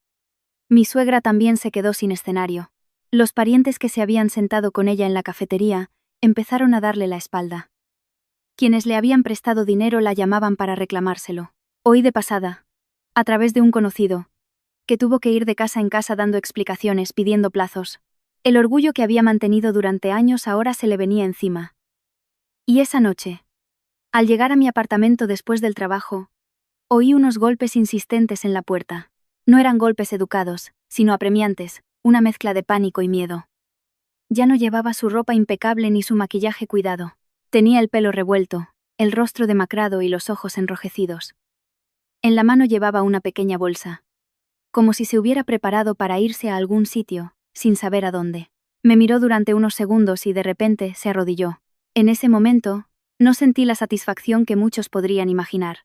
Mi suegra también se quedó sin escenario. Los parientes que se habían sentado con ella en la cafetería empezaron a darle la espalda. Quienes le habían prestado dinero la llamaban para reclamárselo. Oí de pasada, a través de un conocido, que tuvo que ir de casa en casa dando explicaciones, pidiendo plazos. El orgullo que había mantenido durante años ahora se le venía encima. Y esa noche, al llegar a mi apartamento después del trabajo, oí unos golpes insistentes en la puerta. No eran golpes educados, sino apremiantes, una mezcla de pánico y miedo. Ya no llevaba su ropa impecable ni su maquillaje cuidado. Tenía el pelo revuelto, el rostro demacrado y los ojos enrojecidos. En la mano llevaba una pequeña bolsa, como si se hubiera preparado para irse a algún sitio, sin saber a dónde. Me miró durante unos segundos y de repente se arrodilló. En ese momento, no sentí la satisfacción que muchos podrían imaginar.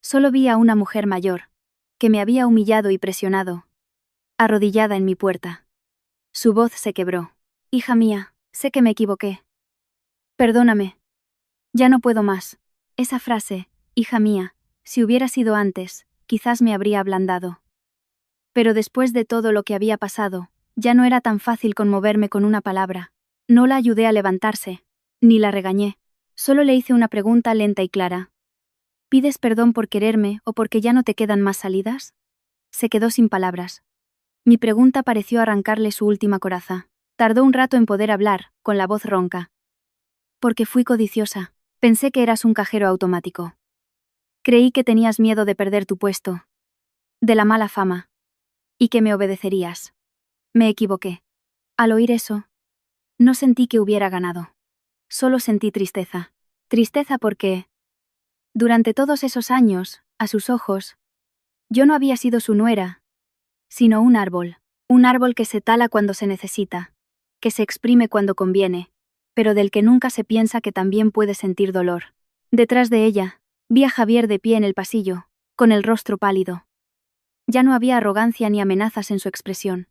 Solo vi a una mujer mayor, que me había humillado y presionado, arrodillada en mi puerta. Su voz se quebró. Hija mía, sé que me equivoqué. Perdóname. Ya no puedo más. Esa frase, hija mía, si hubiera sido antes, quizás me habría ablandado. Pero después de todo lo que había pasado, ya no era tan fácil conmoverme con una palabra. No la ayudé a levantarse, ni la regañé. Solo le hice una pregunta lenta y clara. ¿Pides perdón por quererme o porque ya no te quedan más salidas? Se quedó sin palabras. Mi pregunta pareció arrancarle su última coraza. Tardó un rato en poder hablar, con la voz ronca. Porque fui codiciosa. Pensé que eras un cajero automático. Creí que tenías miedo de perder tu puesto, de la mala fama, y que me obedecerías. Me equivoqué. Al oír eso, no sentí que hubiera ganado. Solo sentí tristeza. Tristeza porque, durante todos esos años, a sus ojos, yo no había sido su nuera, sino un árbol que se tala cuando se necesita, que se exprime cuando conviene, pero del que nunca se piensa que también puede sentir dolor. Detrás de ella, vi a Javier de pie en el pasillo, con el rostro pálido. Ya no había arrogancia ni amenazas en su expresión.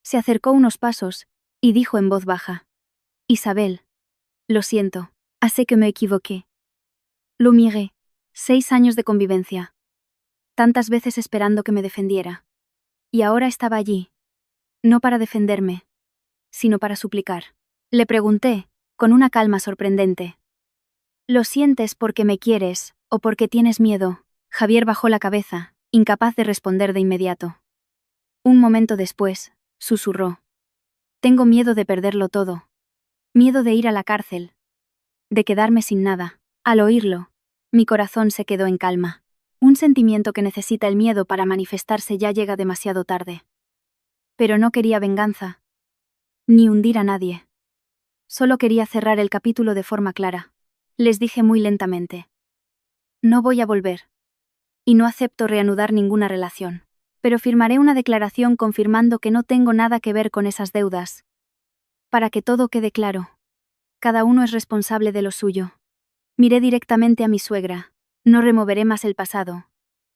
Se acercó unos pasos, y dijo en voz baja. Isabel, lo siento, sé que me equivoqué. Lo miré. 6 años de convivencia. Tantas veces esperando que me defendiera. Y ahora estaba allí. No para defenderme, sino para suplicar. Le pregunté, con una calma sorprendente. ¿Lo sientes porque me quieres, o porque tienes miedo? Javier bajó la cabeza, incapaz de responder de inmediato. Un momento después, susurró. Tengo miedo de perderlo todo. Miedo de ir a la cárcel. De quedarme sin nada. Al oírlo, mi corazón se quedó en calma. Un sentimiento que necesita el miedo para manifestarse ya llega demasiado tarde. Pero no quería venganza, ni hundir a nadie. Solo quería cerrar el capítulo de forma clara. Les dije muy lentamente. No voy a volver. Y no acepto reanudar ninguna relación. Pero firmaré una declaración confirmando que no tengo nada que ver con esas deudas. Para que todo quede claro. Cada uno es responsable de lo suyo. Miré directamente a mi suegra. No removeré más el pasado.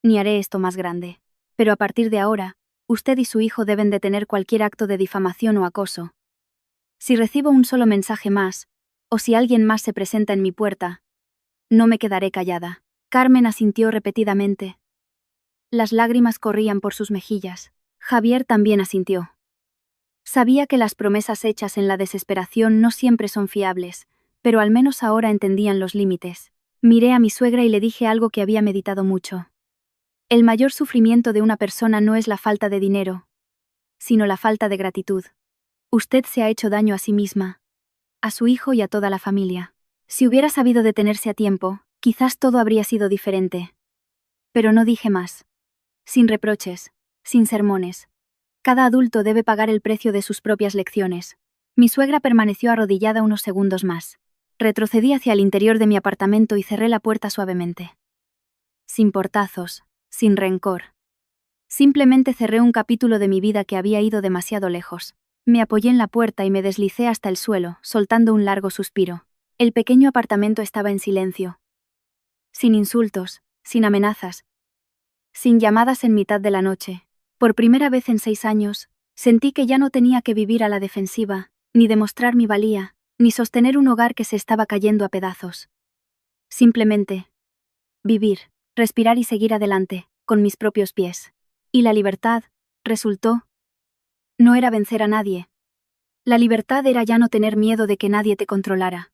Ni haré esto más grande. Pero a partir de ahora, usted y su hijo deben detener cualquier acto de difamación o acoso. Si recibo un solo mensaje más, o si alguien más se presenta en mi puerta, no me quedaré callada. Carmen asintió repetidamente. Las lágrimas corrían por sus mejillas. Javier también asintió. Sabía que las promesas hechas en la desesperación no siempre son fiables, pero al menos ahora entendían los límites. Miré a mi suegra y le dije algo que había meditado mucho. El mayor sufrimiento de una persona no es la falta de dinero, sino la falta de gratitud. Usted se ha hecho daño a sí misma, a su hijo y a toda la familia. Si hubiera sabido detenerse a tiempo, quizás todo habría sido diferente. Pero no dije más. Sin reproches, sin sermones. Cada adulto debe pagar el precio de sus propias lecciones. Mi suegra permaneció arrodillada unos segundos más. Retrocedí hacia el interior de mi apartamento y cerré la puerta suavemente. Sin portazos, sin rencor. Simplemente cerré un capítulo de mi vida que había ido demasiado lejos. Me apoyé en la puerta y me deslicé hasta el suelo, soltando un largo suspiro. El pequeño apartamento estaba en silencio. Sin insultos, sin amenazas, sin llamadas en mitad de la noche. Por primera vez en 6 años, sentí que ya no tenía que vivir a la defensiva, ni demostrar mi valía, ni sostener un hogar que se estaba cayendo a pedazos. Simplemente vivir, respirar y seguir adelante, con mis propios pies. Y la libertad, resultó, no era vencer a nadie. La libertad era ya no tener miedo de que nadie te controlara.